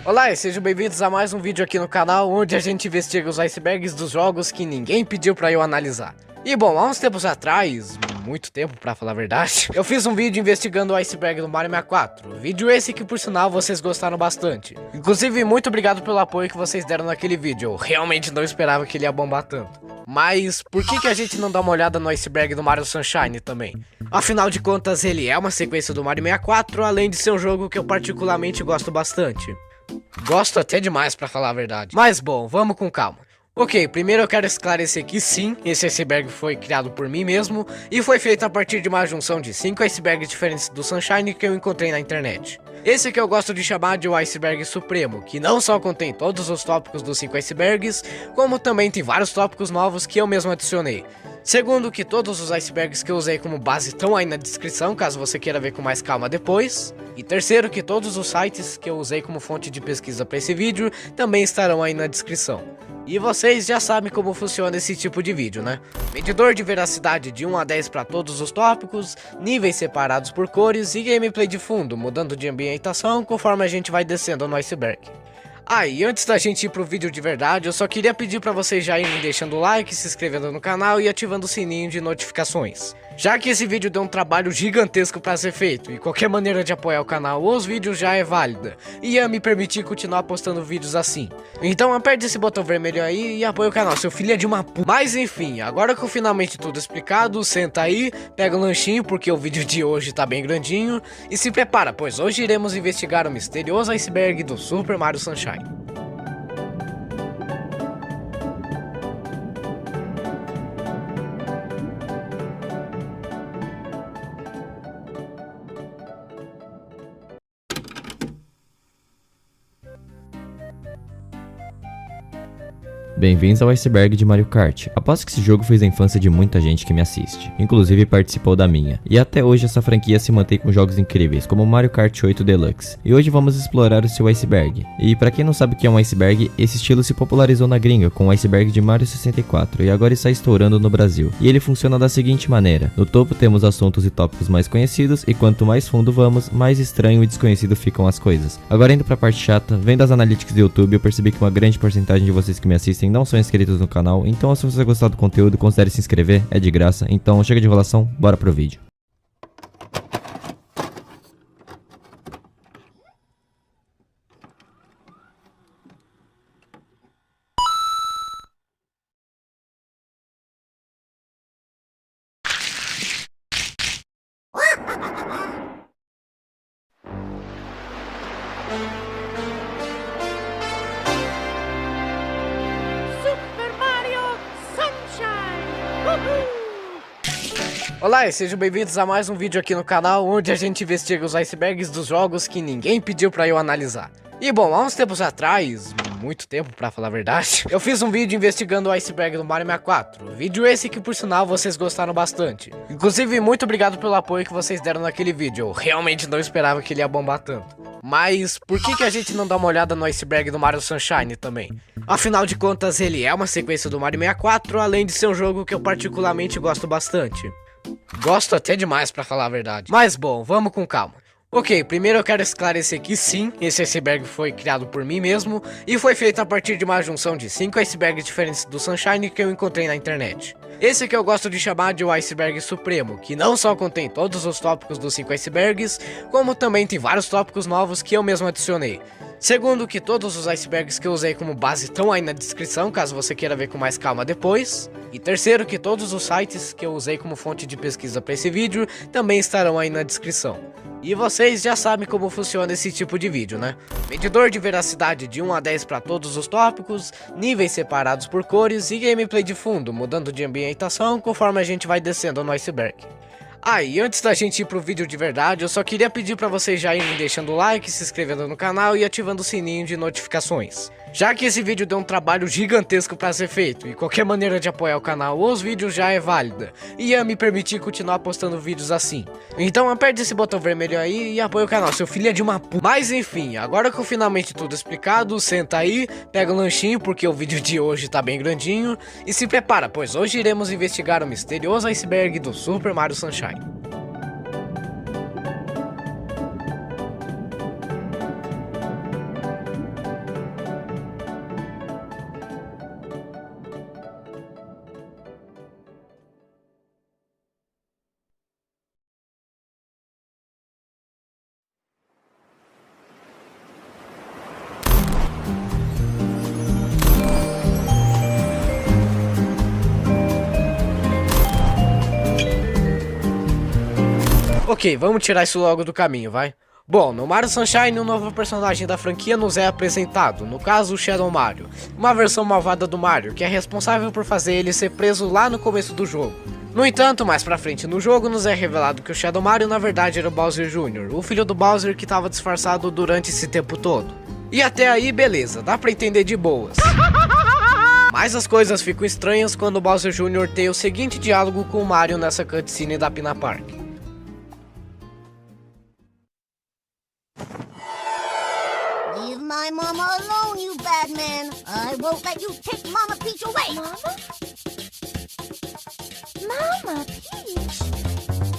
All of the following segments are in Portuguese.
Olá e sejam bem-vindos a mais um vídeo aqui no canal, onde a gente investiga os icebergs dos jogos que ninguém pediu pra eu analisar. E bom, há uns tempos atrás, muito tempo pra falar a verdade, eu fiz um vídeo investigando o iceberg do Mario 64. Vídeo esse que por sinal vocês gostaram bastante. Inclusive, muito obrigado pelo apoio que vocês deram naquele vídeo, eu realmente não esperava que ele ia bombar tanto. Mas por que a gente não dá uma olhada no iceberg do Mario Sunshine também? Afinal de contas, ele é uma sequência do Mario 64, além de ser um jogo que eu particularmente gosto bastante. Gosto até demais pra falar a verdade. Mas bom, vamos com calma. Ok, primeiro eu quero esclarecer que sim, esse iceberg foi criado por mim mesmo e foi feito a partir de uma junção de 5 icebergs diferentes do Sunshine que eu encontrei na internet. Esse que eu gosto de chamar de o iceberg supremo, que não só contém todos os tópicos dos 5 icebergs, como também tem vários tópicos novos que eu mesmo adicionei. Segundo, que todos os icebergs que eu usei como base estão aí na descrição, caso você queira ver com mais calma depois. E terceiro, que todos os sites que eu usei como fonte de pesquisa para esse vídeo também estarão aí na descrição. E vocês já sabem como funciona esse tipo de vídeo, né? Medidor de veracidade de 1 a 10 para todos os tópicos, níveis separados por cores e gameplay de fundo, mudando de ambientação conforme a gente vai descendo no iceberg. Ah, e antes da gente ir pro vídeo de verdade, eu só queria pedir pra vocês já irem deixando o like, se inscrevendo no canal e ativando o sininho de notificações. Já que esse vídeo deu um trabalho gigantesco pra ser feito, e qualquer maneira de apoiar o canal ou os vídeos já é válida, e ia me permitir continuar postando vídeos assim. Então aperte esse botão vermelho aí e apoie o canal, seu filho é de uma p... Mas enfim, agora com finalmente tudo explicado, senta aí, pega um lanchinho porque o vídeo de hoje tá bem grandinho, e se prepara, pois hoje iremos investigar o misterioso iceberg do Super Mario Sunshine. Bem-vindos ao iceberg de Mario Kart. Aposto que esse jogo fez a infância de muita gente que me assiste, inclusive participou da minha. E até hoje essa franquia se mantém com jogos incríveis, como Mario Kart 8 Deluxe. E hoje vamos explorar o seu iceberg. E pra quem não sabe o que é um iceberg, esse estilo se popularizou na gringa com o iceberg de Mario 64 e agora está estourando no Brasil. E ele funciona da seguinte maneira: no topo temos assuntos e tópicos mais conhecidos, e quanto mais fundo vamos, mais estranho e desconhecido ficam as coisas. Agora indo pra parte chata, vendo as analytics do YouTube, eu percebi que uma grande porcentagem de vocês que me assistem não são inscritos no canal, então se você gostar do conteúdo, considere se inscrever, é de graça. Então chega de enrolação, bora pro vídeo. Olá e sejam bem-vindos a mais um vídeo aqui no canal, onde a gente investiga os icebergs dos jogos que ninguém pediu pra eu analisar. E bom, há uns tempos atrás, muito tempo pra falar a verdade, eu fiz um vídeo investigando o iceberg do Mario 64. Vídeo esse que por sinal vocês gostaram bastante. Inclusive, muito obrigado pelo apoio que vocês deram naquele vídeo, eu realmente não esperava que ele ia bombar tanto. Mas por que a gente não dá uma olhada no iceberg do Mario Sunshine também? Afinal de contas, ele é uma sequência do Mario 64, além de ser um jogo que eu particularmente gosto bastante. Gosto até demais pra falar a verdade. Mas bom, vamos com calma. Ok, primeiro eu quero esclarecer que sim, esse iceberg foi criado por mim mesmo e foi feito a partir de uma junção de 5 icebergs diferentes do Sunshine que eu encontrei na internet. Esse que eu gosto de chamar de o iceberg supremo, que não só contém todos os tópicos dos 5 icebergs, como também tem vários tópicos novos que eu mesmo adicionei. Segundo, que todos os icebergs que eu usei como base estão aí na descrição, caso você queira ver com mais calma depois. E terceiro, que todos os sites que eu usei como fonte de pesquisa para esse vídeo também estarão aí na descrição. E vocês já sabem como funciona esse tipo de vídeo, né? Medidor de veracidade de 1 a 10 para todos os tópicos, níveis separados por cores e gameplay de fundo, mudando de ambientação conforme a gente vai descendo no iceberg. Ah, e antes da gente ir pro vídeo de verdade, eu só queria pedir pra vocês já irem deixando o like, se inscrevendo no canal e ativando o sininho de notificações. Já que esse vídeo deu um trabalho gigantesco pra ser feito, e qualquer maneira de apoiar o canal ou os vídeos já é válida, e ia me permitir continuar postando vídeos assim. Então aperte esse botão vermelho aí e apoie o canal, seu filho é de uma p... Mas enfim, agora com finalmente tudo explicado, senta aí, pega um lanchinho porque o vídeo de hoje tá bem grandinho, e se prepara, pois hoje iremos investigar o misterioso iceberg do Super Mario Sunshine. Ok, vamos tirar isso logo do caminho, vai. Bom, no Mario Sunshine, um novo personagem da franquia nos é apresentado, no caso o Shadow Mario, uma versão malvada do Mario, que é responsável por fazer ele ser preso lá no começo do jogo. No entanto, mais pra frente no jogo, nos é revelado que o Shadow Mario na verdade era o Bowser Jr., o filho do Bowser que estava disfarçado durante esse tempo todo. E até aí beleza, dá pra entender de boas. Mas as coisas ficam estranhas quando o Bowser Jr. tem o seguinte diálogo com o Mario nessa cutscene da Pinna Park. Leave my mama alone, you bad man. I won't let you take Mama Peach away. Mama? Mama Peach?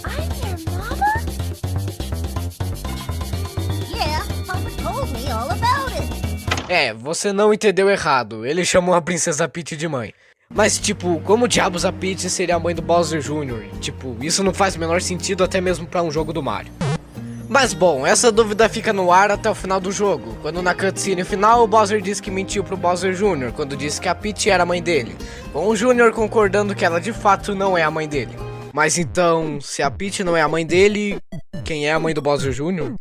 I'm your mama? Yeah, Papa told me all about it. É, você não entendeu errado, ele chamou a Princesa Peach de mãe. Mas tipo, como diabos a Peach seria a mãe do Bowser Jr.? Tipo, isso não faz o menor sentido até mesmo pra um jogo do Mario. Mas bom, essa dúvida fica no ar até o final do jogo, quando na cutscene final o Bowser diz que mentiu pro Bowser Jr. quando disse que a Peach era a mãe dele, com o Jr. concordando que ela de fato não é a mãe dele. Mas então, se a Peach não é a mãe dele, quem é a mãe do Bowser Jr.?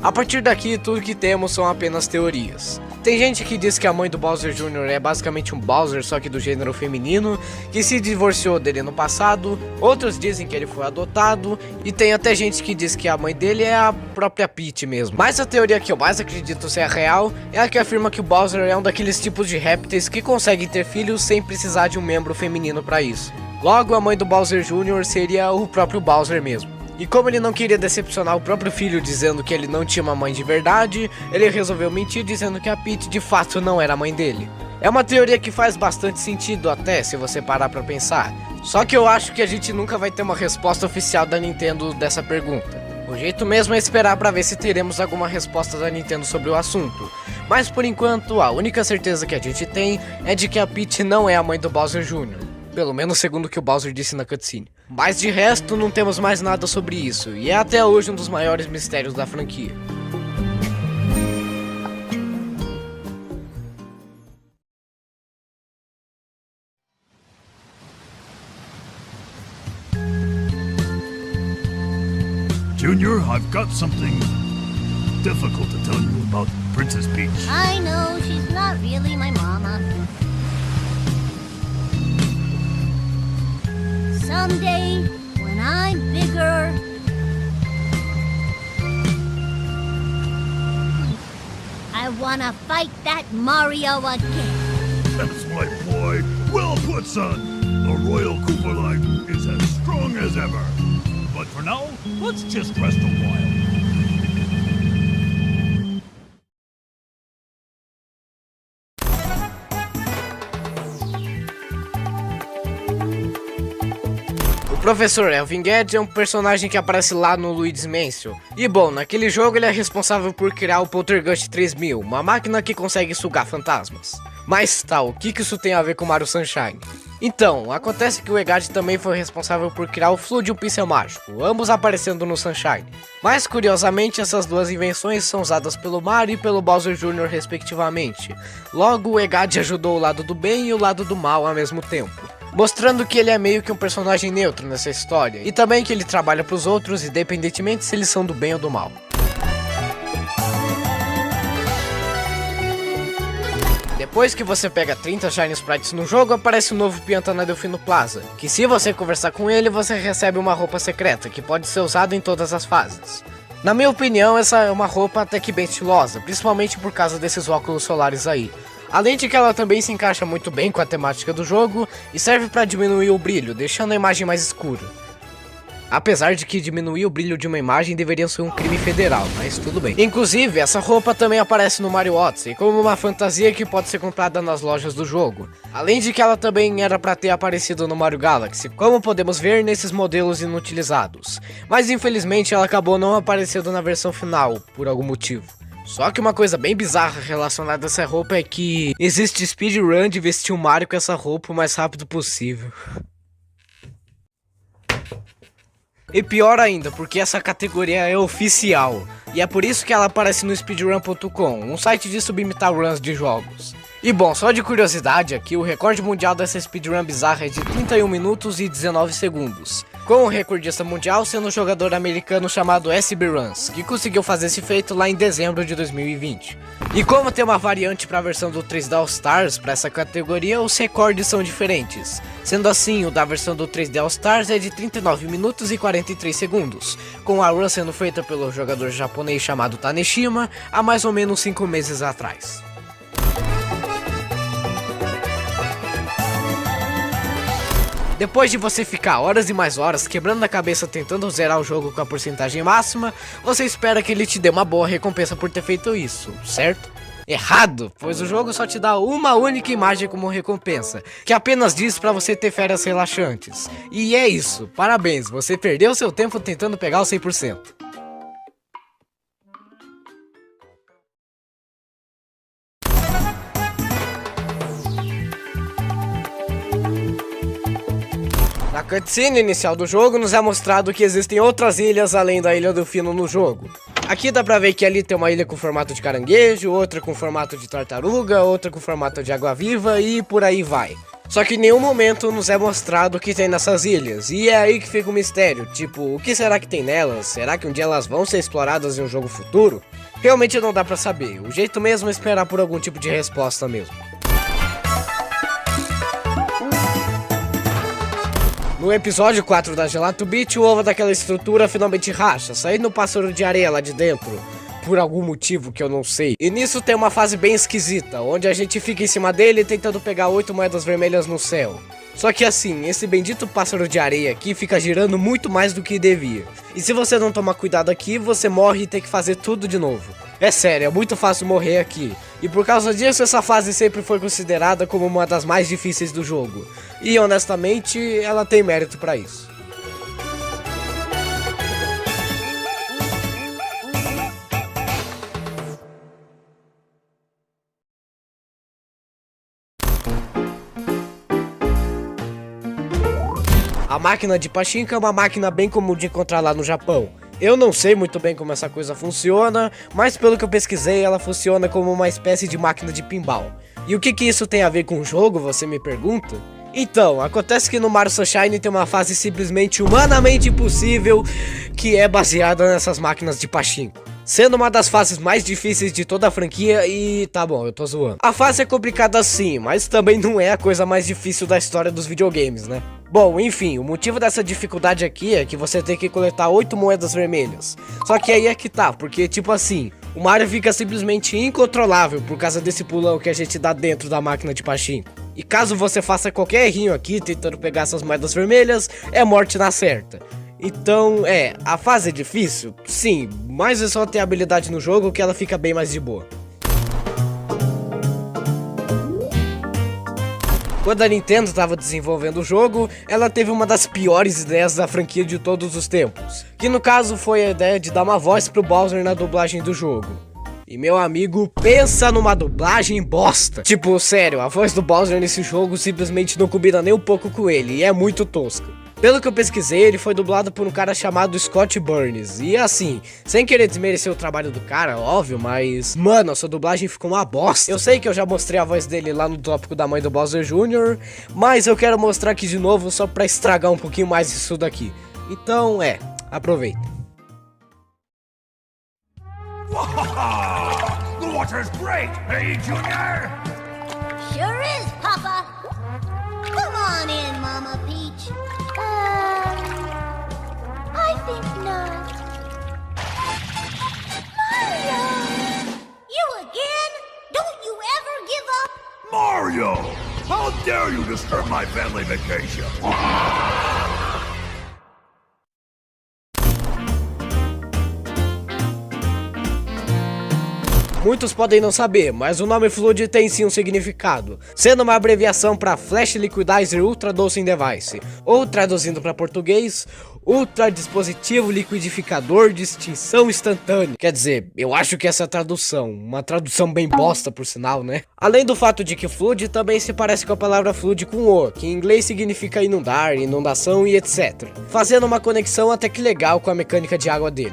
A partir daqui, tudo que temos são apenas teorias. Tem gente que diz que a mãe do Bowser Jr. é basicamente um Bowser, só que do gênero feminino, que se divorciou dele no passado, outros dizem que ele foi adotado, e tem até gente que diz que a mãe dele é a própria Peach mesmo. Mas a teoria que eu mais acredito ser a real é a que afirma que o Bowser é um daqueles tipos de répteis que conseguem ter filhos sem precisar de um membro feminino para isso. Logo, a mãe do Bowser Jr. seria o próprio Bowser mesmo. E como ele não queria decepcionar o próprio filho dizendo que ele não tinha uma mãe de verdade, ele resolveu mentir dizendo que a Peach de fato não era a mãe dele. É uma teoria que faz bastante sentido até, se você parar pra pensar. Só que eu acho que a gente nunca vai ter uma resposta oficial da Nintendo dessa pergunta. O jeito mesmo é esperar pra ver se teremos alguma resposta da Nintendo sobre o assunto. Mas por enquanto, a única certeza que a gente tem é de que a Peach não é a mãe do Bowser Jr. Pelo menos segundo o que o Bowser disse na cutscene. Mas de resto, não temos mais nada sobre isso, e é até hoje um dos maiores mistérios da franquia. Junior, I've got something difficult to tell you about Princess Peach. I know she's not really my mama. Someday, when I'm bigger, I wanna fight that Mario again. That's my boy. Well put, son. The Royal Koopa line is as strong as ever. But for now, let's just rest a while. O Professor Elvin Gedge é um personagem que aparece lá no Luigi's Mansion. E bom, naquele jogo ele é responsável por criar o Poltergust 3000, uma máquina que consegue sugar fantasmas. Mas tá, o que isso tem a ver com Mario Sunshine? Então, acontece que o Egad também foi responsável por criar o Flu de um pincel mágico, ambos aparecendo no Sunshine. Mas curiosamente, essas duas invenções são usadas pelo Mario e pelo Bowser Jr. respectivamente. Logo, o Egad ajudou o lado do bem e o lado do mal ao mesmo tempo, mostrando que ele é meio que um personagem neutro nessa história, e também que ele trabalha pros outros independentemente se eles são do bem ou do mal. Depois que você pega 30 Shiny Sprites no jogo, aparece um novo Pianta na Delfino Plaza, que se você conversar com ele, você recebe uma roupa secreta, que pode ser usada em todas as fases. Na minha opinião, essa é uma roupa até que bem estilosa, principalmente por causa desses óculos solares aí. Além de que ela também se encaixa muito bem com a temática do jogo, e serve para diminuir o brilho, deixando a imagem mais escura. Apesar de que diminuir o brilho de uma imagem deveria ser um crime federal, mas tudo bem. Inclusive, essa roupa também aparece no Mario Odyssey, como uma fantasia que pode ser comprada nas lojas do jogo. Além de que ela também era para ter aparecido no Mario Galaxy, como podemos ver nesses modelos inutilizados. Mas infelizmente ela acabou não aparecendo na versão final, por algum motivo. Só que uma coisa bem bizarra relacionada a essa roupa é que existe speedrun de vestir o Mario com essa roupa o mais rápido possível. E pior ainda, porque essa categoria é oficial, e é por isso que ela aparece no speedrun.com, um site de subimitar runs de jogos. E bom, só de curiosidade aqui, o recorde mundial dessa speedrun bizarra é de 31 minutos e 19 segundos. com o recordista mundial sendo um jogador americano chamado SB Runs, que conseguiu fazer esse feito lá em dezembro de 2020. E como tem uma variante para a versão do 3D All Stars para essa categoria, os recordes são diferentes. Sendo assim, o da versão do 3D All Stars é de 39 minutos e 43 segundos, com a run sendo feita pelo jogador japonês chamado Taneshima há mais ou menos 5 meses atrás. Depois de você ficar horas e mais horas quebrando a cabeça tentando zerar o jogo com a porcentagem máxima, você espera que ele te dê uma boa recompensa por ter feito isso, certo? Errado, pois o jogo só te dá uma única imagem como recompensa, que apenas diz pra você ter férias relaxantes. E é isso, parabéns, você perdeu seu tempo tentando pegar o 100%. Na cutscene inicial do jogo, nos é mostrado que existem outras ilhas além da Ilha do Fino no jogo. Aqui dá pra ver que ali tem uma ilha com formato de caranguejo, outra com formato de tartaruga, outra com formato de água-viva e por aí vai. Só que em nenhum momento nos é mostrado o que tem nessas ilhas, e é aí que fica o mistério, tipo, o que será que tem nelas? Será que um dia elas vão ser exploradas em um jogo futuro? Realmente não dá pra saber, o jeito mesmo é esperar por algum tipo de resposta mesmo. No episódio 4 da Gelato Beach, o ovo daquela estrutura finalmente racha, saindo um pássaro de areia lá de dentro, por algum motivo que eu não sei. E nisso tem uma fase bem esquisita, onde a gente fica em cima dele tentando pegar 8 moedas vermelhas no céu. Só que assim, esse bendito pássaro de areia aqui fica girando muito mais do que devia. E se você não tomar cuidado aqui, você morre e tem que fazer tudo de novo. É sério, é muito fácil morrer aqui. E por causa disso, essa fase sempre foi considerada como uma das mais difíceis do jogo. E honestamente, ela tem mérito pra isso. A máquina de pachinko é uma máquina bem comum de encontrar lá no Japão. Eu não sei muito bem como essa coisa funciona, mas pelo que eu pesquisei, ela funciona como uma espécie de máquina de pinball. E o que isso tem a ver com o jogo, você me pergunta? Então, acontece que no Mario Sunshine tem uma fase simplesmente humanamente impossível, que é baseada nessas máquinas de pachinko, sendo uma das fases mais difíceis de toda a franquia e... tá bom, eu tô zoando. A fase é complicada sim, mas também não é a coisa mais difícil da história dos videogames, né? Bom, enfim, o motivo dessa dificuldade aqui é que você tem que coletar 8 moedas vermelhas. Só que aí é que tá, porque tipo assim, o Mario fica simplesmente incontrolável por causa desse pulão que a gente dá dentro da máquina de pachinko. E caso você faça qualquer errinho aqui tentando pegar essas moedas vermelhas, é morte na certa. Então, a fase é difícil? Sim, mas é só ter habilidade no jogo que ela fica bem mais de boa. Quando a Nintendo estava desenvolvendo o jogo, ela teve uma das piores ideias da franquia de todos os tempos, que no caso foi a ideia de dar uma voz pro Bowser na dublagem do jogo. E meu amigo, pensa numa dublagem bosta. Tipo, sério, a voz do Bowser nesse jogo simplesmente não combina nem um pouco com ele, e é muito tosca. Pelo que eu pesquisei, ele foi dublado por um cara chamado Scott Burns. E assim, sem querer desmerecer o trabalho do cara, óbvio, mas... mano, a sua dublagem ficou uma bosta. Eu sei que eu já mostrei a voz dele lá no tópico da mãe do Bowser Jr., mas eu quero mostrar aqui de novo só pra estragar um pouquinho mais isso daqui. Então, aproveita. The water's great, hey, Junior? Sure is, Papa. Come on in, Mama Peach. I think not. Mario! You again? Don't you ever give up? Mario! How dare you disturb my family vacation? Muitos podem não saber, mas o nome Flood tem sim um significado, sendo uma abreviação para Flash Liquidizer Ultra Dosing Device, ou traduzindo para português, Ultra Dispositivo Liquidificador de Extinção Instantânea. Quer dizer, eu acho que essa é a tradução, uma tradução bem bosta por sinal, né? Além do fato de que Flood também se parece com a palavra Flood com O, que em inglês significa inundar, inundação e etc, fazendo uma conexão até que legal com a mecânica de água dele.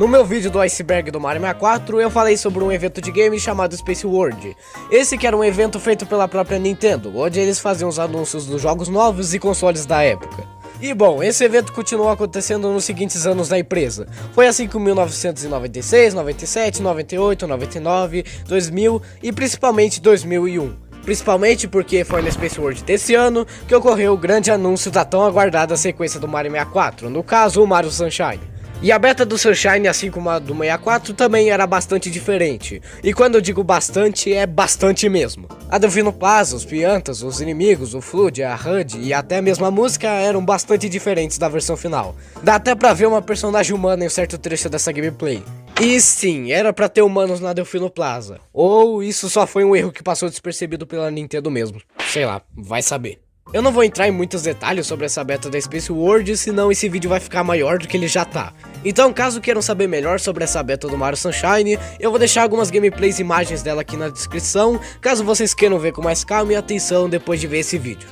No meu vídeo do Iceberg do Mario 64, eu falei sobre um evento de game chamado Space World. Esse que era um evento feito pela própria Nintendo, onde eles faziam os anúncios dos jogos novos e consoles da época. E bom, esse evento continuou acontecendo nos seguintes anos da empresa. Foi assim com 1996, 97, 98, 99, 2000 e principalmente 2001. Principalmente porque foi no Space World desse ano que ocorreu o grande anúncio da tão aguardada sequência do Mario 64, no caso o Mario Sunshine. E a beta do Sunshine, assim como a do 64, também era bastante diferente. E quando eu digo bastante, é bastante mesmo. A Delfino Plaza, os Piantas, os inimigos, o Flood, a HUD e até mesmo a música eram bastante diferentes da versão final. Dá até pra ver uma personagem humana em um certo trecho dessa gameplay. E sim, era pra ter humanos na Delfino Plaza. Ou isso só foi um erro que passou despercebido pela Nintendo mesmo. Sei lá, vai saber. Eu não vou entrar em muitos detalhes sobre essa beta da Space World, senão esse vídeo vai ficar maior do que ele já tá. Então, caso queiram saber melhor sobre essa beta do Mario Sunshine, eu vou deixar algumas gameplays e imagens dela aqui na descrição, caso vocês queiram ver com mais calma e atenção depois de ver esse vídeo.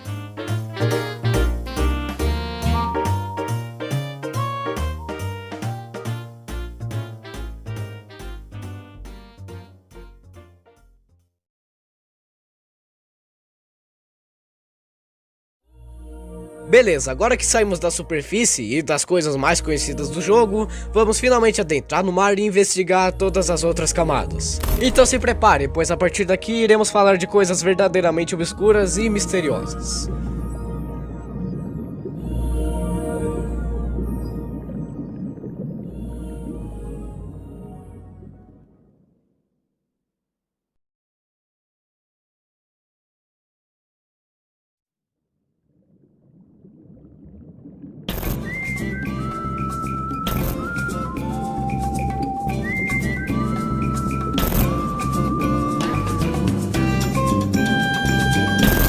Beleza, agora que saímos da superfície e das coisas mais conhecidas do jogo, vamos finalmente adentrar no mar e investigar todas as outras camadas. Então se prepare, pois a partir daqui iremos falar de coisas verdadeiramente obscuras e misteriosas.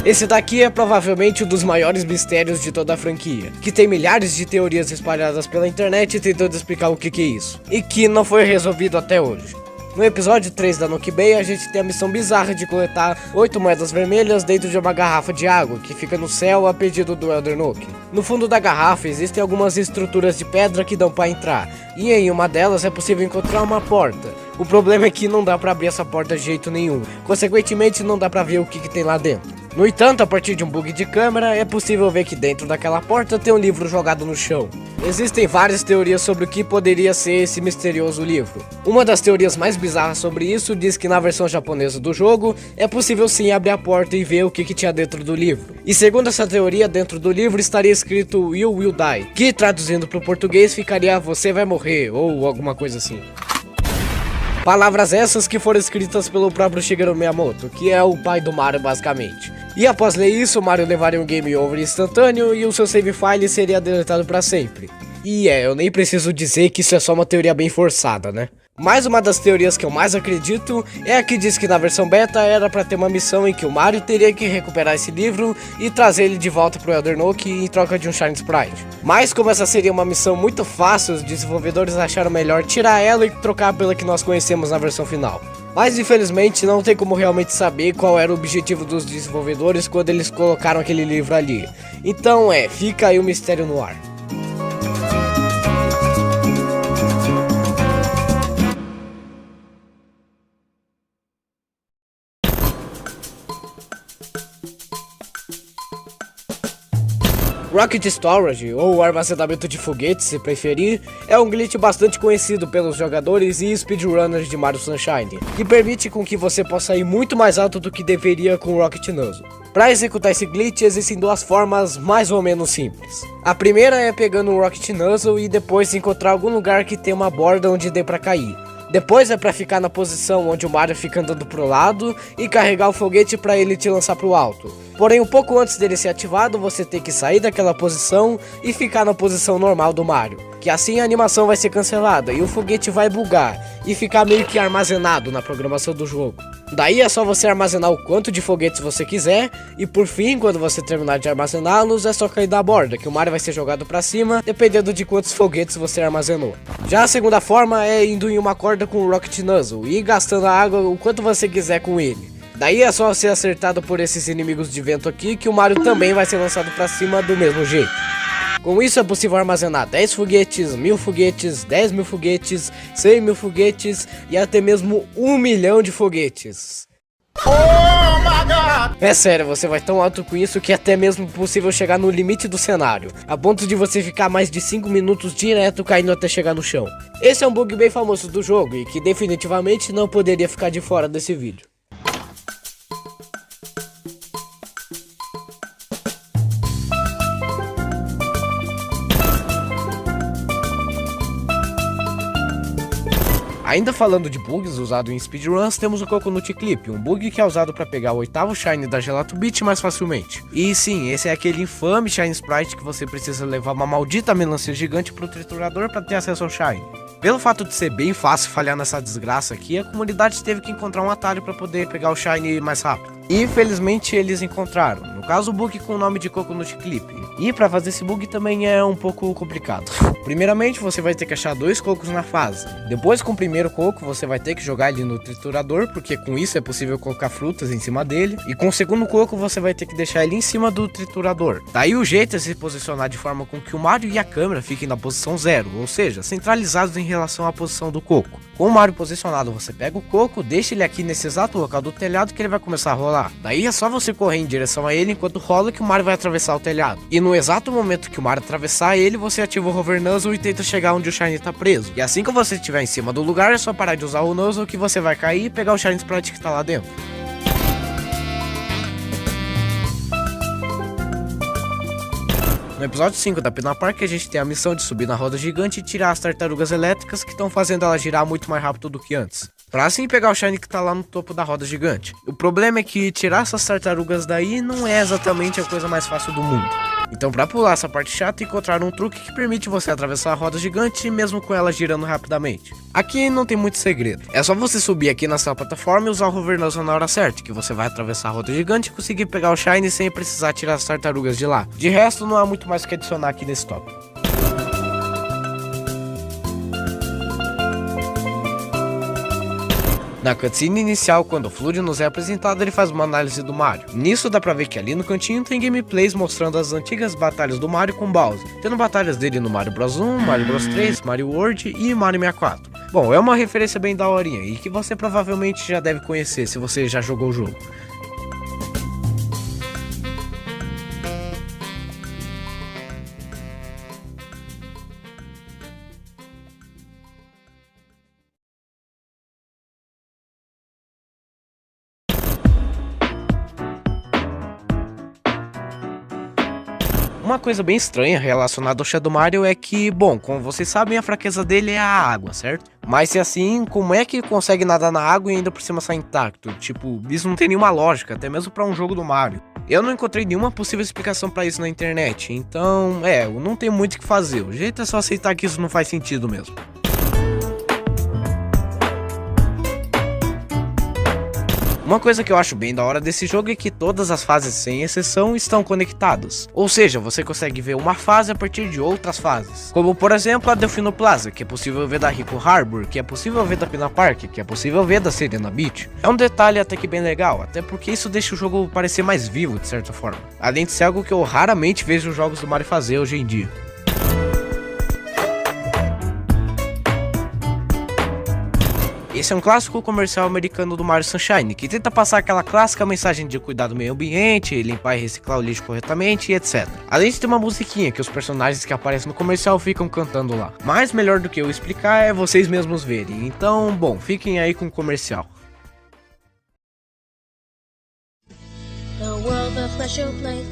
Esse daqui é provavelmente um dos maiores mistérios de toda a franquia, que tem milhares de teorias espalhadas pela internet tentando explicar o que é isso, e que não foi resolvido até hoje. No episódio 3 da Nuke Bay, a gente tem a missão bizarra de coletar 8 moedas vermelhas dentro de uma garrafa de água, que fica no céu a pedido do Elder Nook. No fundo da garrafa existem algumas estruturas de pedra que dão para entrar, e em uma delas é possível encontrar uma porta. O problema é que não dá para abrir essa porta de jeito nenhum, consequentemente não dá para ver o que tem lá dentro. No entanto, a partir de um bug de câmera, é possível ver que dentro daquela porta tem um livro jogado no chão. Existem várias teorias sobre o que poderia ser esse misterioso livro. Uma das teorias mais bizarras sobre isso diz que na versão japonesa do jogo, é possível sim abrir a porta e ver o que tinha dentro do livro. E segundo essa teoria, dentro do livro estaria escrito "You will die", que traduzindo para o português ficaria "Você vai morrer", ou alguma coisa assim. Palavras essas que foram escritas pelo próprio Shigeru Miyamoto, que é o pai do Mario basicamente. E após ler isso, o Mario levaria um game over instantâneo e o seu save file seria deletado para sempre. E eu nem preciso dizer que isso é só uma teoria bem forçada, né? Mas uma das teorias que eu mais acredito é a que diz que na versão beta era para ter uma missão em que o Mario teria que recuperar esse livro e trazer ele de volta pro Elder Nook em troca de um Shine Sprite. Mas como essa seria uma missão muito fácil, os desenvolvedores acharam melhor tirar ela e trocar pela que nós conhecemos na versão final. Mas infelizmente não tem como realmente saber qual era o objetivo dos desenvolvedores quando eles colocaram aquele livro ali. Então fica aí o mistério no ar. Rocket Storage, ou armazenamento de foguetes se preferir, é um glitch bastante conhecido pelos jogadores e speedrunners de Mario Sunshine, que permite com que você possa ir muito mais alto do que deveria com o Rocket Nozzle. Para executar esse glitch existem duas formas mais ou menos simples. A primeira é pegando um Rocket Nozzle e depois encontrar algum lugar que tem uma borda onde dê para cair. Depois é pra ficar na posição onde o Mario fica andando pro lado e carregar o foguete pra ele te lançar pro alto. Porém, um pouco antes dele ser ativado, você tem que sair daquela posição e ficar na posição normal do Mario, que assim a animação vai ser cancelada e o foguete vai bugar e ficar meio que armazenado na programação do jogo. Daí é só você armazenar o quanto de foguetes você quiser e por fim, quando você terminar de armazená-los, é só cair da borda, que o Mario vai ser jogado pra cima, dependendo de quantos foguetes você armazenou. Já a segunda forma é indo em uma corda com o Rocket Nozzle e gastando a água o quanto você quiser com ele. Daí é só ser acertado por esses inimigos de vento aqui que o Mario também vai ser lançado pra cima do mesmo jeito. Com isso é possível armazenar 10 foguetes, 1000 foguetes, 10.000 foguetes, 100.000 foguetes e até mesmo 1 milhão de foguetes. É sério, você vai tão alto com isso que é até mesmo possível chegar no limite do cenário, a ponto de você ficar mais de 5 minutos direto caindo até chegar no chão. Esse é um bug bem famoso do jogo e que definitivamente não poderia ficar de fora desse vídeo. Ainda falando de bugs usados em speedruns, temos o Coconut Clip, um bug que é usado para pegar o 8º Shine da Gelato Beach mais facilmente. E sim, esse é aquele infame Shine Sprite que você precisa levar uma maldita melancia gigante pro triturador para ter acesso ao Shine. Pelo fato de ser bem fácil falhar nessa desgraça aqui, a comunidade teve que encontrar um atalho para poder pegar o Shine mais rápido. E felizmente eles encontraram, no caso o bug com o nome de Coconut Clip. E para fazer esse bug também é um pouco complicado. Primeiramente você vai ter que achar 2 cocos na fase. Depois com o primeiro coco você vai ter que jogar ele no triturador, porque com isso é possível colocar frutas em cima dele. E com o segundo coco você vai ter que deixar ele em cima do triturador. Daí o jeito é se posicionar de forma com que o Mario e a câmera fiquem na posição 0, ou seja, centralizados em relação à posição do coco. Com o Mario posicionado você pega o coco, deixa ele aqui nesse exato local do telhado que ele vai começar a rolar. Daí é só você correr em direção a ele enquanto rola que o Mario vai atravessar o telhado. E no exato momento que o Mario atravessar ele, você ativa o Hover Nozzle e tenta chegar onde o Shine tá preso. E assim que você estiver em cima do lugar, é só parar de usar o Nozzle que você vai cair e pegar o Shine Sprite que tá lá dentro. No episódio 5 da Pina Park, a gente tem a missão de subir na roda gigante e tirar as tartarugas elétricas que estão fazendo ela girar muito mais rápido do que antes, pra assim pegar o Shine que tá lá no topo da roda gigante. O problema é que tirar essas tartarugas daí não é exatamente a coisa mais fácil do mundo. Então pra pular essa parte chata, encontraram um truque que permite você atravessar a roda gigante mesmo com ela girando rapidamente. Aqui não tem muito segredo, é só você subir aqui nessa plataforma e usar o Hover Nozzle na hora certa, que você vai atravessar a roda gigante e conseguir pegar o Shine sem precisar tirar as tartarugas de lá. De resto não há muito mais o que adicionar aqui nesse tópico. Na cutscene inicial, quando o Flood nos é apresentado, ele faz uma análise do Mario. Nisso dá pra ver que ali no cantinho tem gameplays mostrando as antigas batalhas do Mario com Bowser, tendo batalhas dele no Mario Bros 1, Mario Bros 3, Mario World e Mario 64. Bom, é uma referência bem daorinha e que você provavelmente já deve conhecer se você já jogou o jogo. Uma coisa bem estranha relacionada ao Shadow Mario é que, bom, como vocês sabem, a fraqueza dele é a água, certo? Mas se assim, como é que ele consegue nadar na água e ainda por cima sair intacto? Tipo, isso não tem nenhuma lógica, até mesmo pra um jogo do Mario. Eu não encontrei nenhuma possível explicação pra isso na internet, então, eu não tenho muito o que fazer. O jeito é só aceitar que isso não faz sentido mesmo. Uma coisa que eu acho bem da hora desse jogo é que todas as fases, sem exceção, estão conectadas. Ou seja, você consegue ver uma fase a partir de outras fases. Como por exemplo a Delfino Plaza, que é possível ver da Rico Harbor, que é possível ver da Pina Park, que é possível ver da Serena Beach. É um detalhe até que bem legal, até porque isso deixa o jogo parecer mais vivo de certa forma. Além de ser algo que eu raramente vejo os jogos do Mario fazer hoje em dia. Esse é um clássico comercial americano do Mario Sunshine, que tenta passar aquela clássica mensagem de cuidar do meio ambiente, limpar e reciclar o lixo corretamente e etc. Além de ter uma musiquinha que os personagens que aparecem no comercial ficam cantando lá. Mas melhor do que eu explicar é vocês mesmos verem, então, bom, fiquem aí com o comercial. The world's a special place.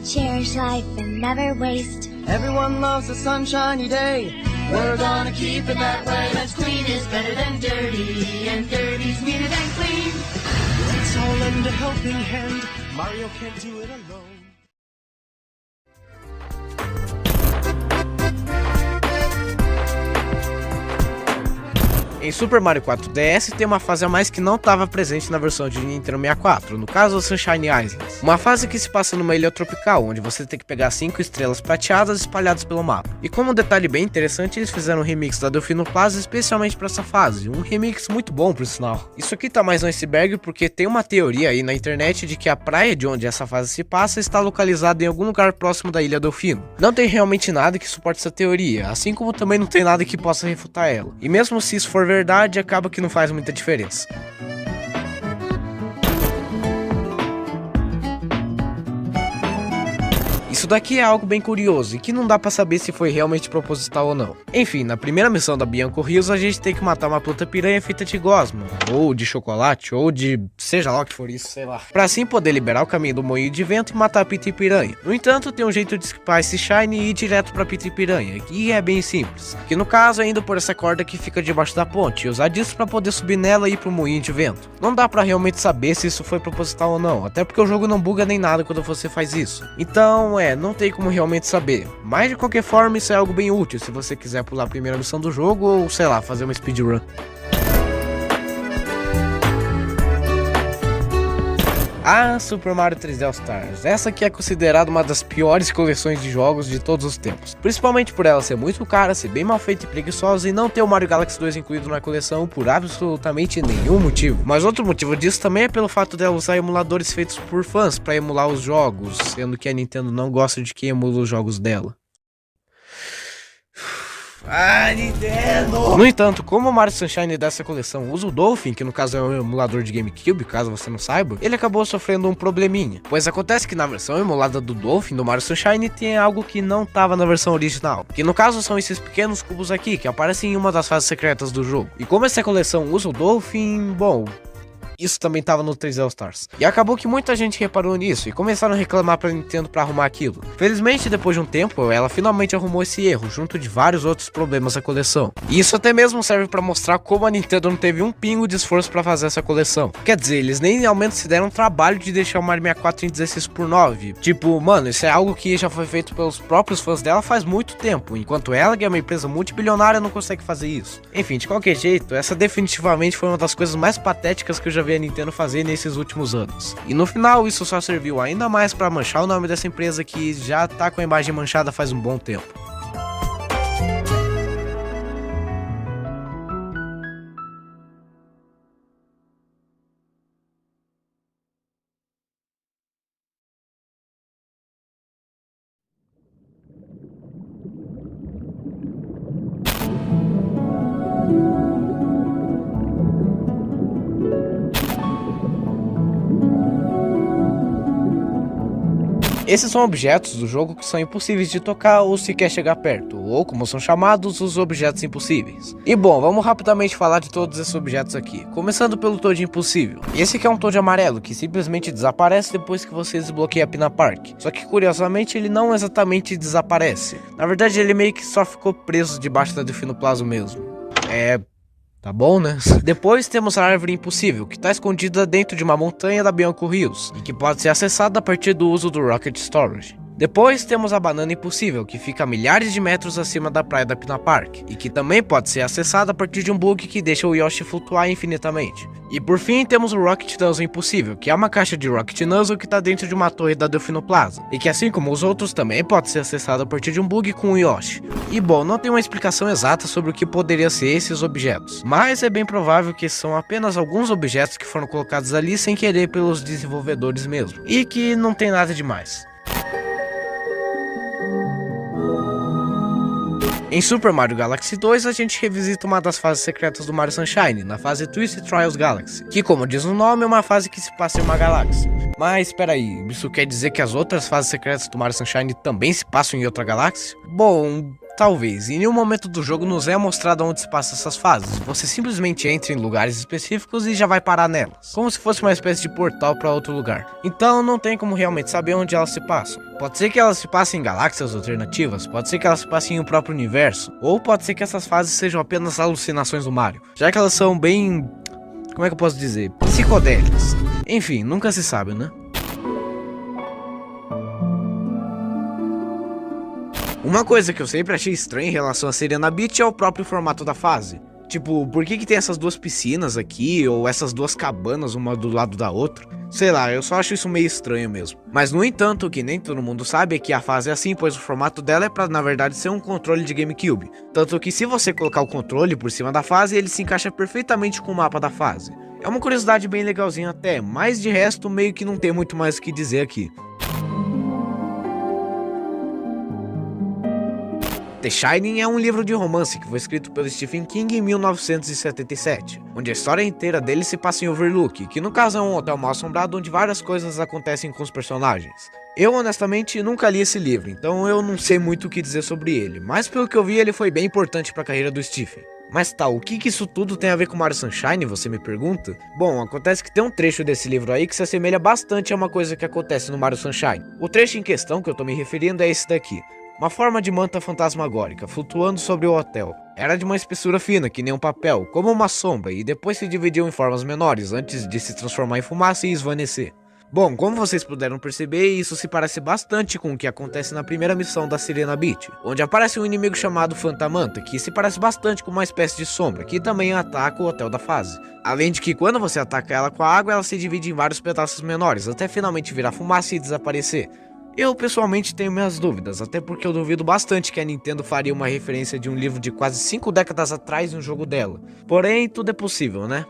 Cherish life and never waste. Everyone loves a sunshiny day. We're gonna keep it that way. That's clean is better than dirty, and dirty's meaner than clean. Let's all lend a helping hand. Mario can't do it alone. Em Super Mario 4DS tem uma fase a mais que não estava presente na versão de Nintendo 64, no caso Sunshine Islands. Uma fase que se passa numa ilha tropical, onde você tem que pegar 5 estrelas prateadas espalhadas pelo mapa. E como um detalhe bem interessante, eles fizeram um remix da Delfino Plaza especialmente para essa fase, um remix muito bom por sinal. Isso aqui tá mais no iceberg porque tem uma teoria aí na internet de que a praia de onde essa fase se passa está localizada em algum lugar próximo da Ilha Delfino. Não tem realmente nada que suporte essa teoria, assim como também não tem nada que possa refutar ela. E mesmo se isso for verdade, acaba que não faz muita diferença. Isso daqui é algo bem curioso e que não dá pra saber se foi realmente proposital ou não. Enfim, na primeira missão da Bianco Rios a gente tem que matar uma planta piranha feita de gosma, ou de chocolate, ou de seja lá o que for isso, sei lá. Pra assim poder liberar o caminho do moinho de vento e matar a Pita e Piranha. No entanto, tem um jeito de escapar esse Shine e ir direto pra Pita e Piranha, e é bem simples. Que no caso é indo por essa corda que fica debaixo da ponte e usar disso pra poder subir nela e ir pro moinho de vento. Não dá pra realmente saber se isso foi proposital ou não, até porque o jogo não buga nem nada quando você faz isso. Então, não tem como realmente saber, mas de qualquer forma isso é algo bem útil se você quiser pular a primeira missão do jogo ou sei lá, fazer uma speedrun. A Super Mario 3D All Stars, essa aqui é considerada uma das piores coleções de jogos de todos os tempos, principalmente por ela ser muito cara, ser bem mal feita e preguiçosa e não ter o Mario Galaxy 2 incluído na coleção por absolutamente nenhum motivo. Mas outro motivo disso também é pelo fato dela usar emuladores feitos por fãs para emular os jogos, sendo que a Nintendo não gosta de quem emula os jogos dela. Ah, Nintendo! No entanto, como o Mario Sunshine dessa coleção usa o Dolphin, que no caso é um emulador de GameCube, caso você não saiba, ele acabou sofrendo um probleminha. Pois acontece que na versão emulada do Dolphin do Mario Sunshine tem algo que não estava na versão original, que no caso são esses pequenos cubos aqui, que aparecem em uma das fases secretas do jogo. E como essa coleção usa o Dolphin, bom, isso também estava no 3D All Stars. E acabou que muita gente reparou nisso e começaram a reclamar pra Nintendo pra arrumar aquilo. Felizmente, depois de um tempo, ela finalmente arrumou esse erro, junto de vários outros problemas da coleção. E isso até mesmo serve pra mostrar como a Nintendo não teve um pingo de esforço pra fazer essa coleção. Quer dizer, eles nem ao menos se deram o trabalho de deixar o Mario 64 em 16:9. Tipo, mano, isso é algo que já foi feito pelos próprios fãs dela faz muito tempo, enquanto ela, que é uma empresa multibilionária, não consegue fazer isso. Enfim, de qualquer jeito, essa definitivamente foi uma das coisas mais patéticas que eu já vi a Nintendo fazer nesses últimos anos. E no final isso só serviu ainda mais para manchar o nome dessa empresa que já tá com a imagem manchada faz um bom tempo. Esses são objetos do jogo que são impossíveis de tocar ou sequer chegar perto, ou como são chamados, os objetos impossíveis. E bom, vamos rapidamente falar de todos esses objetos aqui, começando pelo Toad Impossível. Esse aqui é um Toad amarelo, que simplesmente desaparece depois que você desbloqueia a Pina Park. Só que curiosamente ele não exatamente desaparece, na verdade ele meio que só ficou preso debaixo da Delfino Plaza mesmo. Tá bom, né? Depois temos a Árvore Impossível, que está escondida dentro de uma montanha da Bianco Rios, e que pode ser acessada a partir do uso do Rocket Storage. Depois temos a Banana Impossível, que fica a milhares de metros acima da praia da Pina Park, e que também pode ser acessada a partir de um bug que deixa o Yoshi flutuar infinitamente. E por fim temos o Rocket Nozzle Impossível, que é uma caixa de Rocket Nozzle que está dentro de uma torre da Delfino Plaza, e que assim como os outros também pode ser acessado a partir de um bug com o Yoshi. E bom, não tem uma explicação exata sobre o que poderia ser esses objetos, mas é bem provável que são apenas alguns objetos que foram colocados ali sem querer pelos desenvolvedores mesmo, e que não tem nada demais. Em Super Mario Galaxy 2, a gente revisita uma das fases secretas do Mario Sunshine, na fase Twisted Trials Galaxy, que como diz o nome, é uma fase que se passa em uma galáxia. Mas espera aí, isso quer dizer que as outras fases secretas do Mario Sunshine também se passam em outra galáxia? Bom, talvez. Em nenhum momento do jogo nos é mostrado onde se passam essas fases. Você simplesmente entra em lugares específicos e já vai parar nelas, como se fosse uma espécie de portal para outro lugar. Então não tem como realmente saber onde elas se passam. Pode ser que elas se passem em galáxias alternativas, pode ser que elas se passem em um próprio universo, ou pode ser que essas fases sejam apenas alucinações do Mario, já que elas são bem... como é que eu posso dizer? Psicodélicas. Enfim, nunca se sabe, né? Uma coisa que eu sempre achei estranha em relação a Sirena Beach é o próprio formato da fase. Tipo, por que tem essas duas piscinas aqui, ou essas duas cabanas uma do lado da outra? Sei lá, eu só acho isso meio estranho mesmo. Mas no entanto, o que nem todo mundo sabe é que a fase é assim, pois o formato dela é pra na verdade ser um controle de GameCube. Tanto que se você colocar o controle por cima da fase, ele se encaixa perfeitamente com o mapa da fase. É uma curiosidade bem legalzinha até, mas de resto meio que não tem muito mais o que dizer aqui. The Shining é um livro de romance que foi escrito pelo Stephen King em 1977, onde a história inteira dele se passa em Overlook, que no caso é um hotel mal assombrado onde várias coisas acontecem com os personagens. Eu honestamente nunca li esse livro, então eu não sei muito o que dizer sobre ele, mas pelo que eu vi ele foi bem importante para a carreira do Stephen. Mas tá, o que isso tudo tem a ver com Mario Sunshine, você me pergunta? Bom, acontece que tem um trecho desse livro aí que se assemelha bastante a uma coisa que acontece no Mario Sunshine. O trecho em questão que eu tô me referindo é esse daqui. Uma forma de manta fantasmagórica, flutuando sobre o hotel. Era de uma espessura fina, que nem um papel, como uma sombra, e depois se dividiu em formas menores, antes de se transformar em fumaça e esvanecer. Bom, como vocês puderam perceber, isso se parece bastante com o que acontece na primeira missão da Sirena Beach, onde aparece um inimigo chamado Phantamanta, que se parece bastante com uma espécie de sombra, que também ataca o hotel da fase. Além de que quando você ataca ela com a água, ela se divide em vários pedaços menores, até finalmente virar fumaça e desaparecer. Eu pessoalmente tenho minhas dúvidas, até porque eu duvido bastante que a Nintendo faria uma referência de um livro de quase 5 décadas atrás em um jogo dela. Porém, tudo é possível, né?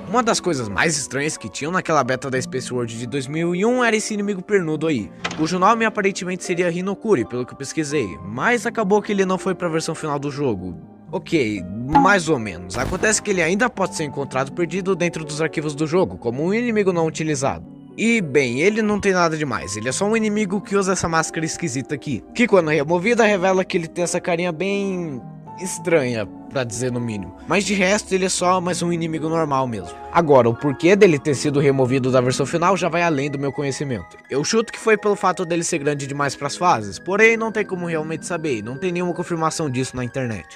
Uma das coisas mais estranhas que tinham naquela beta da Space World de 2001 era esse inimigo pernudo aí, cujo nome aparentemente seria Hinokuri, pelo que eu pesquisei, mas acabou que ele não foi para a versão final do jogo. Ok, mais ou menos. Acontece que ele ainda pode ser encontrado perdido dentro dos arquivos do jogo, como um inimigo não utilizado. E bem, ele não tem nada demais, ele é só um inimigo que usa essa máscara esquisita aqui, que quando removida revela que ele tem essa carinha bem estranha, pra dizer no mínimo. Mas de resto ele é só mais um inimigo normal mesmo. Agora, o porquê dele ter sido removido da versão final já vai além do meu conhecimento. Eu chuto que foi pelo fato dele ser grande demais pras fases, porém não tem como realmente saber, não tem nenhuma confirmação disso na internet.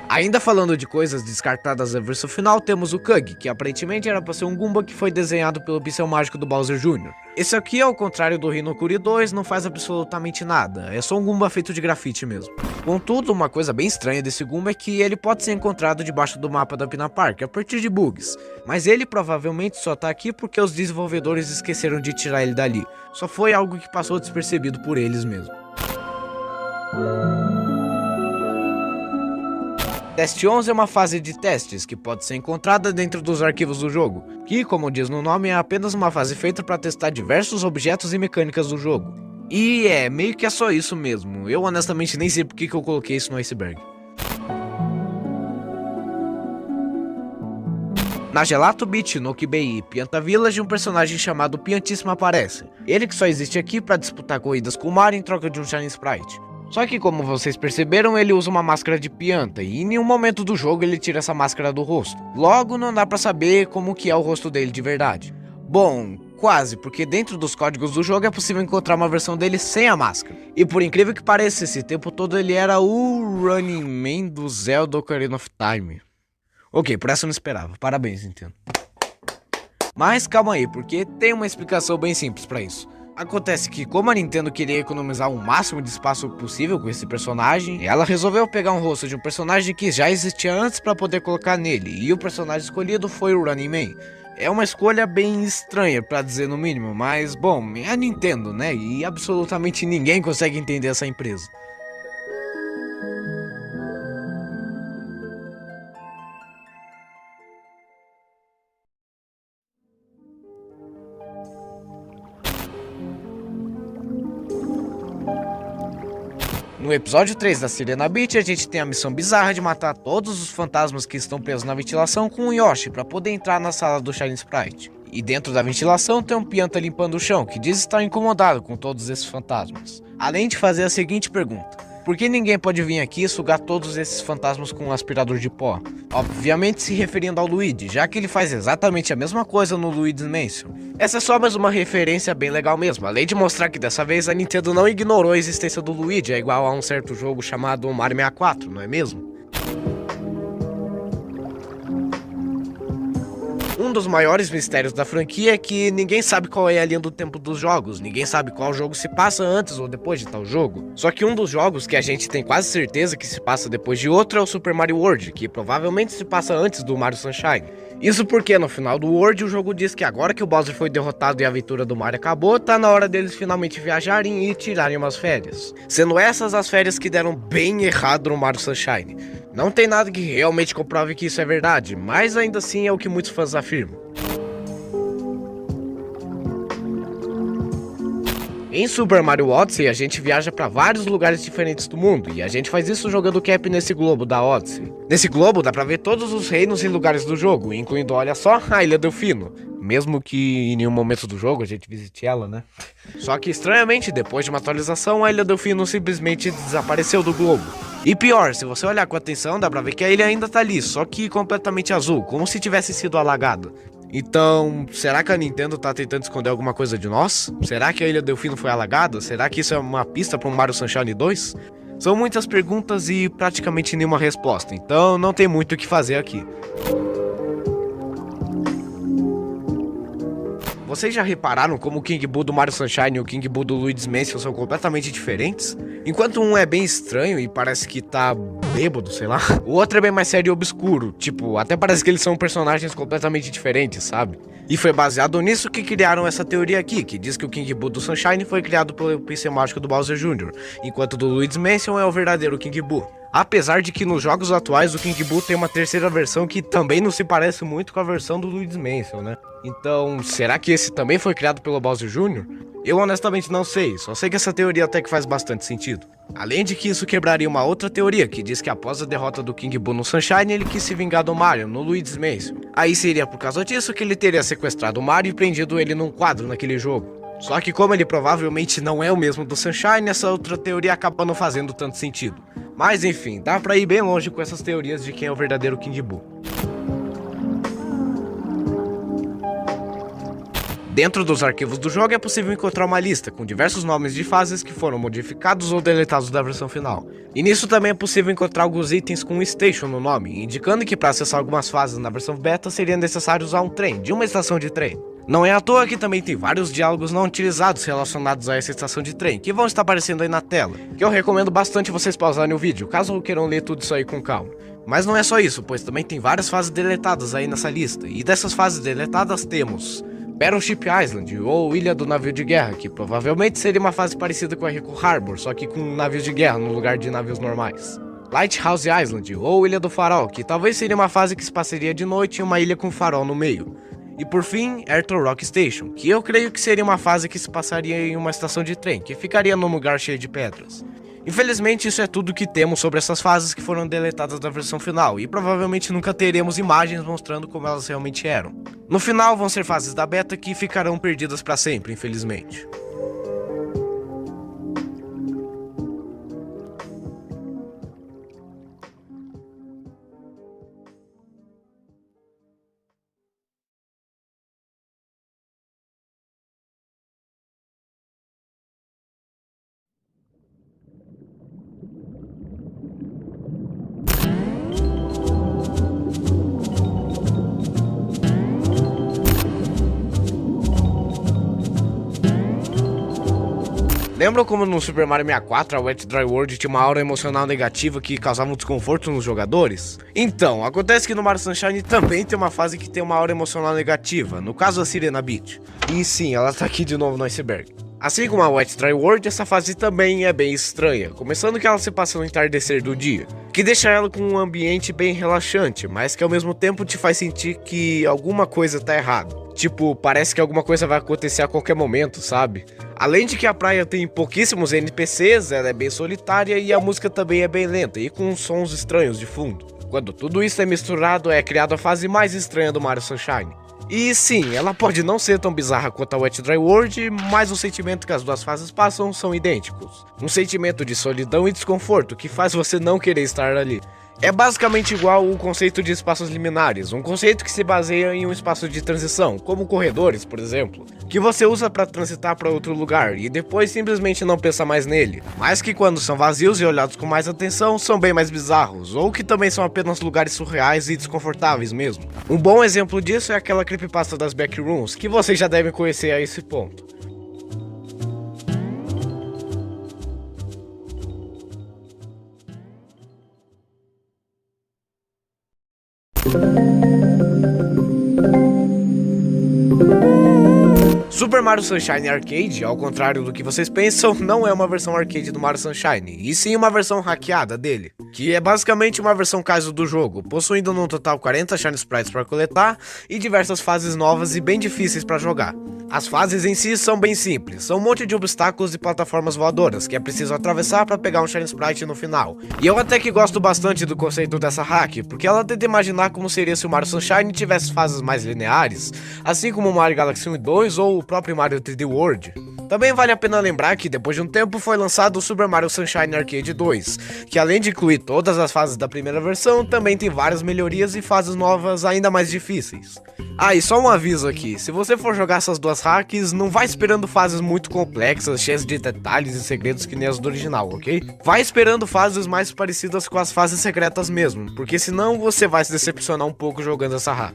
Ainda falando de coisas descartadas da versão final, temos o Kug, que aparentemente era para ser um Goomba que foi desenhado pelo pincel mágico do Bowser Jr. Esse aqui, ao contrário do Hinokuri 2, não faz absolutamente nada, é só um Goomba feito de grafite mesmo. Contudo, uma coisa bem estranha desse Goomba é que ele pode ser encontrado debaixo do mapa da Pinna Park a partir de bugs, mas ele provavelmente só tá aqui porque os desenvolvedores esqueceram de tirar ele dali, só foi algo que passou despercebido por eles mesmo. Teste 11 é uma fase de testes que pode ser encontrada dentro dos arquivos do jogo, que, como diz no nome, é apenas uma fase feita para testar diversos objetos e mecânicas do jogo. E meio que é só isso mesmo, eu honestamente nem sei porque que eu coloquei isso no iceberg. Na Gelato Beach, no Kibei e Pianta Village, um personagem chamado Piantíssimo aparece. Ele que só existe aqui para disputar corridas com o Mario em troca de um Shiny Sprite. Só que como vocês perceberam, ele usa uma máscara de pianta e em nenhum momento do jogo ele tira essa máscara do rosto. Logo não dá pra saber como que é o rosto dele de verdade. Bom, quase, porque dentro dos códigos do jogo é possível encontrar uma versão dele sem a máscara. E por incrível que pareça, esse tempo todo ele era o Running Man do Zelda Ocarina of Time. Ok, por essa eu não esperava, parabéns Nintendo. Mas calma aí, porque tem uma explicação bem simples pra isso. Acontece que, como a Nintendo queria economizar o máximo de espaço possível com esse personagem, ela resolveu pegar um rosto de um personagem que já existia antes para poder colocar nele, e o personagem escolhido foi o Running Man. É uma escolha bem estranha, pra dizer no mínimo, mas bom, é a Nintendo, né? E absolutamente ninguém consegue entender essa empresa. No episódio 3 da Sirena Beach, a gente tem a missão bizarra de matar todos os fantasmas que estão presos na ventilação com o Yoshi para poder entrar na sala do Shiny Sprite. E dentro da ventilação tem um Pianta limpando o chão, que diz estar incomodado com todos esses fantasmas. Além de fazer a seguinte pergunta: por que ninguém pode vir aqui e sugar todos esses fantasmas com um aspirador de pó? Obviamente se referindo ao Luigi, já que ele faz exatamente a mesma coisa no Luigi's Mansion. Essa é só mais uma referência bem legal mesmo, além de mostrar que dessa vez a Nintendo não ignorou a existência do Luigi, é igual a um certo jogo chamado Mario 64, não é mesmo? Um um dos maiores mistérios da franquia é que ninguém sabe qual é a linha do tempo dos jogos, ninguém sabe qual jogo se passa antes ou depois de tal jogo. Só que um dos jogos que a gente tem quase certeza que se passa depois de outro é o Super Mario World, que provavelmente se passa antes do Mario Sunshine. Isso porque no final do World o jogo diz que agora que o Bowser foi derrotado e a aventura do Mario acabou, tá na hora deles finalmente viajarem e tirarem umas férias. Sendo essas as férias que deram bem errado no Mario Sunshine. Não tem nada que realmente comprove que isso é verdade, mas ainda assim é o que muitos fãs afirmam. Em Super Mario Odyssey, a gente viaja para vários lugares diferentes do mundo, e a gente faz isso jogando Cap nesse globo da Odyssey. Nesse globo dá pra ver todos os reinos e lugares do jogo, incluindo, olha só, a Ilha Delfino. Mesmo que em nenhum momento do jogo a gente visite ela, né? Só que estranhamente, depois de uma atualização, a Ilha Delfino simplesmente desapareceu do globo. E pior, se você olhar com atenção, dá pra ver que a ilha ainda tá ali, só que completamente azul, como se tivesse sido alagada. Então, será que a Nintendo tá tentando esconder alguma coisa de nós? Será que a Ilha Delfino foi alagada? Será que isso é uma pista para um Mario Sunshine 2? São muitas perguntas e praticamente nenhuma resposta, então não tem muito o que fazer aqui. Vocês já repararam como o King Boo do Mario Sunshine e o King Boo do Luigi's Mansion são completamente diferentes? Enquanto um é bem estranho e parece que tá bêbado, sei lá, o outro é bem mais sério e obscuro, tipo, até parece que eles são personagens completamente diferentes, sabe? E foi baseado nisso que criaram essa teoria aqui, que diz que o King Boo do Sunshine foi criado pelo pincel mágico do Bowser Jr., enquanto o do Luigi's Mansion é o verdadeiro King Boo. Apesar de que nos jogos atuais o King Boo tem uma terceira versão que também não se parece muito com a versão do Luigi's Mansion, né? Então, será que esse também foi criado pelo Bowser Jr.? Eu honestamente não sei, só sei que essa teoria até que faz bastante sentido. Além de que isso quebraria uma outra teoria, que diz que após a derrota do King Boo no Sunshine, ele quis se vingar do Mario no Luigi's Mansion. Aí seria por causa disso que ele teria sequestrado o Mario e prendido ele num quadro naquele jogo. Só que como ele provavelmente não é o mesmo do Sunshine, essa outra teoria acaba não fazendo tanto sentido. Mas enfim, dá pra ir bem longe com essas teorias de quem é o verdadeiro King Boo. Dentro dos arquivos do jogo é possível encontrar uma lista com diversos nomes de fases que foram modificados ou deletados da versão final. E nisso também é possível encontrar alguns itens com Station no nome, indicando que para acessar algumas fases na versão beta seria necessário usar um trem, de uma estação de trem. Não é à toa que também tem vários diálogos não utilizados relacionados a essa estação de trem, que vão estar aparecendo aí na tela, que eu recomendo bastante vocês pausarem o vídeo, caso queiram ler tudo isso aí com calma. Mas não é só isso, pois também tem várias fases deletadas aí nessa lista, e dessas fases deletadas temos Battleship Island, ou Ilha do Navio de Guerra, que provavelmente seria uma fase parecida com a Rico Harbor, só que com navios de guerra no lugar de navios normais. Lighthouse Island, ou Ilha do Farol, que talvez seria uma fase que se passaria de noite em uma ilha com farol no meio. E por fim, Airtor Rock Station, que eu creio que seria uma fase que se passaria em uma estação de trem, que ficaria num lugar cheio de pedras. Infelizmente isso é tudo que temos sobre essas fases que foram deletadas da versão final, e provavelmente nunca teremos imagens mostrando como elas realmente eram. No final vão ser fases da beta que ficarão perdidas para sempre, infelizmente. Lembram como no Super Mario 64 a Wet Dry World tinha uma aura emocional negativa que causava um desconforto nos jogadores? Então, acontece que no Mario Sunshine também tem uma fase que tem uma aura emocional negativa, no caso a Sirena Beach. E sim, ela tá aqui de novo no iceberg. Assim como a Wet Dry World, essa fase também é bem estranha, começando que ela se passa no entardecer do dia, que deixa ela com um ambiente bem relaxante, mas que ao mesmo tempo te faz sentir que alguma coisa tá errada. Tipo, parece que alguma coisa vai acontecer a qualquer momento, sabe? Além de que a praia tem pouquíssimos NPCs, ela é bem solitária e a música também é bem lenta e com sons estranhos de fundo. Quando tudo isso é misturado, é criada a fase mais estranha do Mario Sunshine. E sim, ela pode não ser tão bizarra quanto a Wet Dry World, mas o sentimento que as duas fases passam são idênticos. Um sentimento de solidão e desconforto que faz você não querer estar ali. É basicamente igual o conceito de espaços liminares, um conceito que se baseia em um espaço de transição, como corredores, por exemplo, que você usa para transitar para outro lugar e depois simplesmente não pensa mais nele, mas que quando são vazios e olhados com mais atenção, são bem mais bizarros, ou que também são apenas lugares surreais e desconfortáveis mesmo. Um bom exemplo disso é aquela creepypasta das Backrooms, que vocês já devem conhecer a esse ponto. Super Mario Sunshine Arcade, ao contrário do que vocês pensam, não é uma versão arcade do Mario Sunshine, e sim uma versão hackeada dele, que é basicamente uma versão caso do jogo, possuindo no total 40 Shine Sprites para coletar e diversas fases novas e bem difíceis para jogar. As fases em si são bem simples, são um monte de obstáculos e plataformas voadoras que é preciso atravessar para pegar um Shine Sprite no final. E eu até que gosto bastante do conceito dessa hack, porque ela tenta imaginar como seria se o Mario Sunshine tivesse fases mais lineares, assim como o Mario Galaxy 1 e 2 ou o próprio Mario 3D World. Também vale a pena lembrar que depois de um tempo foi lançado o Super Mario Sunshine Arcade 2, que além de incluir todas as fases da primeira versão, também tem várias melhorias e fases novas ainda mais difíceis. Ah, e só um aviso aqui, se você for jogar essas duas hacks, não vai esperando fases muito complexas, cheias de detalhes e segredos que nem as do original, ok? Vai esperando fases mais parecidas com as fases secretas mesmo, porque senão você vai se decepcionar um pouco jogando essa hack.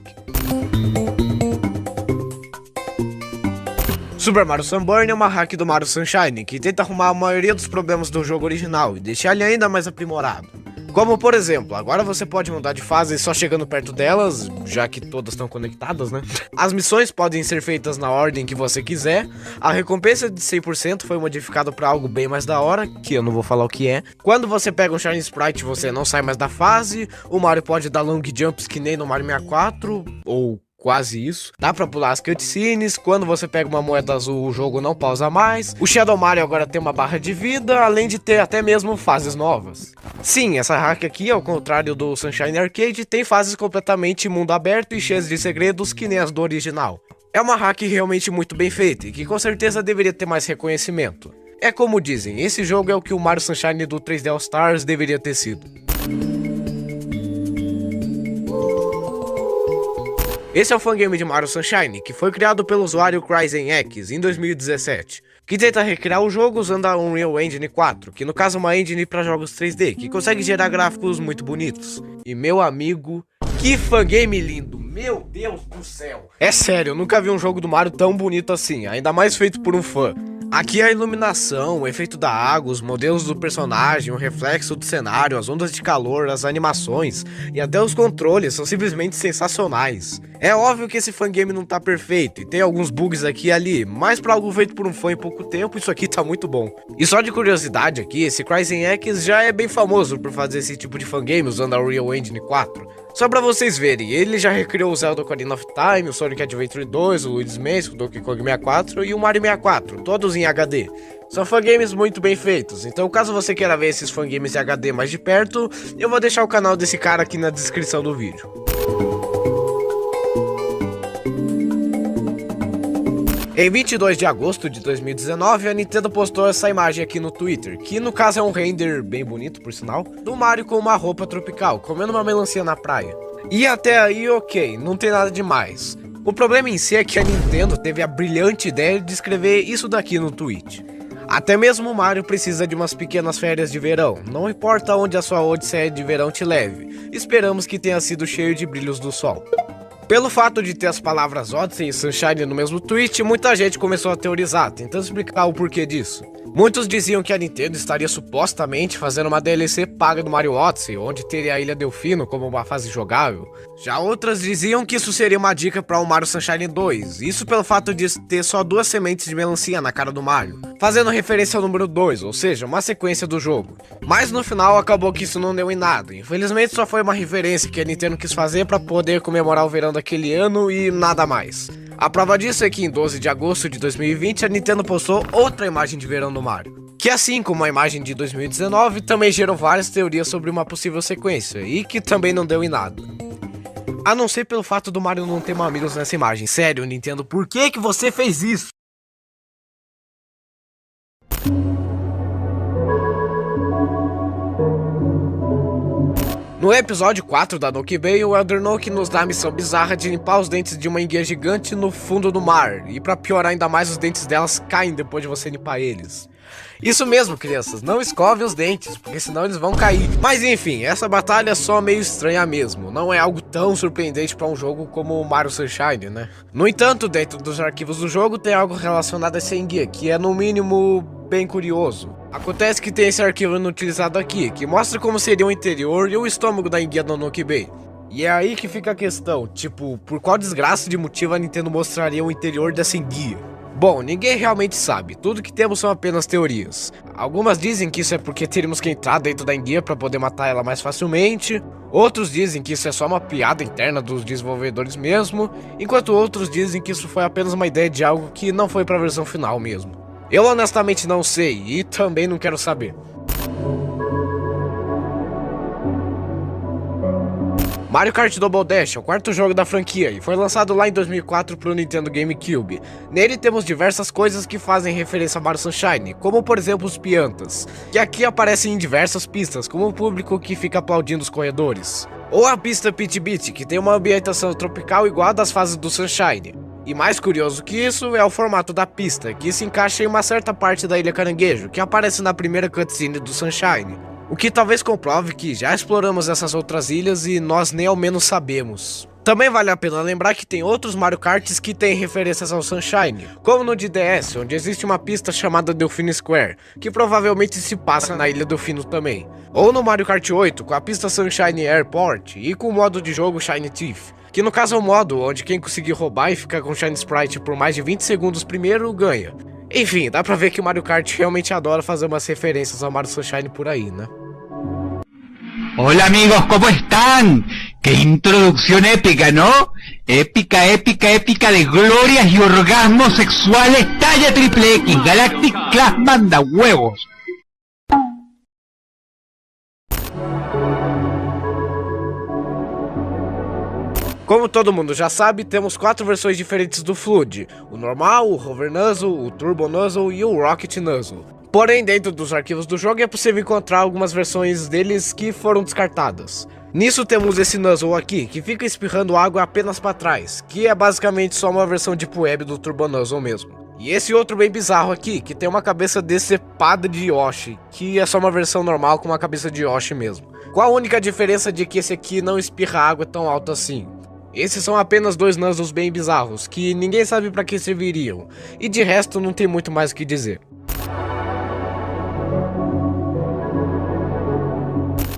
Super Mario Sunburn é uma hack do Mario Sunshine, que tenta arrumar a maioria dos problemas do jogo original e deixar ele ainda mais aprimorado. Como por exemplo, agora você pode mudar de fase só chegando perto delas, já que todas estão conectadas, né? As missões podem ser feitas na ordem que você quiser, a recompensa de 100% foi modificada para algo bem mais da hora, que eu não vou falar o que é. Quando você pega um Shiny Sprite você não sai mais da fase, o Mario pode dar long jumps que nem no Mario 64, ou quase isso. Dá pra pular as cutscenes, quando você pega uma moeda azul o jogo não pausa mais. O Shadow Mario agora tem uma barra de vida, além de ter até mesmo fases novas. Sim, essa hack aqui, ao contrário do Sunshine Arcade, tem fases completamente mundo aberto e cheias de segredos que nem as do original. É uma hack realmente muito bem feita e que com certeza deveria ter mais reconhecimento. É como dizem, esse jogo é o que o Mario Sunshine do 3D All Stars deveria ter sido. Esse é o fangame de Mario Sunshine, que foi criado pelo usuário CryzenX em 2017, que tenta recriar o jogo usando a Unreal Engine 4, que no caso é uma engine para jogos 3D, que consegue gerar gráficos muito bonitos. E meu amigo, que fangame lindo, meu Deus do céu! É sério, eu nunca vi um jogo do Mario tão bonito assim, ainda mais feito por um fã. Aqui a iluminação, o efeito da água, os modelos do personagem, o reflexo do cenário, as ondas de calor, as animações e até os controles são simplesmente sensacionais. É óbvio que esse fangame não tá perfeito e tem alguns bugs aqui e ali, mas pra algo feito por um fã em pouco tempo, isso aqui tá muito bom. E só de curiosidade aqui, esse CryzenX já é bem famoso por fazer esse tipo de fangame usando a Unreal Engine 4. Só pra vocês verem, ele já recriou o Zelda Ocarina of Time, o Sonic Adventure 2, o Luigi's Mansion, o Donkey Kong 64 e o Mario 64, todos em HD. São fangames muito bem feitos, então caso você queira ver esses fangames em HD mais de perto, eu vou deixar o canal desse cara aqui na descrição do vídeo. Em 22 de agosto de 2019, a Nintendo postou essa imagem aqui no Twitter, que no caso é um render bem bonito, por sinal, do Mario com uma roupa tropical, comendo uma melancia na praia. E até aí ok, não tem nada demais. O problema em si é que a Nintendo teve a brilhante ideia de escrever isso daqui no tweet. Até mesmo o Mario precisa de umas pequenas férias de verão, não importa onde a sua odisseia de verão te leve, esperamos que tenha sido cheio de brilhos do sol. Pelo fato de ter as palavras Odyssey e Sunshine no mesmo tweet, muita gente começou a teorizar, tentando explicar o porquê disso. Muitos diziam que a Nintendo estaria supostamente fazendo uma DLC paga do Mario Odyssey, onde teria a Ilha Delfino como uma fase jogável. Já outras diziam que isso seria uma dica para o Mario Sunshine 2, isso pelo fato de ter só 2 sementes de melancia na cara do Mario, fazendo referência ao número 2, ou seja, uma sequência do jogo. Mas no final acabou que isso não deu em nada, infelizmente só foi uma referência que a Nintendo quis fazer para poder comemorar o verão daquele ano e nada mais. A prova disso é que em 12 de agosto de 2020 a Nintendo postou outra imagem de verão do Mario, que assim como a imagem de 2019 também gerou várias teorias sobre uma possível sequência e que também não deu em nada. A não ser pelo fato do Mario não ter mamilos nessa imagem. Sério, Nintendo, por que você fez isso? No episódio 4 da Nuke Bay, o Elder Nuke nos dá a missão bizarra de limpar os dentes de uma enguia gigante no fundo do mar. E pra piorar ainda mais, os dentes delas caem depois de você limpar eles. Isso mesmo, crianças, não escove os dentes, porque senão eles vão cair. Mas enfim, essa batalha é só meio estranha mesmo, não é algo tão surpreendente para um jogo como o Mario Sunshine, né? No entanto, dentro dos arquivos do jogo tem algo relacionado a essa enguia, que é no mínimo bem curioso. Acontece que tem esse arquivo inutilizado aqui, que mostra como seria o interior e o estômago da enguia do Nuke Bay. E é aí que fica a questão, tipo, por qual desgraça de motivo a Nintendo mostraria o interior dessa enguia? Bom, ninguém realmente sabe, tudo que temos são apenas teorias. Algumas dizem que isso é porque teríamos que entrar dentro da enguia para poder matar ela mais facilmente. Outros dizem que isso é só uma piada interna dos desenvolvedores mesmo. Enquanto outros dizem que isso foi apenas uma ideia de algo que não foi para a versão final mesmo. Eu honestamente não sei e também não quero saber. Mario Kart Double Dash é o quarto jogo da franquia e foi lançado lá em 2004 para o Nintendo GameCube. Nele temos diversas coisas que fazem referência a Mario Sunshine, como por exemplo os piantas, que aqui aparecem em diversas pistas, como o público que fica aplaudindo os corredores. Ou a pista Pit Beat, que tem uma ambientação tropical igual a das fases do Sunshine. E mais curioso que isso é o formato da pista, que se encaixa em uma certa parte da Ilha Caranguejo, que aparece na primeira cutscene do Sunshine. O que talvez comprove que já exploramos essas outras ilhas e nós nem ao menos sabemos. Também vale a pena lembrar que tem outros Mario Karts que têm referências ao Sunshine, como no de DS, onde existe uma pista chamada Delfino Square, que provavelmente se passa na Ilha Delfino também. Ou no Mario Kart 8, com a pista Sunshine Airport e com o modo de jogo Shiny Thief, que no caso é um modo onde quem conseguir roubar e ficar com Shiny Sprite por mais de 20 segundos primeiro ganha. Enfim, dá pra ver que o Mario Kart realmente adora fazer umas referências ao Mario Sunshine por aí, né? Hola amigos, ¿cómo están? ¡Qué introducción épica, ¿no? Épica, épica, épica de glorias y orgasmos sexuales talla triple X. Galactic Class manda huevos. Como todo mundo já sabe, temos 4 versões diferentes do Flood: o normal, o Hover Nuzzle, o Turbo Nuzzle e o Rocket Nuzzle. Porém, dentro dos arquivos do jogo é possível encontrar algumas versões deles que foram descartadas. Nisso temos esse Nuzzle aqui, que fica espirrando água apenas para trás, que é basicamente só uma versão Deep Web do Turbo Nuzzle mesmo. E esse outro bem bizarro aqui, que tem uma cabeça decepada de Yoshi, que é só uma versão normal com uma cabeça de Yoshi mesmo. Qual a única diferença de que esse aqui não espirra água tão alto assim? Esses são apenas 2 Nuzzles bem bizarros, que ninguém sabe para que serviriam, e de resto não tem muito mais o que dizer.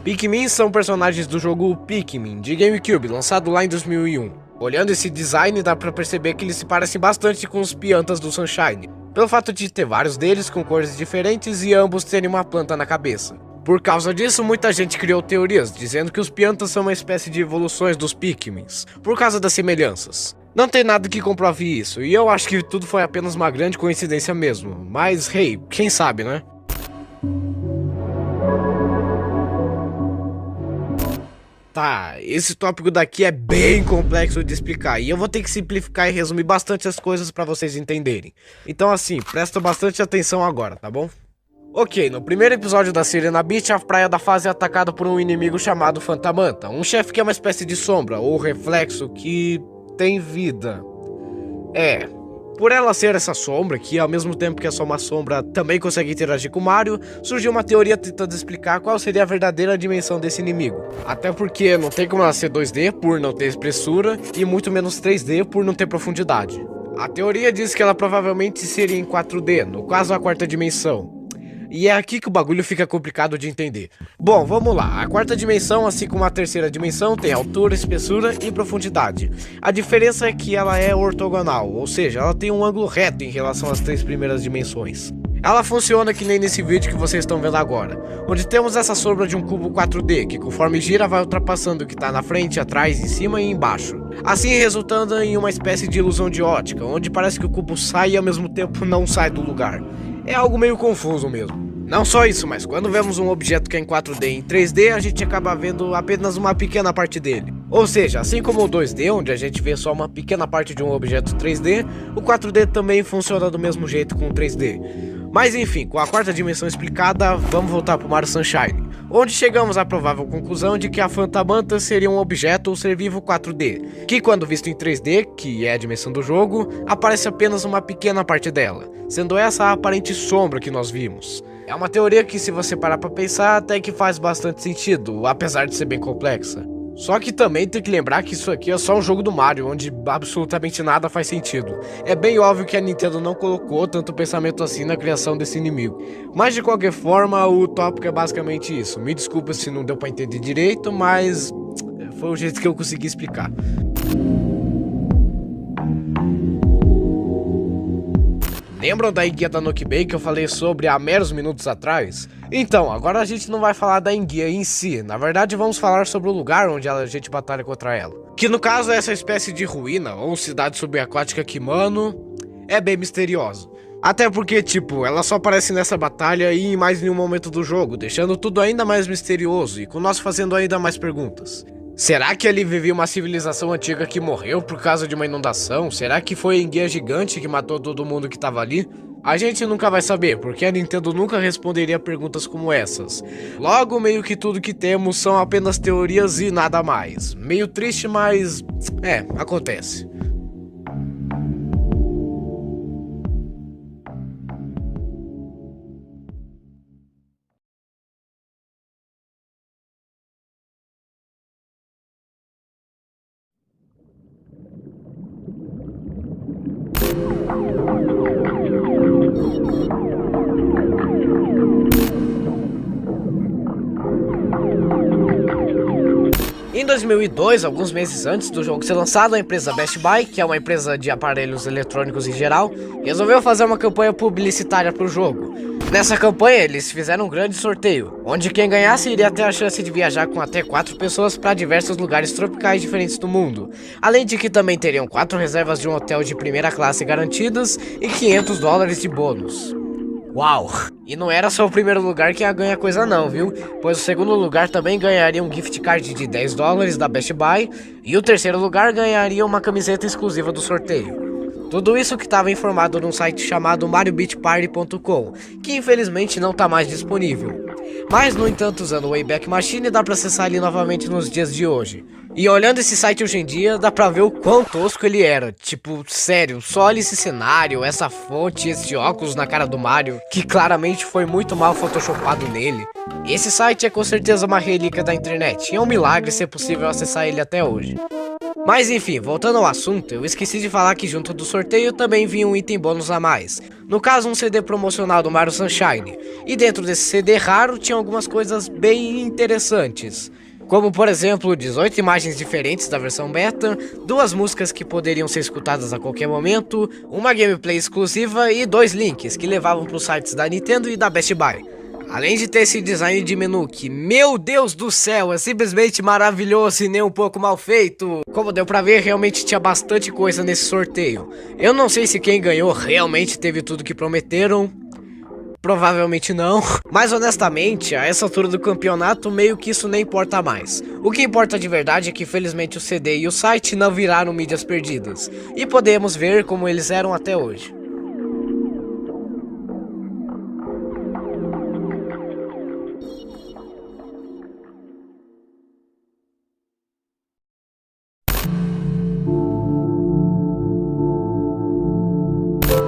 Pikmin são personagens do jogo Pikmin, de GameCube, lançado lá em 2001. Olhando esse design dá pra perceber que eles se parecem bastante com os piantas do Sunshine, pelo fato de ter vários deles com cores diferentes e ambos terem uma planta na cabeça. Por causa disso, muita gente criou teorias, dizendo que os piantas são uma espécie de evoluções dos Pikmins, por causa das semelhanças. Não tem nada que comprove isso, e eu acho que tudo foi apenas uma grande coincidência mesmo, mas hey, quem sabe, né? Tá, esse tópico daqui é bem complexo de explicar, e eu vou ter que simplificar e resumir bastante as coisas para vocês entenderem. Então assim, presta bastante atenção agora, tá bom? Ok, no primeiro episódio da Sirena Beach, a praia da fase é atacada por um inimigo chamado Phantamanta, um chefe que é uma espécie de sombra, ou reflexo, que tem vida. Por ela ser essa sombra, que ao mesmo tempo que é só uma sombra, também consegue interagir com o Mario, surgiu uma teoria tentando explicar qual seria a verdadeira dimensão desse inimigo. Até porque não tem como ela ser 2D por não ter espessura, e muito menos 3D por não ter profundidade. A teoria diz que ela provavelmente seria em 4D, no caso a 4ª dimensão. E é aqui que o bagulho fica complicado de entender. Bom, vamos lá. A 4ª dimensão, assim como a 3ª dimensão, tem altura, espessura e profundidade. A diferença é que ela é ortogonal, ou seja, ela tem um ângulo reto em relação às 3 primeiras dimensões. Ela funciona que nem nesse vídeo que vocês estão vendo agora, onde temos essa sombra de um cubo 4D, que conforme gira vai ultrapassando o que está na frente, atrás, em cima e embaixo. Assim resultando em uma espécie de ilusão de ótica, onde parece que o cubo sai e ao mesmo tempo não sai do lugar. É algo meio confuso mesmo. Não só isso, mas quando vemos um objeto que é em 4D e em 3D, a gente acaba vendo apenas uma pequena parte dele. Ou seja, assim como o 2D, onde a gente vê só uma pequena parte de um objeto 3D, o 4D também funciona do mesmo jeito com o 3D. Mas enfim, com a quarta dimensão explicada, vamos voltar pro Mario Sunshine, onde chegamos à provável conclusão de que a Phantom Manta seria um objeto ou ser vivo 4D, que quando visto em 3D, que é a dimensão do jogo, aparece apenas uma pequena parte dela, sendo essa a aparente sombra que nós vimos. É uma teoria que, se você parar pra pensar, até que faz bastante sentido, apesar de ser bem complexa. Só que também tem que lembrar que isso aqui é só um jogo do Mario, onde absolutamente nada faz sentido. É bem óbvio que a Nintendo não colocou tanto pensamento assim na criação desse inimigo. Mas de qualquer forma, o tópico é basicamente isso. Me desculpa se não deu pra entender direito, mas foi o jeito que eu consegui explicar. Lembram da enguia da Nuke Bay que eu falei sobre há meros minutos atrás? Então, agora a gente não vai falar da enguia em si, na verdade vamos falar sobre o lugar onde a gente batalha contra ela. Que no caso é essa espécie de ruína, ou cidade subaquática que, mano, é bem misteriosa. Até porque, tipo, ela só aparece nessa batalha e em mais nenhum momento do jogo, deixando tudo ainda mais misterioso e com nós fazendo ainda mais perguntas. Será que ali vivia uma civilização antiga que morreu por causa de uma inundação? Será que foi a enguia gigante que matou todo mundo que tava ali? A gente nunca vai saber, porque a Nintendo nunca responderia perguntas como essas. Logo, meio que tudo que temos são apenas teorias e nada mais. Meio triste, mas... acontece. Em 2002, alguns meses antes do jogo ser lançado, a empresa Best Buy, que é uma empresa de aparelhos eletrônicos em geral, resolveu fazer uma campanha publicitária para o jogo. Nessa campanha, eles fizeram um grande sorteio, onde quem ganhasse iria ter a chance de viajar com até 4 pessoas para diversos lugares tropicais diferentes do mundo, além de que também teriam 4 reservas de um hotel de primeira classe garantidas e $500 de bônus. Uau! E não era só o primeiro lugar que ia ganhar coisa não, viu? Pois o segundo lugar também ganharia um gift card de $10 da Best Buy e o terceiro lugar ganharia uma camiseta exclusiva do sorteio. Tudo isso que estava informado num site chamado MarioBeachParty.com, que infelizmente não está mais disponível. Mas, no entanto, usando o Wayback Machine dá para acessar ele novamente nos dias de hoje. E olhando esse site hoje em dia, dá pra ver o quão tosco ele era. Tipo, sério, só olha esse cenário, essa fonte, esse óculos na cara do Mario, que claramente foi muito mal photoshopado nele. Esse site é com certeza uma relíquia da internet, e é um milagre ser possível acessar ele até hoje. Mas enfim, voltando ao assunto, eu esqueci de falar que junto do sorteio também vinha um item bônus a mais. No caso, um CD promocional do Mario Sunshine. E dentro desse CD raro tinha algumas coisas bem interessantes. Como por exemplo, 18 imagens diferentes da versão beta, 2 músicas que poderiam ser escutadas a qualquer momento, uma gameplay exclusiva e 2 links que levavam para os sites da Nintendo e da Best Buy. Além de ter esse design de menu que, meu Deus do céu, é simplesmente maravilhoso e nem um pouco mal feito. Como deu pra ver, realmente tinha bastante coisa nesse sorteio. Eu não sei se quem ganhou realmente teve tudo que prometeram. Provavelmente não, mas honestamente, a essa altura do campeonato meio que isso nem importa mais. O que importa de verdade é que felizmente o CD e o site não viraram mídias perdidas, e podemos ver como eles eram até hoje.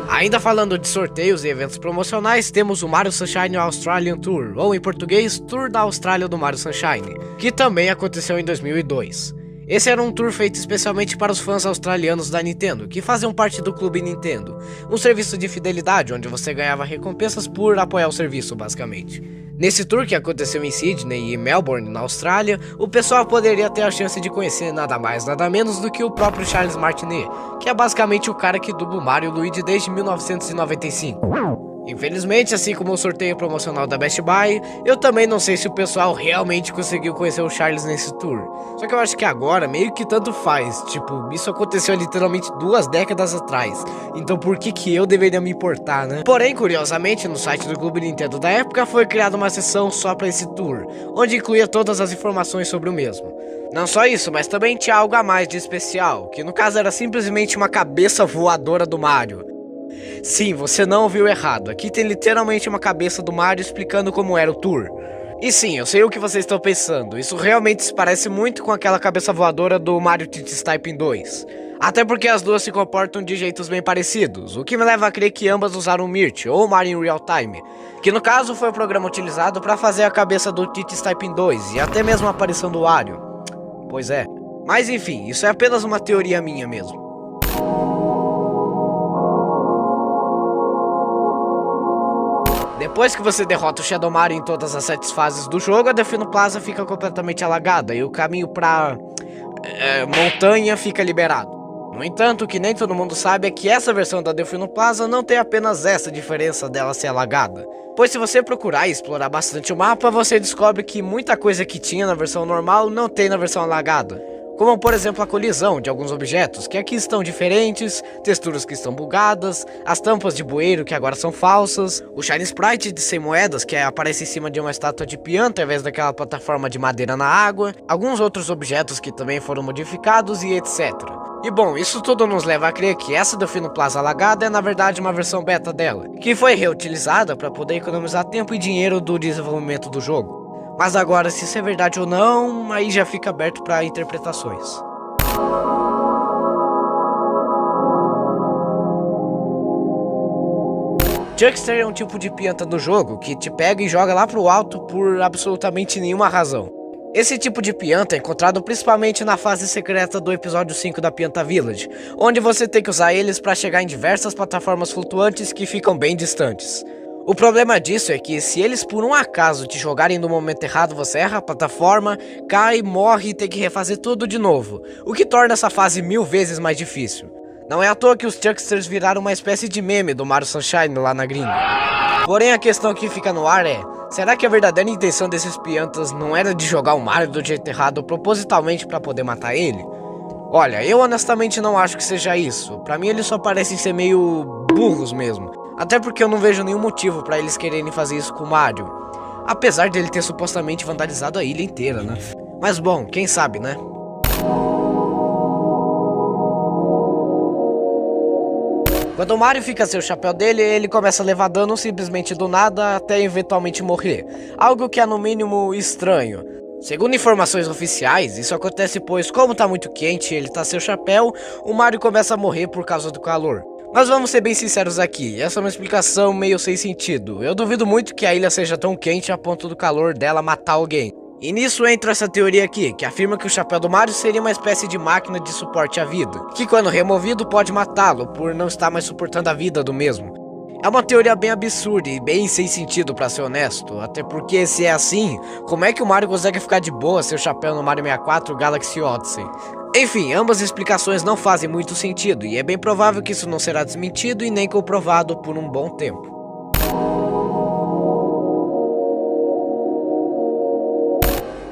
Ainda falando de sorteios e eventos promocionais, temos o Mario Sunshine Australian Tour, ou em português, Tour da Austrália do Mario Sunshine, que também aconteceu em 2002. Esse era um tour feito especialmente para os fãs australianos da Nintendo, que faziam parte do Clube Nintendo, um serviço de fidelidade onde você ganhava recompensas por apoiar o serviço, basicamente. Nesse tour, que aconteceu em Sydney e Melbourne, na Austrália, o pessoal poderia ter a chance de conhecer nada mais, nada menos do que o próprio Charles Martinet, que é basicamente o cara que dubla o Mario e o Luigi desde 1995. Infelizmente, assim como o sorteio promocional da Best Buy, eu também não sei se o pessoal realmente conseguiu conhecer o Charles nesse tour. Só que eu acho que agora meio que tanto faz, tipo, isso aconteceu literalmente 2 décadas atrás, então por que eu deveria me importar, né? Porém, curiosamente, no site do Clube Nintendo da época foi criada uma seção só para esse tour, onde incluía todas as informações sobre o mesmo. Não só isso, mas também tinha algo a mais de especial, que no caso era simplesmente uma cabeça voadora do Mario. Sim, você não ouviu errado, aqui tem literalmente uma cabeça do Mario explicando como era o tour. E sim, eu sei o que vocês estão pensando, isso realmente se parece muito com aquela cabeça voadora do Mario TT's Typing 2. Até porque as duas se comportam de jeitos bem parecidos, o que me leva a crer que ambas usaram o Mirt, ou Mario in Real Time, que no caso foi o programa utilizado para fazer a cabeça do TT's Typing 2 e até mesmo a aparição do Wario. Pois é, mas enfim, isso é apenas uma teoria minha mesmo. Depois que você derrota o Shadow Mario em todas as 7 fases do jogo, a Delfino Plaza fica completamente alagada e o caminho pra montanha fica liberado. No entanto, o que nem todo mundo sabe é que essa versão da Delfino Plaza não tem apenas essa diferença dela ser alagada. Pois se você procurar e explorar bastante o mapa, você descobre que muita coisa que tinha na versão normal não tem na versão alagada. Como por exemplo a colisão de alguns objetos que aqui estão diferentes, texturas que estão bugadas, as tampas de bueiro que agora são falsas, o Shine Sprite de 100 moedas que aparece em cima de uma estátua de pianta ao invés daquela plataforma de madeira na água, alguns outros objetos que também foram modificados e etc. E bom, isso tudo nos leva a crer que essa Delfino Plaza alagada é na verdade uma versão beta dela, que foi reutilizada para poder economizar tempo e dinheiro do desenvolvimento do jogo. Mas agora, se isso é verdade ou não, aí já fica aberto para interpretações. Chuckster é um tipo de pianta do jogo que te pega e joga lá pro alto por absolutamente nenhuma razão. Esse tipo de pianta é encontrado principalmente na fase secreta do episódio 5 da Pianta Village, onde você tem que usar eles para chegar em diversas plataformas flutuantes que ficam bem distantes. O problema disso é que se eles por um acaso te jogarem no momento errado, você erra a plataforma, cai, morre e tem que refazer tudo de novo, o que torna essa fase 1000 vezes mais difícil. Não é à toa que os Chucksters viraram uma espécie de meme do Mario Sunshine lá na gringa. Porém a questão que fica no ar é, será que a verdadeira intenção desses piantas não era de jogar o Mario do jeito errado propositalmente para poder matar ele? Olha, eu honestamente não acho que seja isso, pra mim eles só parecem ser meio burros mesmo. Até porque eu não vejo nenhum motivo pra eles quererem fazer isso com o Mario. Apesar dele ter supostamente vandalizado a ilha inteira, né? Mas bom, quem sabe, né? Quando o Mario fica sem o chapéu dele, ele começa a levar dano simplesmente do nada até eventualmente morrer. Algo que é no mínimo estranho. Segundo informações oficiais, isso acontece pois como tá muito quente e ele tá sem o chapéu, o Mario começa a morrer por causa do calor. Mas vamos ser bem sinceros aqui, essa é uma explicação meio sem sentido. Eu duvido muito que a ilha seja tão quente a ponto do calor dela matar alguém. E nisso entra essa teoria aqui, que afirma que o chapéu do Mario seria uma espécie de máquina de suporte à vida, que quando removido pode matá-lo, por não estar mais suportando a vida do mesmo. É uma teoria bem absurda e bem sem sentido pra ser honesto, até porque se é assim, como é que o Mario consegue ficar de boa sem o chapéu no Mario 64 Galaxy Odyssey? Enfim, ambas as explicações não fazem muito sentido e é bem provável que isso não será desmentido e nem comprovado por um bom tempo.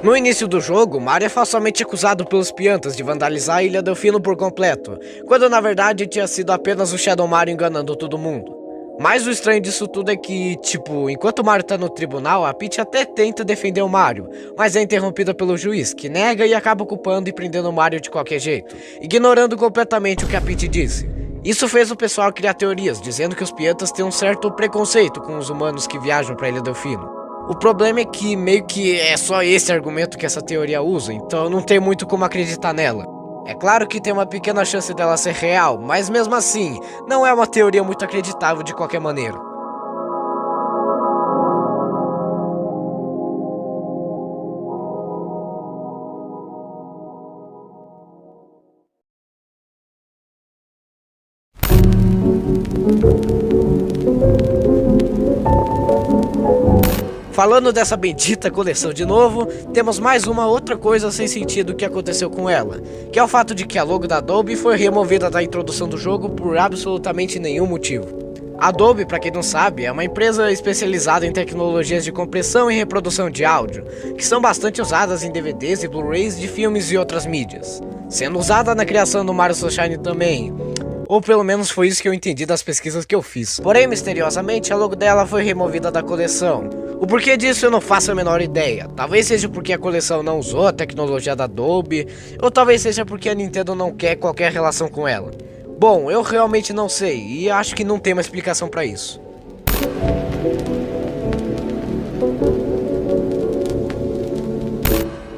No início do jogo, Mario é falsamente acusado pelos piantas de vandalizar a Ilha Delfino por completo, quando na verdade tinha sido apenas o Shadow Mario enganando todo mundo. Mas o estranho disso tudo é que, tipo, enquanto o Mario tá no tribunal, a Peach até tenta defender o Mario, mas é interrompida pelo juiz, que nega e acaba culpando e prendendo o Mario de qualquer jeito, ignorando completamente o que a Peach disse. Isso fez o pessoal criar teorias, dizendo que os piantas têm um certo preconceito com os humanos que viajam pra Ilha Delfino. O problema é que meio que é só esse argumento que essa teoria usa, então não tem muito como acreditar nela. É claro que tem uma pequena chance dela ser real, mas mesmo assim, não é uma teoria muito acreditável de qualquer maneira. Falando dessa bendita coleção de novo, temos mais uma outra coisa sem sentido que aconteceu com ela, que é o fato de que a logo da Adobe foi removida da introdução do jogo por absolutamente nenhum motivo. A Adobe, para quem não sabe, é uma empresa especializada em tecnologias de compressão e reprodução de áudio, que são bastante usadas em DVDs e Blu-rays de filmes e outras mídias, sendo usada na criação do Mario Sunshine também. Ou pelo menos foi isso que eu entendi das pesquisas que eu fiz. Porém, misteriosamente, a logo dela foi removida da coleção. O porquê disso eu não faço a menor ideia. Talvez seja porque a coleção não usou a tecnologia da Adobe, ou talvez seja porque a Nintendo não quer qualquer relação com ela. Bom, eu realmente não sei e acho que não tem uma explicação pra isso.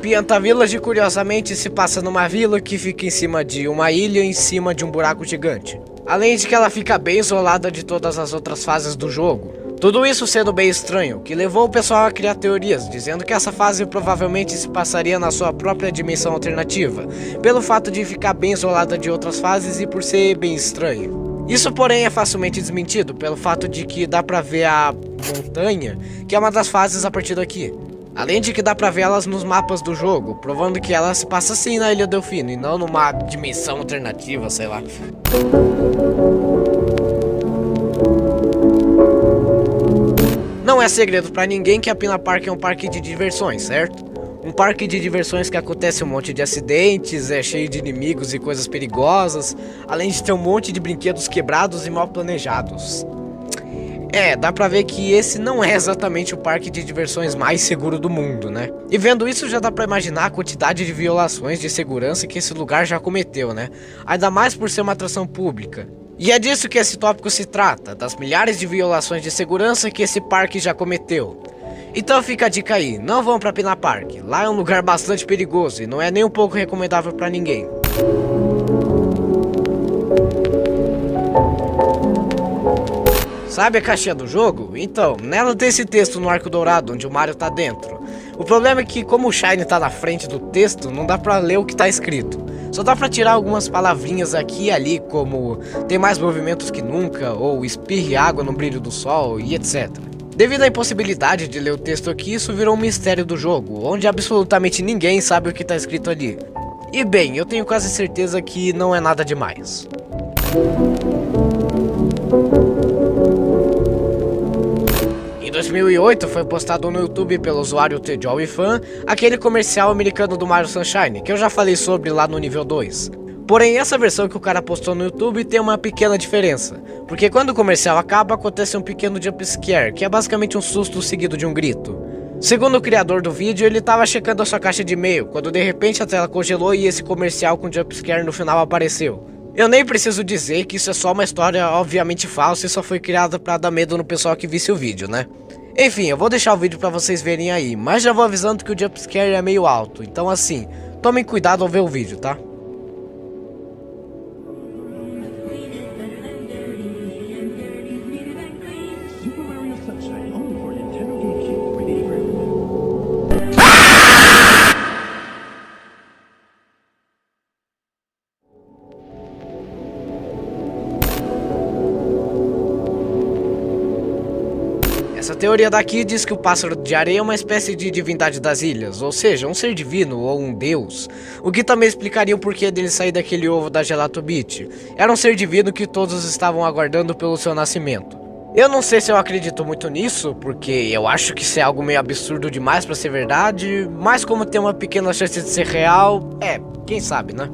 Pianta Village, curiosamente, se passa numa vila que fica em cima de uma ilha em cima de um buraco gigante. Além de que ela fica bem isolada de todas as outras fases do jogo. Tudo isso sendo bem estranho, que levou o pessoal a criar teorias, dizendo que essa fase provavelmente se passaria na sua própria dimensão alternativa, pelo fato de ficar bem isolada de outras fases e por ser bem estranho. Isso, porém, é facilmente desmentido, pelo fato de que dá pra ver a montanha, que é uma das fases a partir daqui. Além de que dá pra ver elas nos mapas do jogo, provando que ela se passa sim na Ilha Delfino, e não numa dimensão alternativa, sei lá. Não é segredo pra ninguém que a Pina Park é um parque de diversões, certo? Um parque de diversões que acontece um monte de acidentes, é cheio de inimigos e coisas perigosas, além de ter um monte de brinquedos quebrados e mal planejados. Dá pra ver que esse não é exatamente o parque de diversões mais seguro do mundo, né? E vendo isso já dá pra imaginar a quantidade de violações de segurança que esse lugar já cometeu, né? Ainda mais por ser uma atração pública. E é disso que esse tópico se trata, das milhares de violações de segurança que esse parque já cometeu. Então fica a dica aí, não vão pra Pina Park, lá é um lugar bastante perigoso e não é nem um pouco recomendável pra ninguém. Sabe a caixinha do jogo? Então, nela tem esse texto no arco dourado, onde o Mario tá dentro. O problema é que como o Shine tá na frente do texto, não dá pra ler o que tá escrito. Só dá pra tirar algumas palavrinhas aqui e ali, como tem mais movimentos que nunca, ou espirre água no brilho do sol, e etc. Devido à impossibilidade de ler o texto aqui, isso virou um mistério do jogo, onde absolutamente ninguém sabe o que tá escrito ali. E bem, eu tenho quase certeza que não é nada demais. Em 2008 foi postado no YouTube pelo usuário TheJoeyFan aquele comercial americano do Mario Sunshine, que eu já falei sobre lá no nível 2. Porém, essa versão que o cara postou no YouTube tem uma pequena diferença, porque quando o comercial acaba, acontece um pequeno jumpscare, que é basicamente um susto seguido de um grito. Segundo o criador do vídeo, ele estava checando a sua caixa de e-mail, quando de repente a tela congelou e esse comercial com jumpscare no final apareceu. Eu nem preciso dizer que isso é só uma história obviamente falsa e só foi criada pra dar medo no pessoal que visse o vídeo, né? Enfim, eu vou deixar o vídeo pra vocês verem aí, mas já vou avisando que o jumpscare é meio alto, então assim, tomem cuidado ao ver o vídeo, tá? Essa teoria daqui diz que o pássaro de areia é uma espécie de divindade das ilhas, ou seja, um ser divino ou um deus, o que também explicaria o porquê dele sair daquele ovo da Gelato Beach. Era um ser divino que todos estavam aguardando pelo seu nascimento. Eu não sei se eu acredito muito nisso, porque eu acho que isso é algo meio absurdo demais pra ser verdade, mas como tem uma pequena chance de ser real, quem sabe, né?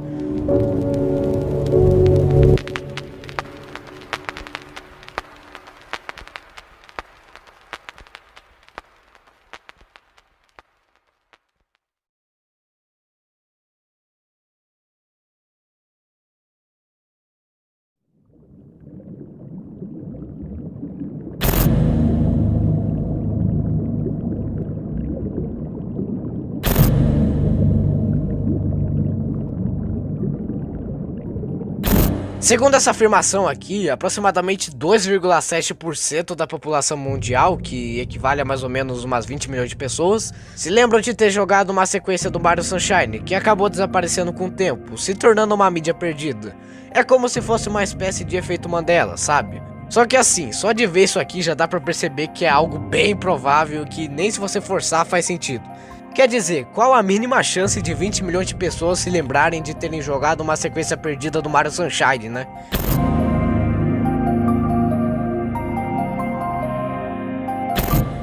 Segundo essa afirmação aqui, aproximadamente 2,7% da população mundial, que equivale a mais ou menos umas 20 milhões de pessoas, se lembram de ter jogado uma sequência do Mario Sunshine, que acabou desaparecendo com o tempo, se tornando uma mídia perdida. É como se fosse uma espécie de efeito Mandela, sabe? Só que assim, só de ver isso aqui já dá pra perceber que é algo bem provável que nem se você forçar faz sentido. Quer dizer, qual a mínima chance de 20 milhões de pessoas se lembrarem de terem jogado uma sequência perdida do Mario Sunshine, né?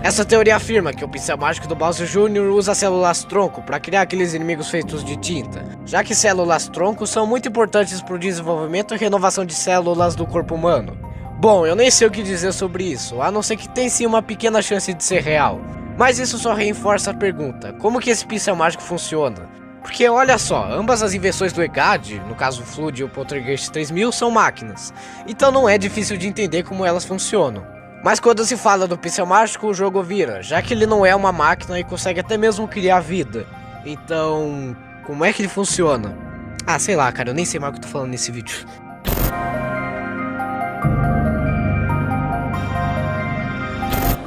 Essa teoria afirma que o pincel mágico do Bowser Jr. usa células-tronco para criar aqueles inimigos feitos de tinta, já que células-tronco são muito importantes para o desenvolvimento e renovação de células do corpo humano. Bom, eu nem sei o que dizer sobre isso, a não ser que tem sim uma pequena chance de ser real. Mas isso só reforça a pergunta, como que esse pincel mágico funciona? Porque olha só, ambas as invenções do EGAD, no caso o Flood e o Poltergeist 3000, são máquinas, então não é difícil de entender como elas funcionam. Mas quando se fala do pincel mágico, o jogo vira, já que ele não é uma máquina e consegue até mesmo criar vida. Então, como é que ele funciona? Ah, sei lá, cara, eu nem sei mais o que eu tô falando nesse vídeo.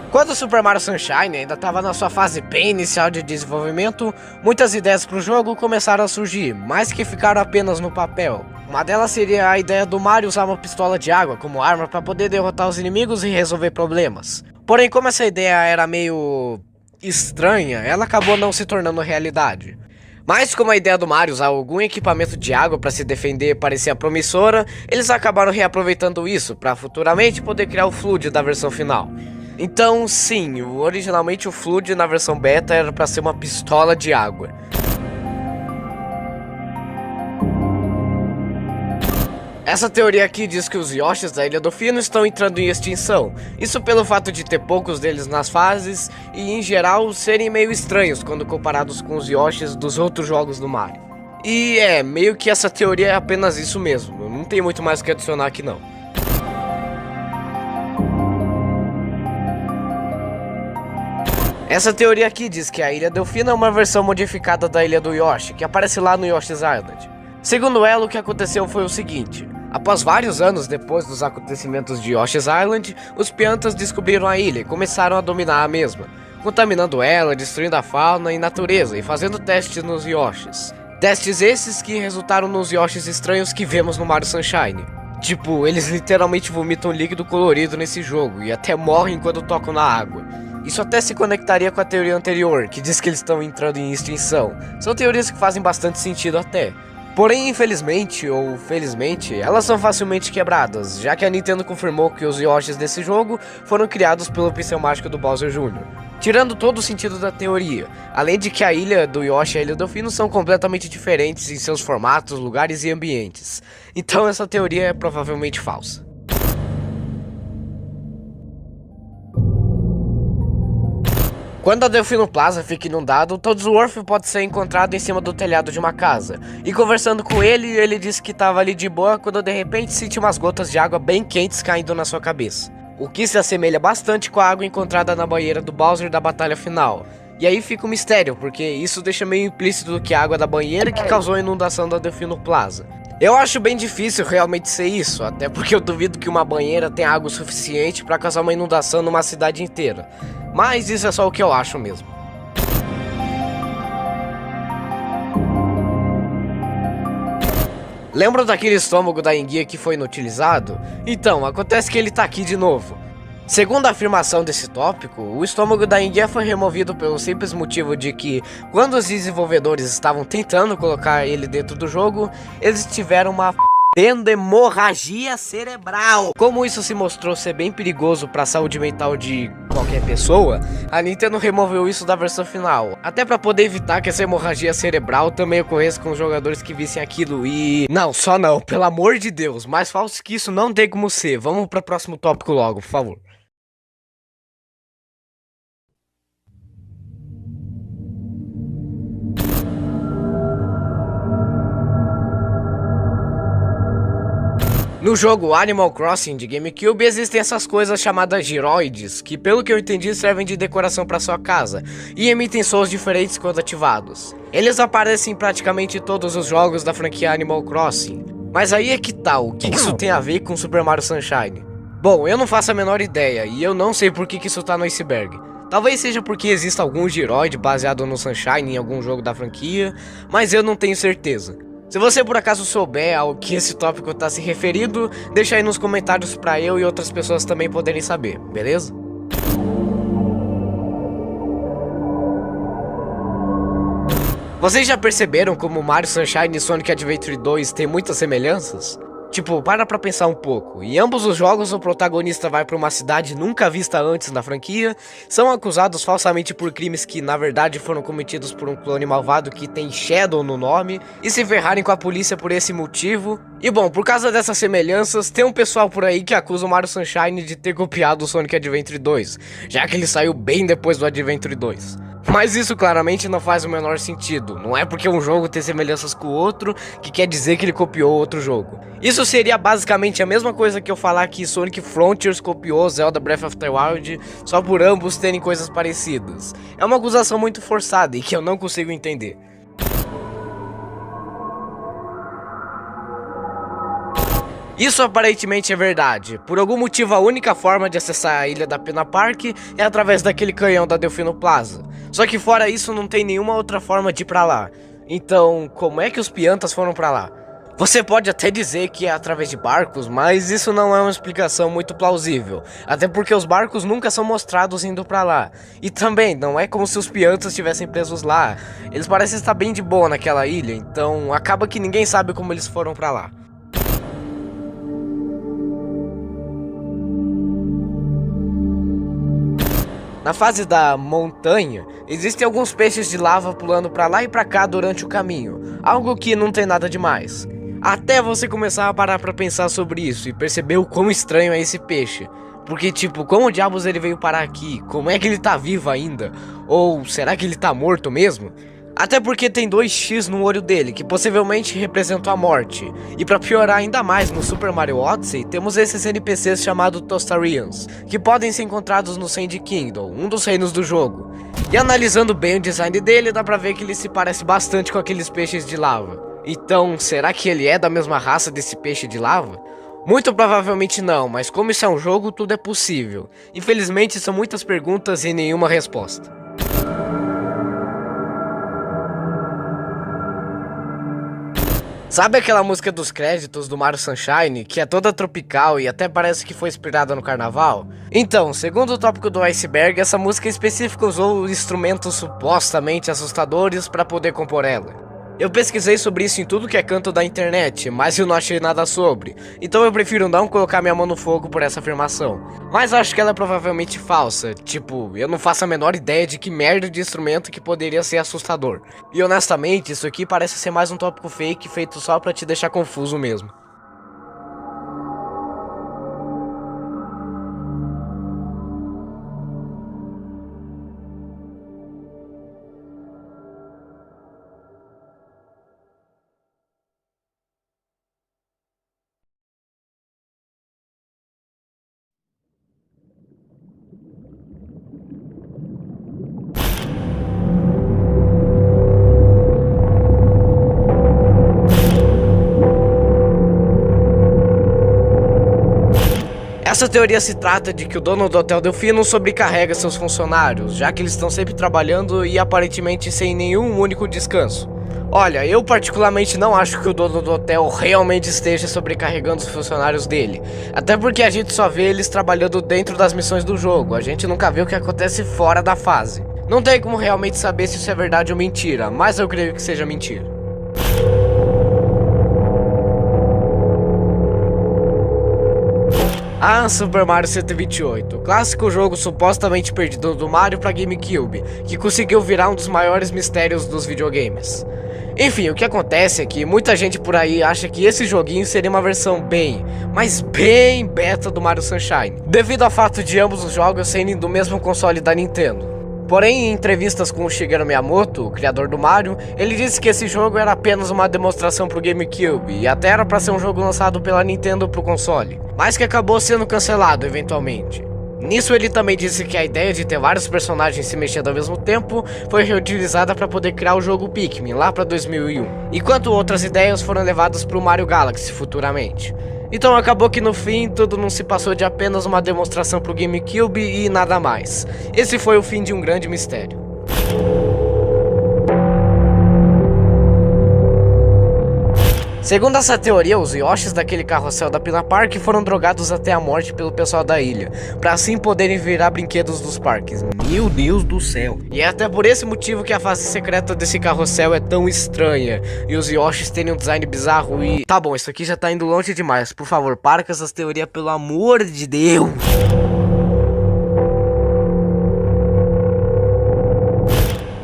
Quando o Super Mario Sunshine ainda estava na sua fase bem inicial de desenvolvimento, muitas ideias para o jogo começaram a surgir, mas que ficaram apenas no papel. Uma delas seria a ideia do Mario usar uma pistola de água como arma para poder derrotar os inimigos e resolver problemas. Porém, como essa ideia era meio estranha, ela acabou não se tornando realidade. Mas como a ideia do Mario usar algum equipamento de água para se defender parecia promissora, eles acabaram reaproveitando isso para futuramente poder criar o Flood da versão final. Então sim, originalmente o Flood na versão beta era para ser uma pistola de água. Essa teoria aqui diz que os Yoshis da Ilha do Fino estão entrando em extinção. Isso pelo fato de ter poucos deles nas fases e em geral serem meio estranhos quando comparados com os Yoshis dos outros jogos do Mario. E meio que essa teoria é apenas isso mesmo, não tem muito mais o que adicionar aqui não. Essa teoria aqui diz que a Ilha Delfina é uma versão modificada da Ilha do Yoshi, que aparece lá no Yoshi's Island. Segundo ela, o que aconteceu foi o seguinte: após vários anos depois dos acontecimentos de Yoshi's Island, os Piantas descobriram a ilha e começaram a dominar a mesma, contaminando ela, destruindo a fauna e natureza e fazendo testes nos Yoshis. Testes esses que resultaram nos Yoshis estranhos que vemos no Mario Sunshine. Tipo, eles literalmente vomitam líquido colorido nesse jogo e até morrem quando tocam na água. Isso até se conectaria com a teoria anterior, que diz que eles estão entrando em extinção. São teorias que fazem bastante sentido até. Porém, infelizmente ou felizmente, elas são facilmente quebradas, já que a Nintendo confirmou que os Yoshis desse jogo foram criados pelo pincel mágico do Bowser Jr., tirando todo o sentido da teoria, além de que a ilha do Yoshi e a Ilha do Fino são completamente diferentes em seus formatos, lugares e ambientes. Então essa teoria é provavelmente falsa. Quando a Delfino Plaza fica inundado, Toadsworth pode ser encontrado em cima do telhado de uma casa. E conversando com ele disse que estava ali de boa quando de repente sentiu umas gotas de água bem quentes caindo na sua cabeça. O que se assemelha bastante com a água encontrada na banheira do Bowser da batalha final. E aí fica um mistério, porque isso deixa meio implícito que a água da banheira que causou a inundação da Delfino Plaza. Eu acho bem difícil realmente ser isso, até porque eu duvido que uma banheira tenha água suficiente para causar uma inundação numa cidade inteira. Mas isso é só o que eu acho mesmo. Lembra daquele estômago da enguia que foi inutilizado? Então, acontece que ele tá aqui de novo. Segundo a afirmação desse tópico, o estômago da enguia foi removido pelo simples motivo de que, quando os desenvolvedores estavam tentando colocar ele dentro do jogo, eles tiveram uma tendo hemorragia cerebral. Como isso se mostrou ser bem perigoso para a saúde mental de qualquer pessoa, a Nintendo removeu isso da versão final, até para poder evitar que essa hemorragia cerebral também ocorresse com os jogadores que vissem aquilo. E não, só não, pelo amor de Deus, mais falso que isso não tem como ser. Vamos para o próximo tópico logo, por favor. No jogo Animal Crossing de GameCube existem essas coisas chamadas giroides, que pelo que eu entendi servem de decoração para sua casa, e emitem sons diferentes quando ativados. Eles aparecem em praticamente todos os jogos da franquia Animal Crossing. Mas aí é que tá, o que isso tem a ver com Super Mario Sunshine? Bom, eu não faço a menor ideia, e eu não sei por que isso tá no iceberg. Talvez seja porque exista algum giroide baseado no Sunshine em algum jogo da franquia, mas eu não tenho certeza. Se você por acaso souber ao que esse tópico está se referindo, deixa aí nos comentários para eu e outras pessoas também poderem saber, beleza? Vocês já perceberam como Mario Sunshine e Sonic Adventure 2 têm muitas semelhanças? Tipo, para pra pensar um pouco. Em ambos os jogos, o protagonista vai para uma cidade nunca vista antes na franquia, são acusados falsamente por crimes que na verdade foram cometidos por um clone malvado que tem Shadow no nome, e se ferrarem com a polícia por esse motivo. E bom, por causa dessas semelhanças, tem um pessoal por aí que acusa o Mario Sunshine de ter copiado o Sonic Adventure 2, já que ele saiu bem depois do Adventure 2. Mas isso claramente não faz o menor sentido. Não é porque um jogo tem semelhanças com o outro que quer dizer que ele copiou outro jogo. Isso seria basicamente a mesma coisa que eu falar que Sonic Frontiers copiou Zelda Breath of the Wild só por ambos terem coisas parecidas. É uma acusação muito forçada e que eu não consigo entender. Isso aparentemente é verdade. Por algum motivo, a única forma de acessar a ilha da Pena Park é através daquele canhão da Delfino Plaza. Só que fora isso, não tem nenhuma outra forma de ir pra lá. Então, como é que os Piantas foram pra lá? Você pode até dizer que é através de barcos, mas isso não é uma explicação muito plausível. Até porque os barcos nunca são mostrados indo pra lá. E também, não é como se os Piantas estivessem presos lá. Eles parecem estar bem de boa naquela ilha, então acaba que ninguém sabe como eles foram pra lá. Na fase da montanha, existem alguns peixes de lava pulando pra lá e pra cá durante o caminho, algo que não tem nada demais. Até você começar a parar pra pensar sobre isso e perceber o quão estranho é esse peixe. Porque tipo, como diabos ele veio parar aqui? Como é que ele tá vivo ainda? Ou será que ele tá morto mesmo? Até porque tem 2x no olho dele, que possivelmente representam a morte. E pra piorar ainda mais, no Super Mario Odyssey, temos esses NPCs chamados Toastarians, que podem ser encontrados no Sandy Kingdom, um dos reinos do jogo. E analisando bem o design dele, dá pra ver que ele se parece bastante com aqueles peixes de lava. Então, será que ele é da mesma raça desse peixe de lava? Muito provavelmente não, mas como isso é um jogo, tudo é possível. Infelizmente, são muitas perguntas e nenhuma resposta. Sabe aquela música dos créditos do Mario Sunshine, que é toda tropical e até parece que foi inspirada no carnaval? Então, segundo o tópico do Iceberg, essa música específica usou instrumentos supostamente assustadores para poder compor ela. Eu pesquisei sobre isso em tudo que é canto da internet, mas eu não achei nada sobre, então eu prefiro não colocar minha mão no fogo por essa afirmação. Mas acho que ela é provavelmente falsa, tipo, eu não faço a menor ideia de que merda de instrumento que poderia ser assustador. E honestamente, isso aqui parece ser mais um tópico fake feito só pra te deixar confuso mesmo. Essa teoria se trata de que o dono do Hotel Delfino sobrecarrega seus funcionários, já que eles estão sempre trabalhando e aparentemente sem nenhum único descanso. Olha, eu particularmente não acho que o dono do hotel realmente esteja sobrecarregando os funcionários dele. Até porque a gente só vê eles trabalhando dentro das missões do jogo, a gente nunca vê o que acontece fora da fase. Não tem como realmente saber se isso é verdade ou mentira, mas eu creio que seja mentira. Super Mario 128, o clássico jogo supostamente perdido do Mario para GameCube, que conseguiu virar um dos maiores mistérios dos videogames. Enfim, o que acontece é que muita gente por aí acha que esse joguinho seria uma versão mas bem beta do Mario Sunshine, devido ao fato de ambos os jogos serem do mesmo console da Nintendo. Porém, em entrevistas com o Shigeru Miyamoto, o criador do Mario, ele disse que esse jogo era apenas uma demonstração pro GameCube e até era para ser um jogo lançado pela Nintendo pro console, mas que acabou sendo cancelado eventualmente. Nisso ele também disse que a ideia de ter vários personagens se mexendo ao mesmo tempo foi reutilizada para poder criar o jogo Pikmin lá para 2001, enquanto outras ideias foram levadas para o Mario Galaxy futuramente. Então acabou que no fim tudo não se passou de apenas uma demonstração pro GameCube e nada mais. Esse foi o fim de um grande mistério. Segundo essa teoria, os Yoshis daquele carrossel da Pina Park foram drogados até a morte pelo pessoal da ilha, para assim poderem virar brinquedos dos parques. Meu Deus do céu! E é até por esse motivo que a fase secreta desse carrossel é tão estranha, e os Yoshis terem um design bizarro e... Tá bom, isso aqui já tá indo longe demais, por favor, para com essas teorias, pelo amor de Deus!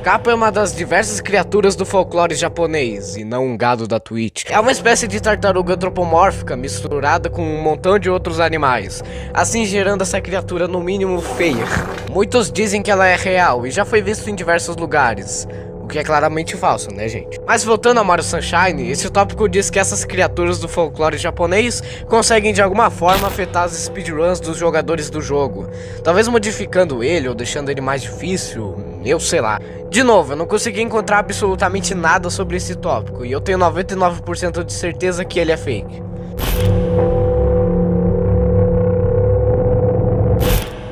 Kappa é uma das diversas criaturas do folclore japonês, e não um gado da Twitch. É uma espécie de tartaruga antropomórfica misturada com um montão de outros animais, assim gerando essa criatura no mínimo feia. Muitos dizem que ela é real e já foi visto em diversos lugares, o que é claramente falso, né, gente? Mas voltando a Mario Sunshine, esse tópico diz que essas criaturas do folclore japonês conseguem de alguma forma afetar as speedruns dos jogadores do jogo, talvez modificando ele ou deixando ele mais difícil, eu sei lá. De novo, eu não consegui encontrar absolutamente nada sobre esse tópico, e eu tenho 99% de certeza que ele é fake.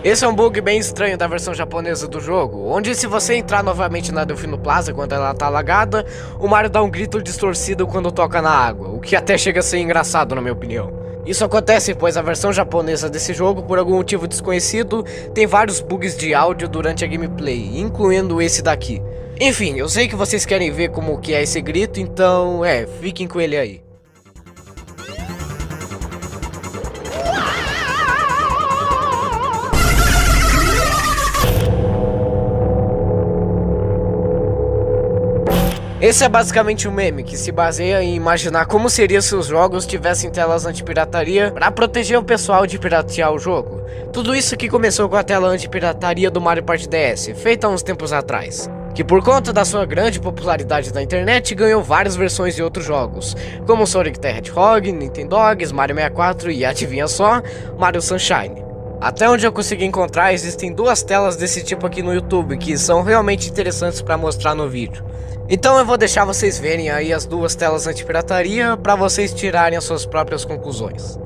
Esse é um bug bem estranho da versão japonesa do jogo, onde se você entrar novamente na Delfino Plaza quando ela tá alagada, o Mario dá um grito distorcido quando toca na água, o que até chega a ser engraçado na minha opinião. Isso acontece pois a versão japonesa desse jogo, por algum motivo desconhecido, tem vários bugs de áudio durante a gameplay, incluindo esse daqui. Enfim, eu sei que vocês querem ver como que é esse grito, então fiquem com ele aí. Esse é basicamente um meme que se baseia em imaginar como seria se os jogos tivessem telas anti-pirataria para proteger o pessoal de piratear o jogo. Tudo isso que começou com a tela anti-pirataria do Mario Party DS, feita há uns tempos atrás, que por conta da sua grande popularidade na internet ganhou várias versões de outros jogos, como Sonic the Hedgehog, Nintendogs, Mario 64 e adivinha só, Mario Sunshine. Até onde eu consegui encontrar, existem duas telas desse tipo aqui no YouTube que são realmente interessantes para mostrar no vídeo. Então eu vou deixar vocês verem aí as duas telas anti-pirataria para vocês tirarem as suas próprias conclusões.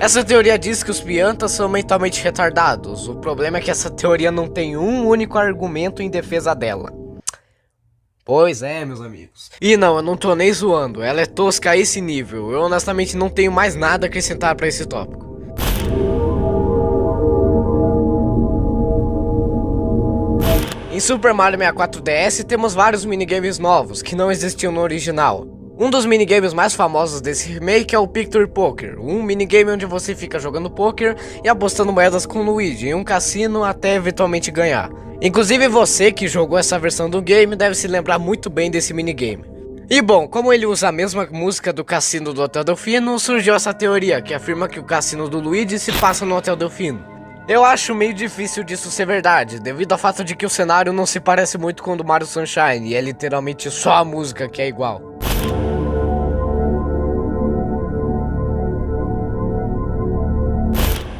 Essa teoria diz que os piantas são mentalmente retardados. O problema é que essa teoria não tem um único argumento em defesa dela. Pois é, meus amigos. E não, eu não tô nem zoando, ela é tosca a esse nível. Eu honestamente não tenho mais nada a acrescentar pra esse tópico. Em Super Mario 64 DS temos vários minigames novos que não existiam no original. Um dos minigames mais famosos desse remake é o Picture Poker, um minigame onde você fica jogando poker e apostando moedas com Luigi em um cassino até eventualmente ganhar. Inclusive você que jogou essa versão do game deve se lembrar muito bem desse minigame. E bom, como ele usa a mesma música do cassino do Hotel Delfino, surgiu essa teoria que afirma que o cassino do Luigi se passa no Hotel Delfino. Eu acho meio difícil disso ser verdade, devido ao fato de que o cenário não se parece muito com o do Mario Sunshine e é literalmente só a música que é igual.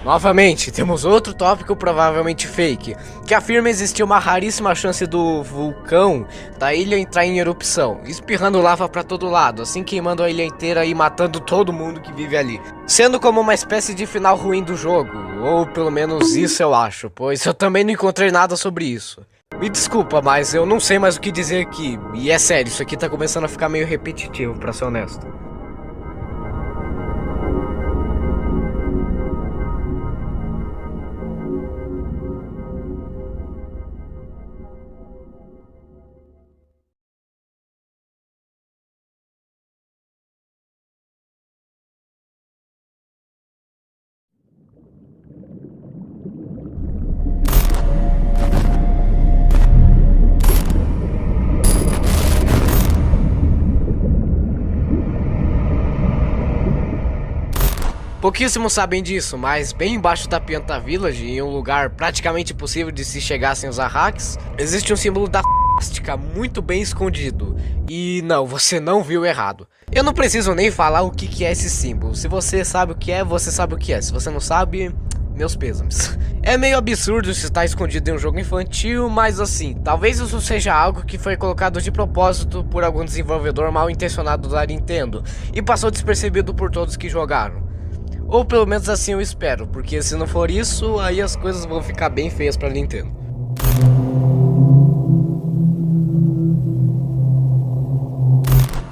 Novamente, temos outro tópico provavelmente fake, que afirma existir uma raríssima chance do vulcão da ilha entrar em erupção, espirrando lava pra todo lado, assim queimando a ilha inteira e matando todo mundo que vive ali. Sendo como uma espécie de final ruim do jogo, ou pelo menos isso eu acho, pois eu também não encontrei nada sobre isso. Me desculpa, mas eu não sei mais o que dizer aqui, e é sério, isso aqui tá começando a ficar meio repetitivo, pra ser honesto. Pouquíssimos sabem disso, mas bem embaixo da Pianta Village, em um lugar praticamente impossível de se chegar sem usar hacks, existe um símbolo da plástica muito bem escondido. E não, você não viu errado. Eu não preciso nem falar o que é esse símbolo. Se você sabe o que é, você sabe o que é. Se você não sabe, meus pêsames. É meio absurdo se estar escondido em um jogo infantil, mas assim, talvez isso seja algo que foi colocado de propósito por algum desenvolvedor mal intencionado da Nintendo e passou despercebido por todos que jogaram. Ou pelo menos assim eu espero, porque se não for isso, aí as coisas vão ficar bem feias pra Nintendo.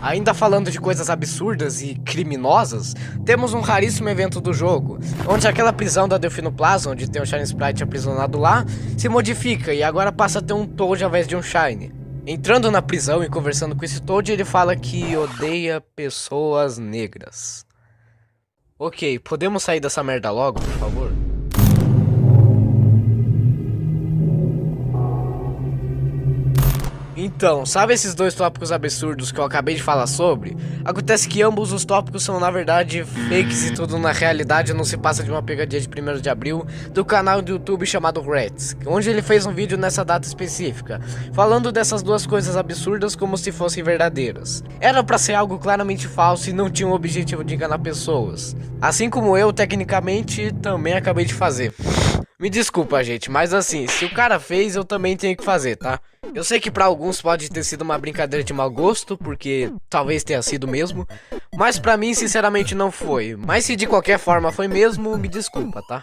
Ainda falando de coisas absurdas e criminosas, temos um raríssimo evento do jogo, onde aquela prisão da Delfino Plaza, onde tem um Shine Sprite aprisionado lá, se modifica e agora passa a ter um Toad ao invés de um Shine. Entrando na prisão e conversando com esse Toad, ele fala que odeia pessoas negras. Ok, podemos sair dessa merda logo, por favor? Então, sabe esses dois tópicos absurdos que eu acabei de falar sobre? Acontece que ambos os tópicos são na verdade fakes e tudo na realidade não se passa de uma pegadinha de 1º de abril do canal do YouTube chamado Rats, onde ele fez um vídeo nessa data específica, falando dessas duas coisas absurdas como se fossem verdadeiras. Era pra ser algo claramente falso e não tinha o objetivo de enganar pessoas. Assim como eu, tecnicamente, também acabei de fazer. Me desculpa, gente, mas assim, se o cara fez, eu também tenho que fazer, tá? Eu sei que pra alguns pode ter sido uma brincadeira de mau gosto, porque talvez tenha sido mesmo, mas pra mim, sinceramente, não foi. Mas se de qualquer forma foi mesmo, me desculpa, tá?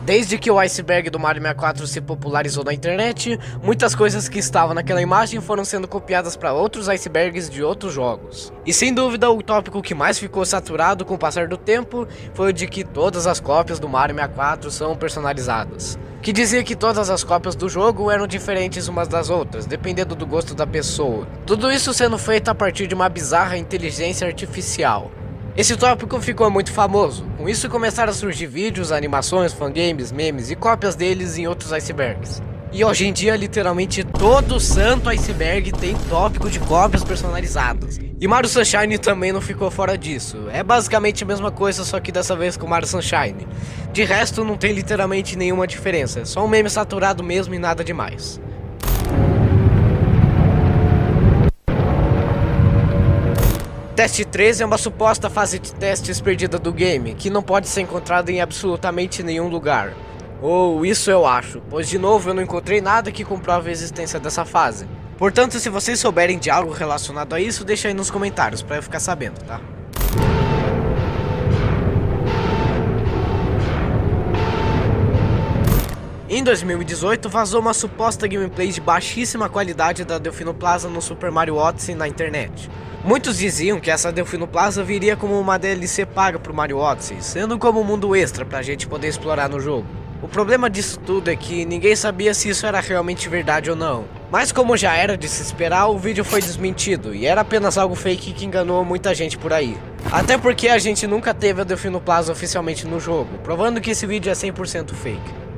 Desde que o iceberg do Mario 64 se popularizou na internet, muitas coisas que estavam naquela imagem foram sendo copiadas para outros icebergs de outros jogos. E sem dúvida o tópico que mais ficou saturado com o passar do tempo foi o de que todas as cópias do Mario 64 são personalizadas. Que dizia que todas as cópias do jogo eram diferentes umas das outras, dependendo do gosto da pessoa. Tudo isso sendo feito a partir de uma bizarra inteligência artificial. Esse tópico ficou muito famoso, com isso começaram a surgir vídeos, animações, fangames, memes e cópias deles em outros icebergs. E hoje em dia literalmente todo santo iceberg tem tópico de cópias personalizadas. E Mario Sunshine também não ficou fora disso, é basicamente a mesma coisa só que dessa vez com Mario Sunshine. De resto não tem literalmente nenhuma diferença, é só um meme saturado mesmo e nada demais. Teste 13 é uma suposta fase de testes perdida do game, que não pode ser encontrada em absolutamente nenhum lugar. Ou isso eu acho, pois de novo eu não encontrei nada que comprove a existência dessa fase. Portanto, se vocês souberem de algo relacionado a isso, deixa aí nos comentários pra eu ficar sabendo, tá? Em 2018, vazou uma suposta gameplay de baixíssima qualidade da Delfino Plaza no Super Mario Odyssey na internet. Muitos diziam que essa Delfino Plaza viria como uma DLC paga pro Mario Odyssey, sendo como um mundo extra pra gente poder explorar no jogo. O problema disso tudo é que ninguém sabia se isso era realmente verdade ou não. Mas como já era de se esperar, o vídeo foi desmentido e era apenas algo fake que enganou muita gente por aí. Até porque a gente nunca teve a Delfino Plaza oficialmente no jogo, provando que esse vídeo é 100% fake.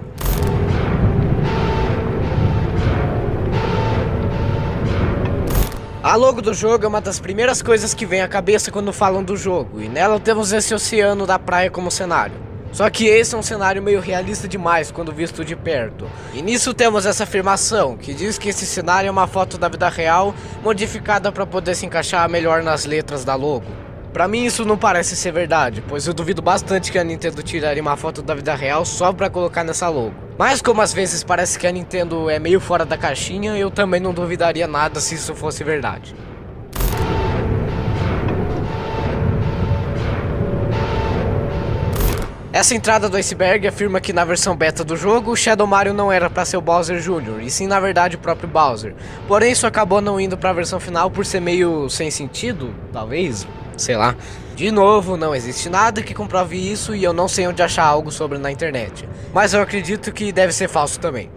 A logo do jogo é uma das primeiras coisas que vem à cabeça quando falam do jogo, e nela temos esse oceano da praia como cenário. Só que esse é um cenário meio realista demais quando visto de perto. E nisso temos essa afirmação, que diz que esse cenário é uma foto da vida real, modificada para poder se encaixar melhor nas letras da logo. Pra mim isso não parece ser verdade, pois eu duvido bastante que a Nintendo tiraria uma foto da vida real só pra colocar nessa logo. Mas como às vezes parece que a Nintendo é meio fora da caixinha, eu também não duvidaria nada se isso fosse verdade. Essa entrada do iceberg afirma que na versão beta do jogo, o Shadow Mario não era para ser o Bowser Jr., e sim na verdade o próprio Bowser. Porém isso acabou não indo para a versão final por ser meio sem sentido, talvez, sei lá. De novo, não existe nada que comprove isso e eu não sei onde achar algo sobre na internet. Mas eu acredito que deve ser falso também.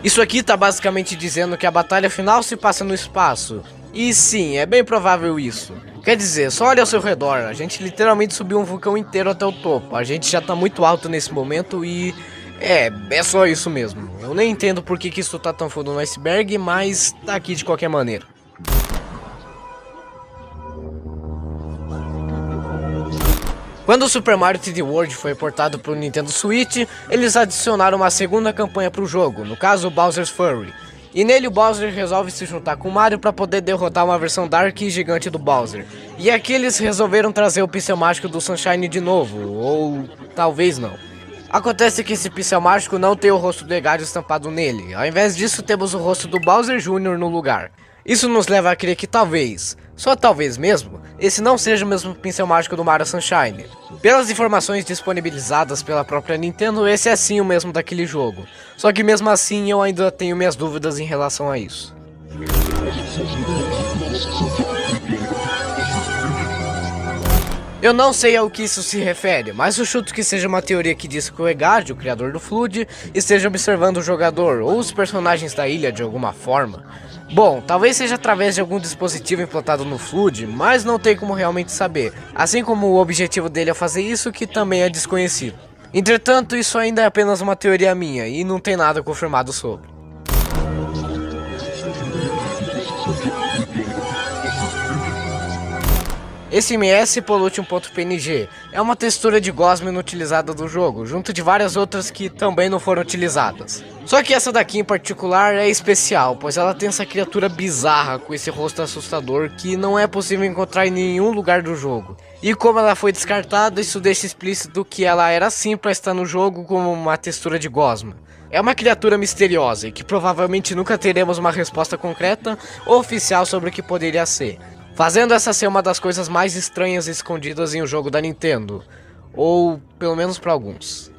Isso aqui tá basicamente dizendo que a batalha final se passa no espaço. E sim, é bem provável isso. Quer dizer, só olha ao seu redor, a gente literalmente subiu um vulcão inteiro até o topo. A gente já tá muito alto nesse momento e... é só isso mesmo. Eu nem entendo por que isso tá tão fundo no iceberg, mas tá aqui de qualquer maneira. Quando o Super Mario 3D World foi portado para o Nintendo Switch, eles adicionaram uma segunda campanha para o jogo, no caso Bowser's Fury. E nele o Bowser resolve se juntar com o Mario para poder derrotar uma versão Dark e gigante do Bowser. E aqui eles resolveram trazer o pincel mágico do Sunshine de novo, ou talvez não. Acontece que esse pincel mágico não tem o rosto do Egadio estampado nele, ao invés disso temos o rosto do Bowser Jr. no lugar. Isso nos leva a crer que talvez, só talvez mesmo, esse não seja o mesmo pincel mágico do Mario Sunshine. Pelas informações disponibilizadas pela própria Nintendo, esse é sim o mesmo daquele jogo. Só que mesmo assim eu ainda tenho minhas dúvidas em relação a isso. Eu não sei ao que isso se refere, mas eu chuto que seja uma teoria que diz que o Egadio, o criador do FLUDD, esteja observando o jogador ou os personagens da ilha de alguma forma. Bom, talvez seja através de algum dispositivo implantado no FLUDD, mas não tem como realmente saber, assim como o objetivo dele é fazer isso, que também é desconhecido. Entretanto, isso ainda é apenas uma teoria minha e não tem nada confirmado sobre. Esse MS Pollution.png é uma textura de gosma inutilizada do jogo, junto de várias outras que também não foram utilizadas. Só que essa daqui em particular é especial, pois ela tem essa criatura bizarra com esse rosto assustador que não é possível encontrar em nenhum lugar do jogo. E como ela foi descartada, isso deixa explícito que ela era sim para estar no jogo como uma textura de gosma. É uma criatura misteriosa e que provavelmente nunca teremos uma resposta concreta ou oficial sobre o que poderia ser, fazendo essa ser uma das coisas mais estranhas e escondidas em um jogo da Nintendo, ou pelo menos para alguns.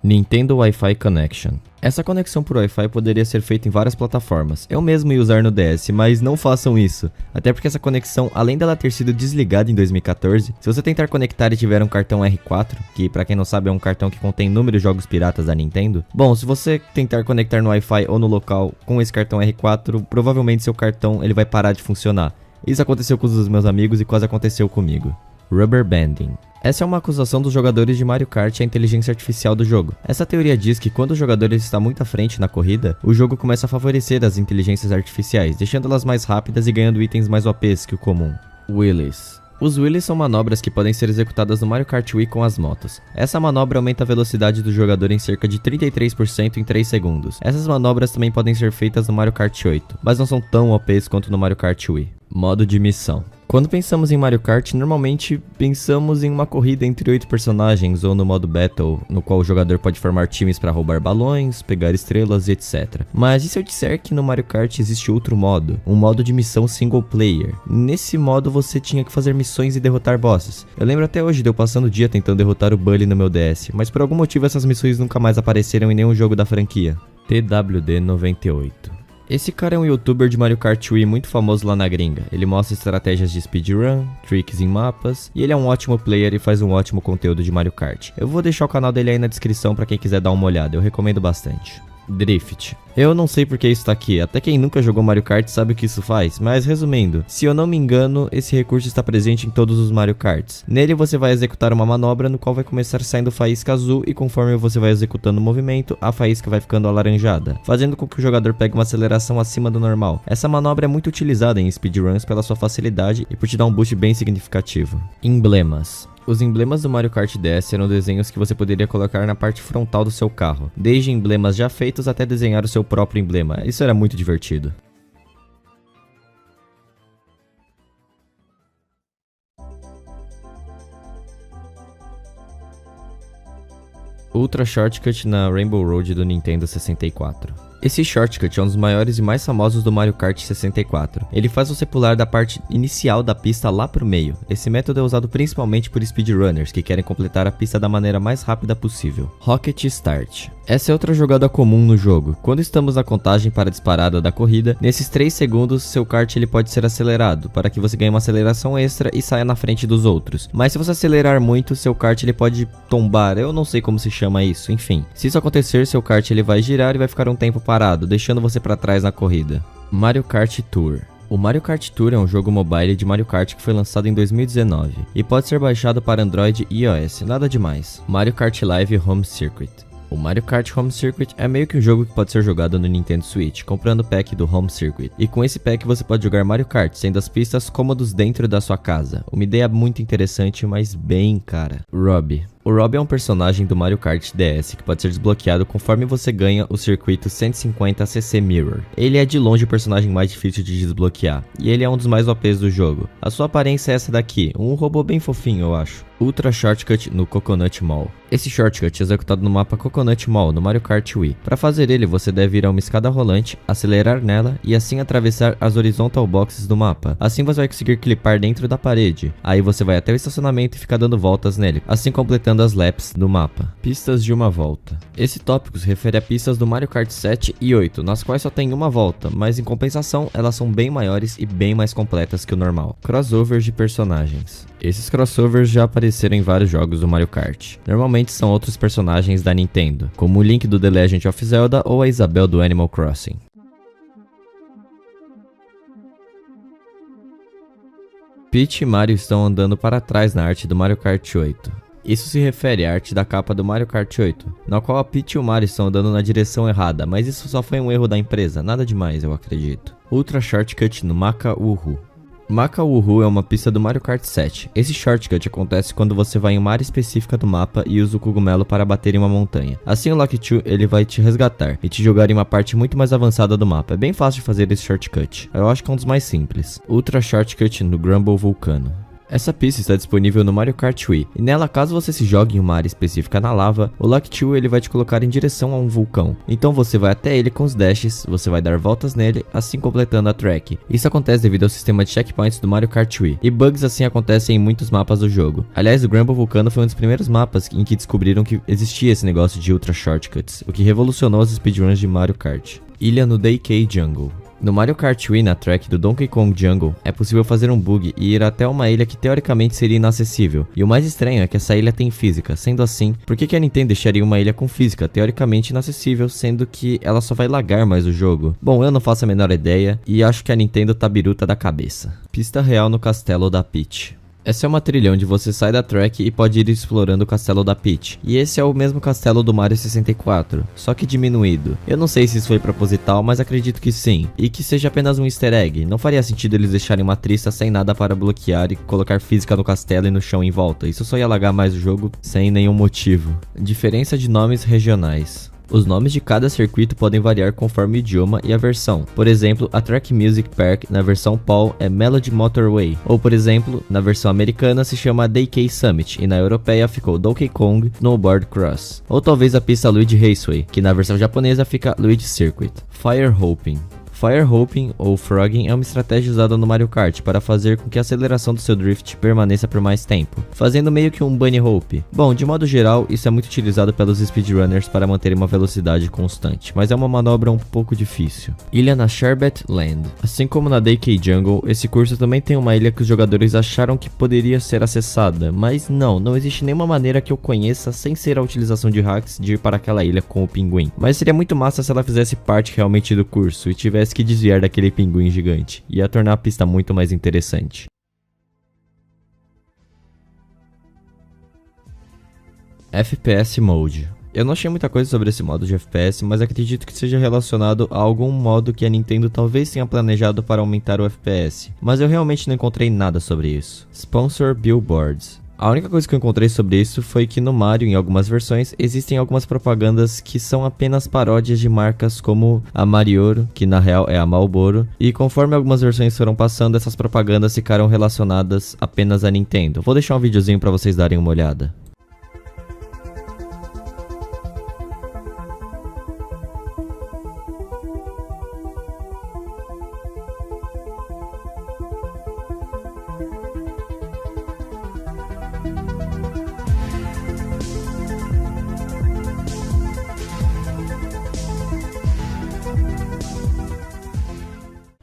Nintendo Wi-Fi Connection. Essa conexão por Wi-Fi poderia ser feita em várias plataformas. Eu mesmo ia usar no DS, mas não façam isso. Até porque essa conexão, além dela ter sido desligada em 2014, se você tentar conectar e tiver um cartão R4, que pra quem não sabe é um cartão que contém inúmeros jogos piratas da Nintendo, bom, se você tentar conectar no Wi-Fi ou no local com esse cartão R4, provavelmente seu cartão ele vai parar de funcionar. Isso aconteceu com os meus amigos e quase aconteceu comigo. Rubber banding. Essa é uma acusação dos jogadores de Mario Kart à inteligência artificial do jogo. Essa teoria diz que quando o jogador está muito à frente na corrida, o jogo começa a favorecer as inteligências artificiais, deixando-las mais rápidas e ganhando itens mais OPs que o comum. Wheelies. Os wheelies são manobras que podem ser executadas no Mario Kart Wii com as motos. Essa manobra aumenta a velocidade do jogador em cerca de 33% em 3 segundos. Essas manobras também podem ser feitas no Mario Kart 8, mas não são tão OPs quanto no Mario Kart Wii. Modo de missão. Quando pensamos em Mario Kart, normalmente pensamos em uma corrida entre 8 personagens ou no modo Battle, no qual o jogador pode formar times para roubar balões, pegar estrelas e etc. Mas e se eu disser que no Mario Kart existe outro modo, um modo de missão single player? Nesse modo você tinha que fazer missões e derrotar bosses. Eu lembro até hoje de eu passando o dia tentando derrotar o Bully no meu DS, mas por algum motivo essas missões nunca mais apareceram em nenhum jogo da franquia. TWD98. Esse cara é um youtuber de Mario Kart Wii muito famoso lá na gringa. Ele mostra estratégias de speedrun, tricks em mapas, e ele é um ótimo player e faz um ótimo conteúdo de Mario Kart. Eu vou deixar o canal dele aí na descrição pra quem quiser dar uma olhada, eu recomendo bastante. Drift. Eu não sei porque isso tá aqui, até quem nunca jogou Mario Kart sabe o que isso faz, mas resumindo, se eu não me engano, esse recurso está presente em todos os Mario Karts. Nele você vai executar uma manobra no qual vai começar saindo faísca azul e conforme você vai executando o movimento, a faísca vai ficando alaranjada, fazendo com que o jogador pegue uma aceleração acima do normal. Essa manobra é muito utilizada em speedruns pela sua facilidade e por te dar um boost bem significativo. Emblemas. Os emblemas do Mario Kart DS eram desenhos que você poderia colocar na parte frontal do seu carro, desde emblemas já feitos até desenhar o seu próprio emblema. Isso era muito divertido. Ultra Shortcut na Rainbow Road do Nintendo 64. Esse shortcut é um dos maiores e mais famosos do Mario Kart 64. Ele faz você pular da parte inicial da pista lá pro meio. Esse método é usado principalmente por speedrunners que querem completar a pista da maneira mais rápida possível. Rocket Start. Essa é outra jogada comum no jogo. Quando estamos na contagem para a disparada da corrida, nesses 3 segundos seu kart ele pode ser acelerado, para que você ganhe uma aceleração extra e saia na frente dos outros. Mas se você acelerar muito, seu kart ele pode tombar, eu não sei como se chama isso, enfim. Se isso acontecer, seu kart ele vai girar e vai ficar um tempo parado, deixando você para trás na corrida. Mario Kart Tour. O Mario Kart Tour é um jogo mobile de Mario Kart que foi lançado em 2019 e pode ser baixado para Android e iOS, nada demais. Mario Kart Live Home Circuit. O Mario Kart Home Circuit é meio que um jogo que pode ser jogado no Nintendo Switch, comprando o pack do Home Circuit. E com esse pack você pode jogar Mario Kart, sendo as pistas cômodos dentro da sua casa. Uma ideia muito interessante, mas bem cara. Robbie. O Robbie é um personagem do Mario Kart DS que pode ser desbloqueado conforme você ganha o circuito 150cc Mirror. Ele é de longe o personagem mais difícil de desbloquear, e ele é um dos mais OPs do jogo. A sua aparência é essa daqui, um robô bem fofinho eu acho. Ultra Shortcut no Coconut Mall. Esse shortcut é executado no mapa Coconut Mall no Mario Kart Wii. Para fazer ele, você deve ir a uma escada rolante, acelerar nela e assim atravessar as horizontal boxes do mapa. Assim você vai conseguir clipar dentro da parede. Aí você vai até o estacionamento e fica dando voltas nele, assim completando as laps do mapa. Pistas de uma volta. Esse tópico se refere a pistas do Mario Kart 7 e 8, nas quais só tem uma volta, mas em compensação elas são bem maiores e bem mais completas que o normal. Crossovers de personagens. Esses crossovers já apareceram em vários jogos do Mario Kart. Normalmente são outros personagens da Nintendo, como o Link do The Legend of Zelda ou a Isabelle do Animal Crossing. Peach e Mario estão andando para trás na arte do Mario Kart 8. Isso se refere à arte da capa do Mario Kart 8, na qual a Peach e o Mario estão andando na direção errada, mas isso só foi um erro da empresa, nada demais eu acredito. Ultra Shortcut no Maka Uhu. Maka Uhu é uma pista do Mario Kart 7. Esse shortcut acontece quando você vai em uma área específica do mapa e usa o cogumelo para bater em uma montanha. Assim o Lucky 2 ele vai te resgatar e te jogar em uma parte muito mais avançada do mapa. É bem fácil de fazer esse shortcut. Eu acho que é um dos mais simples. Ultra Shortcut no Grumble Vulcano. Essa pista está disponível no Mario Kart Wii, e nela, caso você se jogue em uma área específica na lava, o Lucky 2 ele vai te colocar em direção a um vulcão. Então você vai até ele com os dashes, você vai dar voltas nele, assim completando a track. Isso acontece devido ao sistema de checkpoints do Mario Kart Wii, e bugs assim acontecem em muitos mapas do jogo. Aliás, o Grumble Vulcano foi um dos primeiros mapas em que descobriram que existia esse negócio de Ultra Shortcuts, o que revolucionou os speedruns de Mario Kart. Ilha no DK Jungle. No Mario Kart Wii, na track do Donkey Kong Jungle, é possível fazer um bug e ir até uma ilha que teoricamente seria inacessível. E o mais estranho é que essa ilha tem física. Sendo assim, por que a Nintendo deixaria uma ilha com física teoricamente inacessível, sendo que ela só vai lagar mais o jogo? Bom, eu não faço a menor ideia e acho que a Nintendo tá biruta da cabeça. Pista real no castelo da Peach. Essa é uma trilha onde você sai da track e pode ir explorando o castelo da Peach. E esse é o mesmo castelo do Mario 64, só que diminuído. Eu não sei se isso foi proposital, mas acredito que sim. E que seja apenas um easter egg. Não faria sentido eles deixarem uma trista sem nada para bloquear e colocar física no castelo e no chão em volta. Isso só ia alagar mais o jogo sem nenhum motivo. Diferença de nomes regionais. Os nomes de cada circuito podem variar conforme o idioma e a versão. Por exemplo, a Track Music Park na versão PAL é Melody Motorway, ou por exemplo, na versão americana se chama DK Summit e na europeia ficou Donkey Kong Snowboard Cross. Ou talvez a pista Luigi Raceway, que na versão japonesa fica Luigi Circuit. Fire Hopping. Fire Hopping ou Frogging é uma estratégia usada no Mario Kart para fazer com que a aceleração do seu drift permaneça por mais tempo, fazendo meio que um bunny hop. Bom, de modo geral, isso é muito utilizado pelos speedrunners para manter uma velocidade constante, mas é uma manobra um pouco difícil. Ilha na Sherbet Land. Assim como na DK Jungle, esse curso também tem uma ilha que os jogadores acharam que poderia ser acessada, mas não existe nenhuma maneira que eu conheça sem ser a utilização de hacks de ir para aquela ilha com o pinguim. Mas seria muito massa se ela fizesse parte realmente do curso e tivesse que desviar daquele pinguim gigante. Ia tornar a pista muito mais interessante. FPS Mode. Eu não achei muita coisa sobre esse modo de FPS, mas acredito que seja relacionado a algum modo que a Nintendo talvez tenha planejado para aumentar o FPS. Mas eu realmente não encontrei nada sobre isso. Sponsor Billboards. A única coisa que eu encontrei sobre isso foi que no Mario, em algumas versões, existem algumas propagandas que são apenas paródias de marcas como a Marioro, que na real é a Marlboro, e conforme algumas versões foram passando, essas propagandas ficaram relacionadas apenas à Nintendo. Vou deixar um videozinho pra vocês darem uma olhada.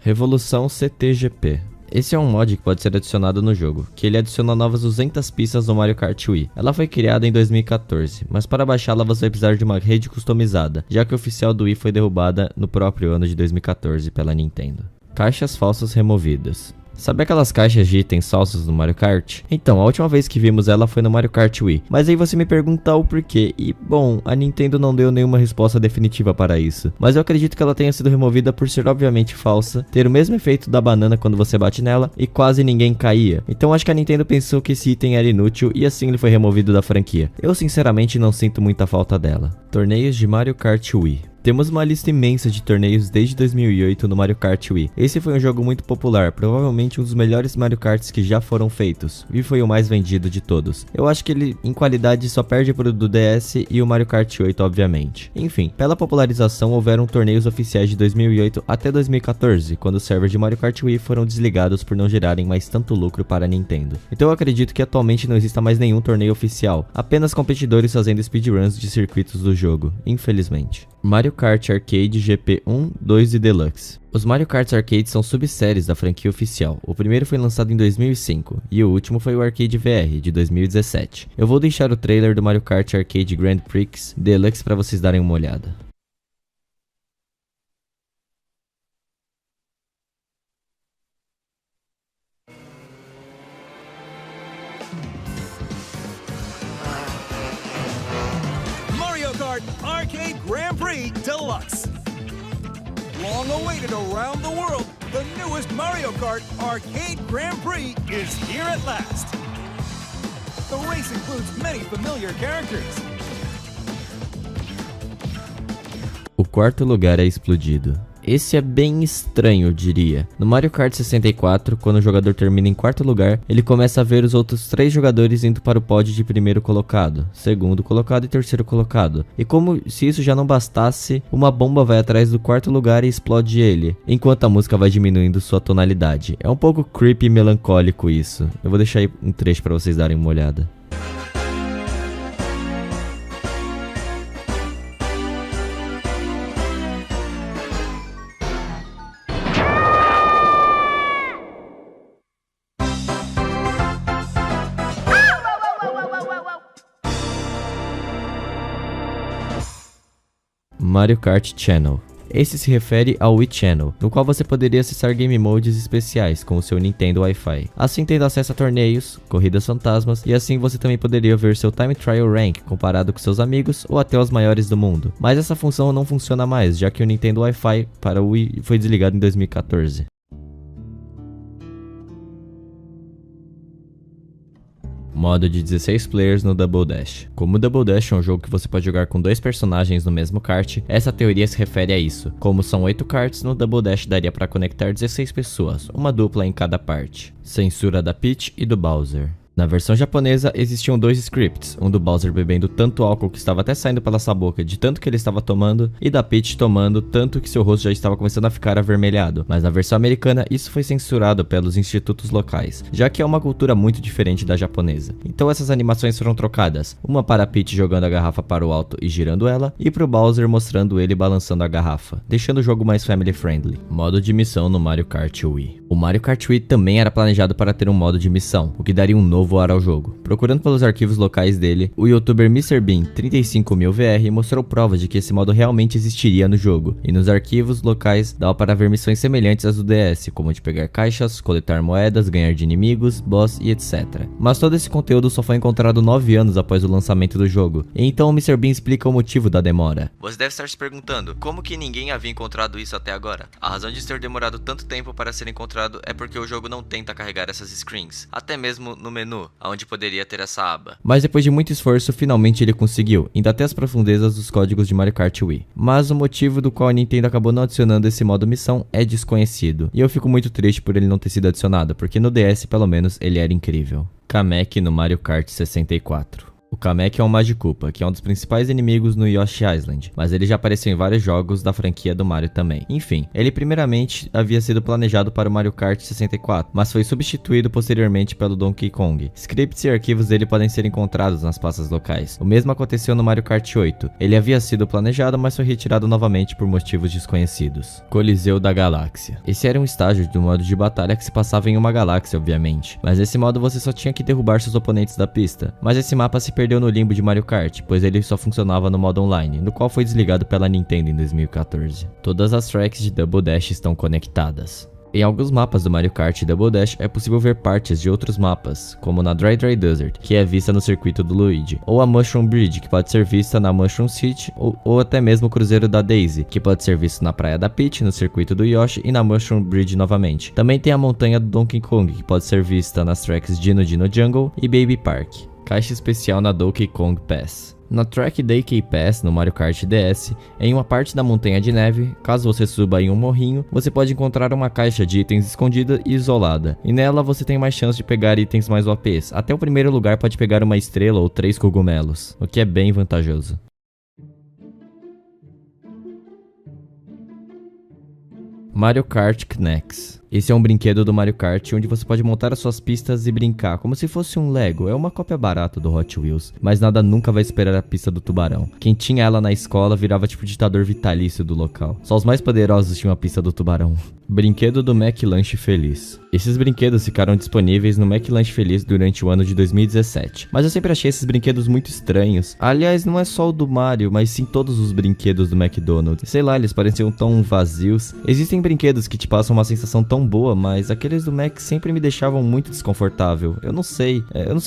Revolução CTGP. Esse é um mod que pode ser adicionado no jogo, que ele adiciona novas 200 pistas no Mario Kart Wii. Ela foi criada em 2014, mas para baixá-la você vai precisar de uma rede customizada, já que a oficial do Wii foi derrubada no próprio ano de 2014 pela Nintendo. Caixas falsas removidas. Sabe aquelas caixas de itens falsos no Mario Kart? Então, a última vez que vimos ela foi no Mario Kart Wii. Mas aí você me pergunta o porquê. E, bom, a Nintendo não deu nenhuma resposta definitiva para isso. Mas eu acredito que ela tenha sido removida por ser obviamente falsa, ter o mesmo efeito da banana quando você bate nela e quase ninguém caía. Então acho que a Nintendo pensou que esse item era inútil e assim ele foi removido da franquia. Eu sinceramente não sinto muita falta dela. Torneios de Mario Kart Wii. Temos uma lista imensa de torneios desde 2008 no Mario Kart Wii. Esse foi um jogo muito popular, provavelmente um dos melhores Mario Karts que já foram feitos, e foi o mais vendido de todos. Eu acho que ele, em qualidade, só perde pro do DS e o Mario Kart 8, obviamente. Enfim, pela popularização, houveram torneios oficiais de 2008 até 2014, quando os servers de Mario Kart Wii foram desligados por não gerarem mais tanto lucro para a Nintendo. Então eu acredito que atualmente não exista mais nenhum torneio oficial, apenas competidores fazendo speedruns de circuitos do jogo, infelizmente. Mario Kart Arcade GP 1, 2 e Deluxe. Os Mario Kart Arcade são subséries da franquia oficial. O primeiro foi lançado em 2005 e o último foi o Arcade VR de 2017. Eu vou deixar o trailer do Mario Kart Arcade Grand Prix Deluxe para vocês darem uma olhada. Arcade Grand Prix Deluxe. Long awaited around the world, the newest Mario Kart Arcade Grand Prix is here at last. The race includes many familiar characters. O quarto lugar é explodido. Esse é bem estranho, eu diria. No Mario Kart 64, quando o jogador termina em quarto lugar, ele começa a ver os outros 3 jogadores indo para o pódio de primeiro colocado, segundo colocado e terceiro colocado. E como se isso já não bastasse, uma bomba vai atrás do quarto lugar e explode ele, enquanto a música vai diminuindo sua tonalidade. É um pouco creepy e melancólico isso. Eu vou deixar aí um trecho para vocês darem uma olhada. Mario Kart Channel. Esse se refere ao Wii Channel, no qual você poderia acessar game modes especiais com o seu Nintendo Wi-Fi, assim tendo acesso a torneios, corridas fantasmas, e assim você também poderia ver seu Time Trial Rank comparado com seus amigos ou até os maiores do mundo. Mas essa função não funciona mais, já que o Nintendo Wi-Fi para o Wii foi desligado em 2014. Modo de 16 players no Double Dash. Como o Double Dash é um jogo que você pode jogar com 2 personagens no mesmo kart, essa teoria se refere a isso. Como são 8 karts, no Double Dash daria para conectar 16 pessoas, uma dupla em cada parte. Censura da Peach e do Bowser. Na versão japonesa existiam 2 scripts, um do Bowser bebendo tanto álcool que estava até saindo pela sua boca de tanto que ele estava tomando, e da Peach tomando tanto que seu rosto já estava começando a ficar avermelhado. Mas na versão americana isso foi censurado pelos institutos locais, já que é uma cultura muito diferente da japonesa. Então essas animações foram trocadas, uma para a Peach jogando a garrafa para o alto e girando ela, e para o Bowser mostrando ele balançando a garrafa, deixando o jogo mais family friendly. Modo de missão no Mario Kart Wii. O Mario Kart Wii também era planejado para ter um modo de missão, o que daria um novo ar ao jogo. Procurando pelos arquivos locais dele, o youtuber MrBean 35000VR mostrou provas de que esse modo realmente existiria no jogo, e nos arquivos locais dava para ver missões semelhantes às do DS, como de pegar caixas, coletar moedas, ganhar de inimigos, boss e etc. Mas todo esse conteúdo só foi encontrado 9 anos após o lançamento do jogo, e então o MrBean explica o motivo da demora. Você deve estar se perguntando, como que ninguém havia encontrado isso até agora? A razão de ter demorado tanto tempo para ser encontrado é porque o jogo não tenta carregar essas screens, até mesmo no menu, onde poderia ter essa aba. Mas depois de muito esforço, finalmente ele conseguiu, indo até as profundezas dos códigos de Mario Kart Wii. Mas o motivo do qual a Nintendo acabou não adicionando esse modo missão é desconhecido, e eu fico muito triste por ele não ter sido adicionado, porque no DS pelo menos ele era incrível. Kamek no Mario Kart 64. O Kamek é um Magikoopa, que é um dos principais inimigos no Yoshi Island, mas ele já apareceu em vários jogos da franquia do Mario também. Enfim, ele primeiramente havia sido planejado para o Mario Kart 64, mas foi substituído posteriormente pelo Donkey Kong. Scripts e arquivos dele podem ser encontrados nas pastas locais. O mesmo aconteceu no Mario Kart 8. Ele havia sido planejado, mas foi retirado novamente por motivos desconhecidos. Coliseu da Galáxia. Esse era um estágio do modo de batalha que se passava em uma galáxia, obviamente, mas nesse modo você só tinha que derrubar seus oponentes da pista. Mas esse mapa se perdeu no limbo de Mario Kart, pois ele só funcionava no modo online, no qual foi desligado pela Nintendo em 2014. Todas as tracks de Double Dash estão conectadas. Em alguns mapas do Mario Kart Double Dash é possível ver partes de outros mapas, como na Dry Dry Desert, que é vista no circuito do Luigi, ou a Mushroom Bridge, que pode ser vista na Mushroom City, ou até mesmo o Cruzeiro da Daisy, que pode ser visto na Praia da Peach, no circuito do Yoshi e na Mushroom Bridge novamente. Também tem a montanha do Donkey Kong, que pode ser vista nas tracks Dino Dino Jungle e Baby Park. Caixa especial na Donkey Kong Pass. Na track DK Pass no Mario Kart DS, em uma parte da montanha de neve, caso você suba em um morrinho, você pode encontrar uma caixa de itens escondida e isolada, e nela você tem mais chance de pegar itens mais OPs. Até o primeiro lugar pode pegar uma estrela ou 3 cogumelos, o que é bem vantajoso. Mario Kart K'Nex. Esse é um brinquedo do Mario Kart onde você pode montar as suas pistas e brincar, como se fosse um Lego. É uma cópia barata do Hot Wheels, mas nada nunca vai superar a pista do tubarão. Quem tinha ela na escola virava tipo ditador vitalício do local. Só os mais poderosos tinham a pista do tubarão. Brinquedo do McLanche Feliz. Esses brinquedos ficaram disponíveis no McLanche Feliz durante o ano de 2017, mas eu sempre achei esses brinquedos muito estranhos. Aliás, não é só o do Mario, mas sim todos os brinquedos do McDonald's. Sei lá, eles pareciam tão vazios. Existem brinquedos que te passam uma sensação tão boa, mas aqueles do Mac sempre me deixavam muito desconfortável. Eu não sei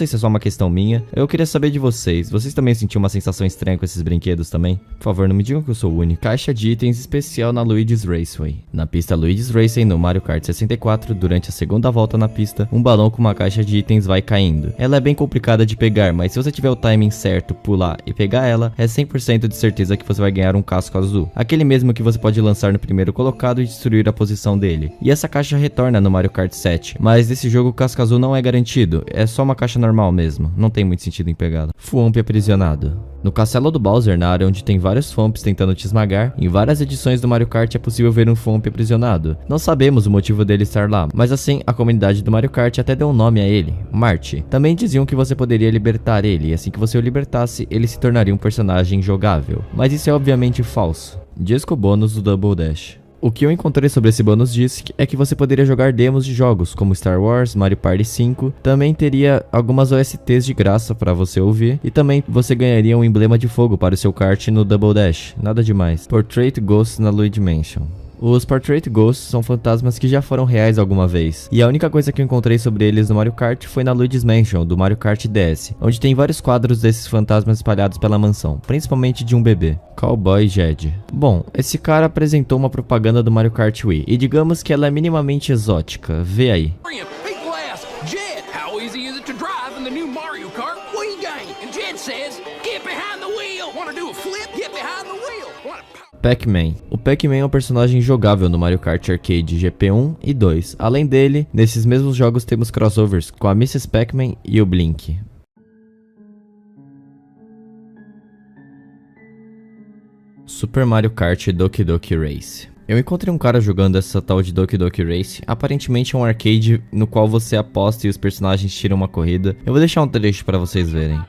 se é só uma questão minha. Eu queria saber de vocês. Vocês também sentiam uma sensação estranha com esses brinquedos também? Por favor, não me digam que eu sou o único. Caixa de itens especial na Luigi's Raceway. Na pista Luigi's Racing no Mario Kart 64, durante a segunda volta na pista, um balão com uma caixa de itens vai caindo. Ela é bem complicada de pegar, mas se você tiver o timing certo, pular e pegar ela, é 100% de certeza que você vai ganhar um casco azul. Aquele mesmo que você pode lançar no primeiro colocado e destruir a posição dele. E essa caixa retorna no Mario Kart 7, mas nesse jogo o casco azul não é garantido, é só uma caixa normal mesmo, não tem muito sentido em pegá-la. Thwomp aprisionado. No castelo do Bowser, na área onde tem vários Thwomps tentando te esmagar, em várias edições do Mario Kart é possível ver um Thwomp aprisionado. Não sabemos o motivo dele estar lá, mas assim, a comunidade do Mario Kart até deu um nome a ele, Marty. Também diziam que você poderia libertar ele, e assim que você o libertasse, ele se tornaria um personagem jogável. Mas isso é obviamente falso. Disco bônus do Double Dash. O que eu encontrei sobre esse bônus disc é que você poderia jogar demos de jogos como Star Wars, Mario Party 5, também teria algumas OSTs de graça para você ouvir, e também você ganharia um emblema de fogo para o seu kart no Double Dash, nada demais. Portrait Ghosts na Luigi Mansion. Os Portrait Ghosts são fantasmas que já foram reais alguma vez, e a única coisa que eu encontrei sobre eles no Mario Kart foi na Luigi's Mansion, do Mario Kart DS, onde tem vários quadros desses fantasmas espalhados pela mansão, principalmente de um bebê. Cowboy Jed. Bom, esse cara apresentou uma propaganda do Mario Kart Wii, e digamos que ela é minimamente exótica, vê aí. People ask, Jed, how easy is it to drive in the new Mario Kart Wii game? And Jed says, get behind the wheel. Wanna do a flip? Get behind the wheel. Pac-Man. O Pac-Man é um personagem jogável no Mario Kart Arcade GP1 e 2. Além dele, nesses mesmos jogos temos crossovers com a Mrs. Pac-Man e o Blink. Super Mario Kart Doki Doki Race. Eu encontrei um cara jogando essa tal de Doki Doki Race. Aparentemente é um arcade no qual você aposta e os personagens tiram uma corrida. Eu vou deixar um trecho para vocês verem.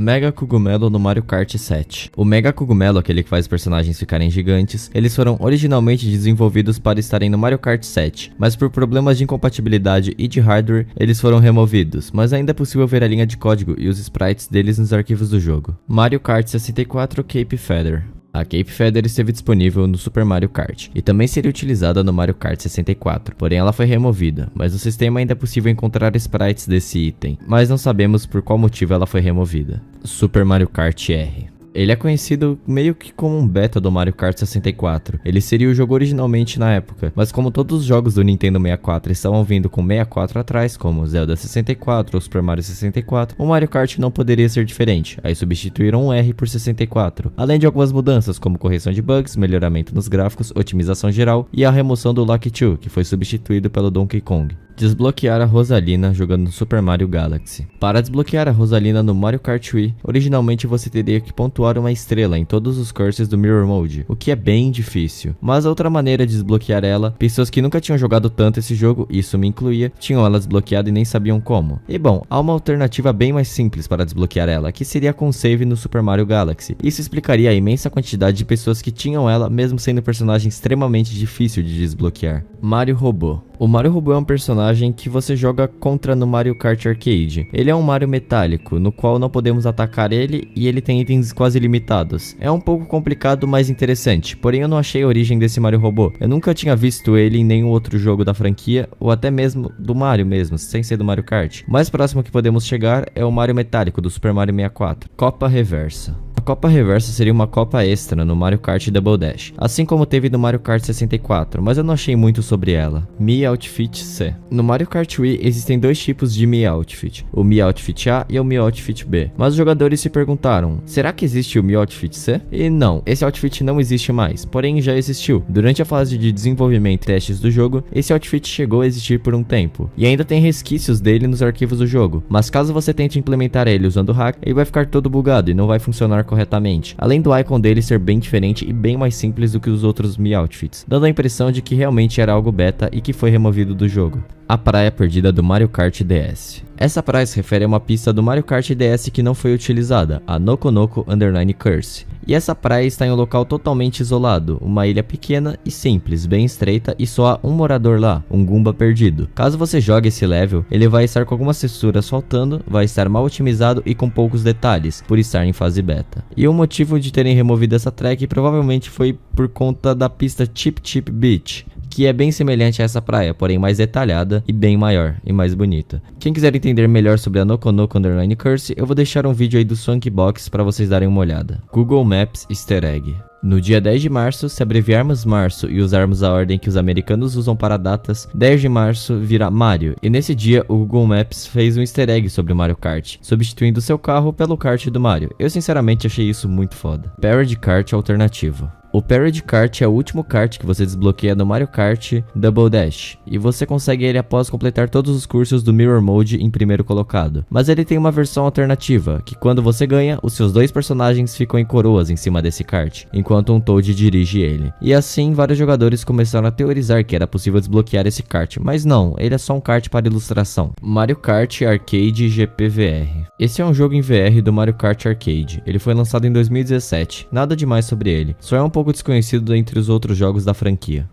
Mega Cogumelo no Mario Kart 7. O Mega Cogumelo, aquele que faz os personagens ficarem gigantes, eles foram originalmente desenvolvidos para estarem no Mario Kart 7, mas por problemas de incompatibilidade e de hardware, eles foram removidos, mas ainda é possível ver a linha de código e os sprites deles nos arquivos do jogo. Mario Kart 64 Cape Feather. A Cape Feather esteve disponível no Super Mario Kart e também seria utilizada no Mario Kart 64, porém ela foi removida, mas no sistema ainda é possível encontrar sprites desse item, mas não sabemos por qual motivo ela foi removida. Super Mario Kart R. Ele é conhecido meio que como um beta do Mario Kart 64. Ele seria o jogo originalmente na época, mas como todos os jogos do Nintendo 64 estavam vindo com 64 atrás, como Zelda 64 ou Super Mario 64, o Mario Kart não poderia ser diferente, aí substituíram o R por 64, além de algumas mudanças como correção de bugs, melhoramento nos gráficos, otimização geral e a remoção do Lucky 2, que foi substituído pelo Donkey Kong. Desbloquear a Rosalina jogando no Super Mario Galaxy. Para desbloquear a Rosalina no Mario Kart Wii, originalmente você teria que pontuar uma estrela em todos os courses do Mirror Mode, o que é bem difícil. Mas a outra maneira de desbloquear ela, pessoas que nunca tinham jogado tanto esse jogo, isso me incluía, tinham ela desbloqueada e nem sabiam como. E bom, há uma alternativa bem mais simples para desbloquear ela, que seria com save no Super Mario Galaxy. Isso explicaria a imensa quantidade de pessoas que tinham ela, mesmo sendo um personagem extremamente difícil de desbloquear. Mario Robô. O Mario Robô é um personagem que você joga contra no Mario Kart Arcade. Ele é um Mario metálico, no qual não podemos atacar ele e ele tem itens quase limitados. É um pouco complicado, mas interessante, porém eu não achei a origem desse Mario Robô. Eu nunca tinha visto ele em nenhum outro jogo da franquia, ou até mesmo do Mario mesmo, sem ser do Mario Kart. O mais próximo que podemos chegar é o Mario metálico do Super Mario 64. Copa Reversa. A Copa Reversa seria uma Copa extra no Mario Kart Double Dash, assim como teve no Mario Kart 64, mas eu não achei muito sobre ela. Mi Outfit C. No Mario Kart Wii existem dois tipos de Mi Outfit, o Mi Outfit A e o Mi Outfit B, mas os jogadores se perguntaram, será que existe o Mi Outfit C? E não, esse outfit não existe mais, porém já existiu. Durante a fase de desenvolvimento e testes do jogo, esse outfit chegou a existir por um tempo, e ainda tem resquícios dele nos arquivos do jogo, mas caso você tente implementar ele usando o hack, ele vai ficar todo bugado e não vai funcionar corretamente, além do icon dele ser bem diferente e bem mais simples do que os outros Mi Outfits, dando a impressão de que realmente era algo beta e que foi removido do jogo. A praia perdida do Mario Kart DS. Essa praia se refere a uma pista do Mario Kart DS que não foi utilizada, a Noco Noco Underline Curse. E essa praia está em um local totalmente isolado, uma ilha pequena e simples, bem estreita e só há um morador lá, um Goomba perdido. Caso você jogue esse level, ele vai estar com algumas texturas faltando, vai estar mal otimizado e com poucos detalhes, por estar em fase beta. E o motivo de terem removido essa track provavelmente foi por conta da pista Chip Chip Beach, que é bem semelhante a essa praia, porém mais detalhada e bem maior e mais bonita. Quem quiser entender melhor sobre a Noco Noco Underline Curse, eu vou deixar um vídeo aí do Swanky Box para vocês darem uma olhada. Google Maps Easter Egg. No dia 10 de março, se abreviarmos março e usarmos a ordem que os americanos usam para datas, 10 de março virá Mario, e nesse dia o Google Maps fez um easter egg sobre o Mario Kart, substituindo seu carro pelo kart do Mario. Eu sinceramente achei isso muito foda. Parody Kart alternativo. O Parody Kart é o último kart que você desbloqueia no Mario Kart Double Dash, e você consegue ele após completar todos os cursos do Mirror Mode em primeiro colocado. Mas ele tem uma versão alternativa, que quando você ganha, os seus dois personagens ficam em coroas em cima desse kart, enquanto um Toad dirige ele. E assim, vários jogadores começaram a teorizar que era possível desbloquear esse kart, mas não, ele é só um kart para ilustração. Mario Kart Arcade GP VR. Esse é um jogo em VR do Mario Kart Arcade, ele foi lançado em 2017, nada demais sobre ele, só é um pouco desconhecido entre os outros jogos da franquia.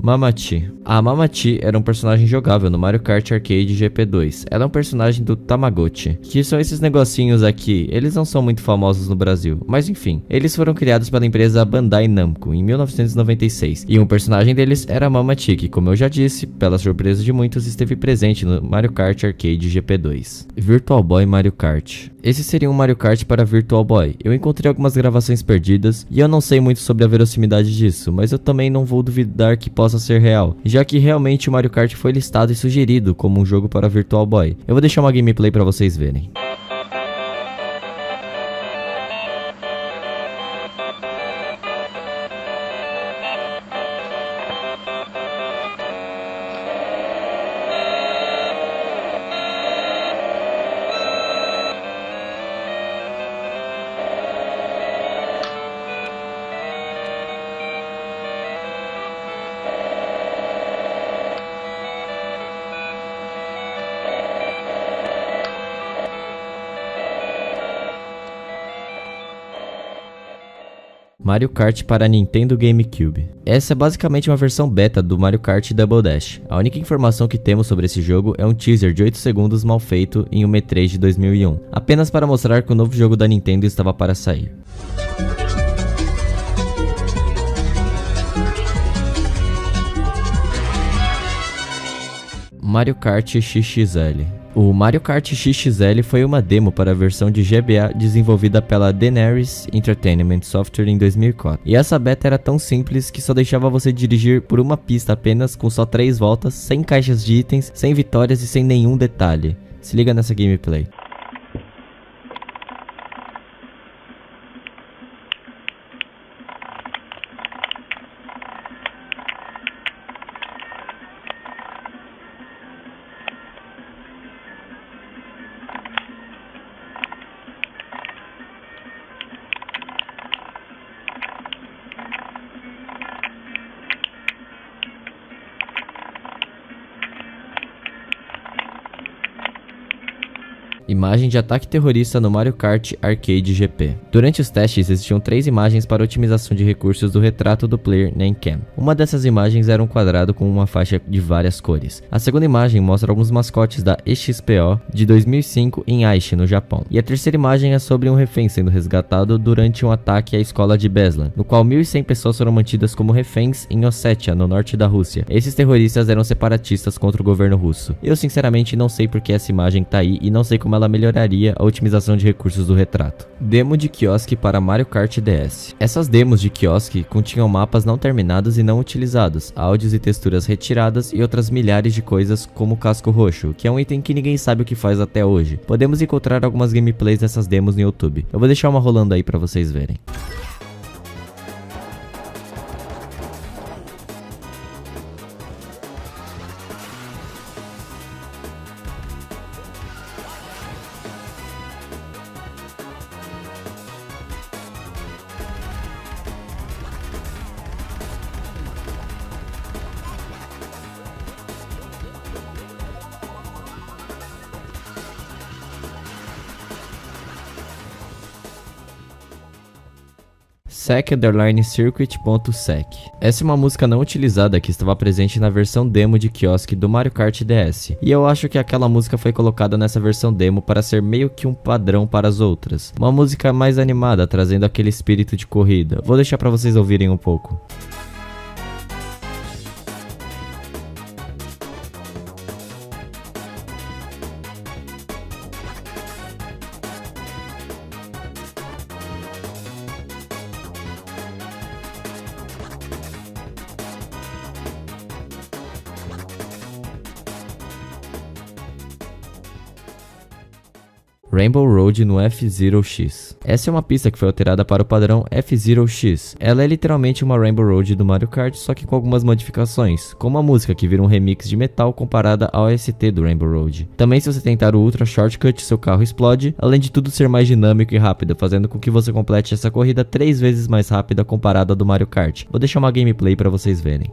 Mama-Chi. A Mama-Chi era um personagem jogável no Mario Kart Arcade GP2. Ela é um personagem do Tamagotchi, que são esses negocinhos aqui. Eles não são muito famosos no Brasil, mas enfim. Eles foram criados pela empresa Bandai Namco em 1996, e um personagem deles era a Mama-Chi, que, como eu já disse, pela surpresa de muitos, esteve presente no Mario Kart Arcade GP2. Virtual Boy Mario Kart. Esse seria um Mario Kart para Virtual Boy. Eu encontrei algumas gravações perdidas, e eu não sei muito sobre a verossimilidade disso, mas eu também não vou duvidar que possa ser real, já que realmente o Mario Kart foi listado e sugerido como um jogo para Virtual Boy. Eu vou deixar uma gameplay para vocês verem. Mario Kart para Nintendo GameCube. Essa é basicamente uma versão beta do Mario Kart Double Dash. A única informação que temos sobre esse jogo é um teaser de 8 segundos mal feito em um E3 de 2001, apenas para mostrar que o novo jogo da Nintendo estava para sair. Mario Kart XXL. O Mario Kart XXL foi uma demo para a versão de GBA desenvolvida pela Daenerys Entertainment Software em 2004. E essa beta era tão simples que só deixava você dirigir por uma pista apenas com só 3 voltas, sem caixas de itens, sem vitórias e sem nenhum detalhe. Se liga nessa gameplay. Imagem de ataque terrorista no Mario Kart Arcade GP. Durante os testes existiam 3 imagens para otimização de recursos do retrato do player Nancam. Uma dessas imagens era um quadrado com uma faixa de várias cores. A segunda imagem mostra alguns mascotes da EXPO de 2005 em Aichi, no Japão. E a terceira imagem é sobre um refém sendo resgatado durante um ataque à escola de Beslan, no qual 1.100 pessoas foram mantidas como reféns em Ossétia, no norte da Rússia. Esses terroristas eram separatistas contra o governo russo. Eu sinceramente não sei porque essa imagem tá aí e não sei como ela melhoraria a otimização de recursos do retrato. Demo de quiosque para Mario Kart DS. Essas demos de quiosque continham mapas não terminados e não utilizados, áudios e texturas retiradas e outras milhares de coisas como o casco roxo, que é um item que ninguém sabe o que faz até hoje. Podemos encontrar algumas gameplays dessas demos no YouTube. Eu vou deixar uma rolando aí pra vocês verem. sec_circuit.sec. Essa é uma música não utilizada que estava presente na versão demo de quiosque do Mario Kart DS, e eu acho que aquela música foi colocada nessa versão demo para ser meio que um padrão para as outras. Uma música mais animada, trazendo aquele espírito de corrida. Vou deixar para vocês ouvirem um pouco. Rainbow Road no F-Zero X. Essa é uma pista que foi alterada para o padrão F-Zero X. Ela é literalmente uma Rainbow Road do Mario Kart, só que com algumas modificações, como a música que vira um remix de metal comparada ao ST do Rainbow Road. Também, se você tentar o Ultra Shortcut, seu carro explode, além de tudo ser mais dinâmico e rápido, fazendo com que você complete essa corrida 3 vezes mais rápida comparada ao do Mario Kart. Vou deixar uma gameplay para vocês verem.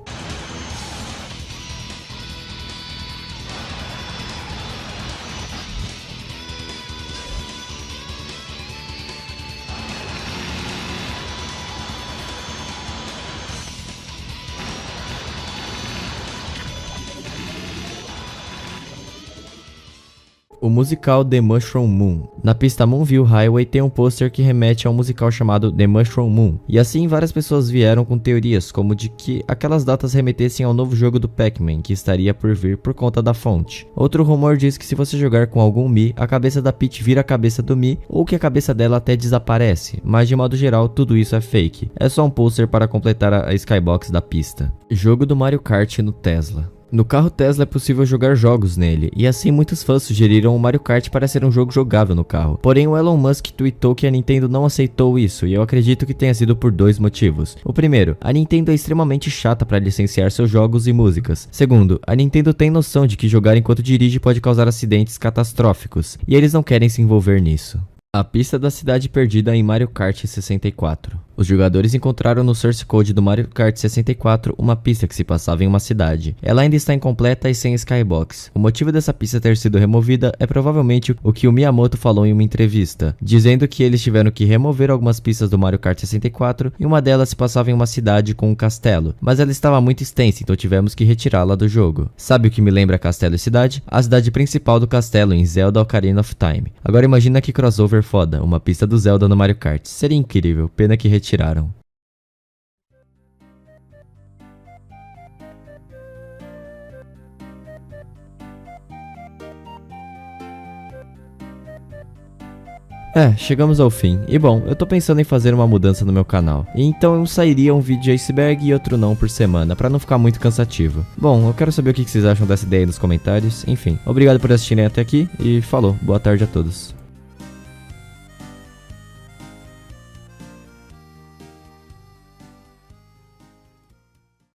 O musical The Mushroom Moon. Na pista Moonville Highway tem um pôster que remete a um musical chamado The Mushroom Moon, e assim várias pessoas vieram com teorias como de que aquelas datas remetessem ao novo jogo do Pac-Man que estaria por vir por conta da fonte. Outro rumor diz que se você jogar com algum Mi, a cabeça da Peach vira a cabeça do Mi, ou que a cabeça dela até desaparece, mas de modo geral tudo isso é fake. É só um pôster para completar a skybox da pista. Jogo do Mario Kart no Tesla. No carro Tesla é possível jogar jogos nele, e assim muitos fãs sugeriram o Mario Kart para ser um jogo jogável no carro. Porém, o Elon Musk tweetou que a Nintendo não aceitou isso, e eu acredito que tenha sido por 2 motivos. O primeiro, a Nintendo é extremamente chata para licenciar seus jogos e músicas. Segundo, a Nintendo tem noção de que jogar enquanto dirige pode causar acidentes catastróficos, e eles não querem se envolver nisso. A pista da cidade perdida em Mario Kart 64. Os jogadores encontraram no source code do Mario Kart 64 uma pista que se passava em uma cidade. Ela ainda está incompleta e sem skybox. O motivo dessa pista ter sido removida é provavelmente o que o Miyamoto falou em uma entrevista, dizendo que eles tiveram que remover algumas pistas do Mario Kart 64 e uma delas se passava em uma cidade com um castelo, mas ela estava muito extensa, então tivemos que retirá-la do jogo. Sabe o que me lembra castelo e cidade? A cidade principal do castelo em Zelda Ocarina of Time. Agora imagina que crossover foda, uma pista do Zelda no Mario Kart. Seria incrível, pena que retiraram. Chegamos ao fim. E bom, eu tô pensando em fazer uma mudança no meu canal. Então eu sairia um vídeo de iceberg e outro não por semana, pra não ficar muito cansativo. Bom, eu quero saber o que vocês acham dessa ideia aí nos comentários. Enfim, obrigado por assistirem até aqui e falou. Boa tarde a todos.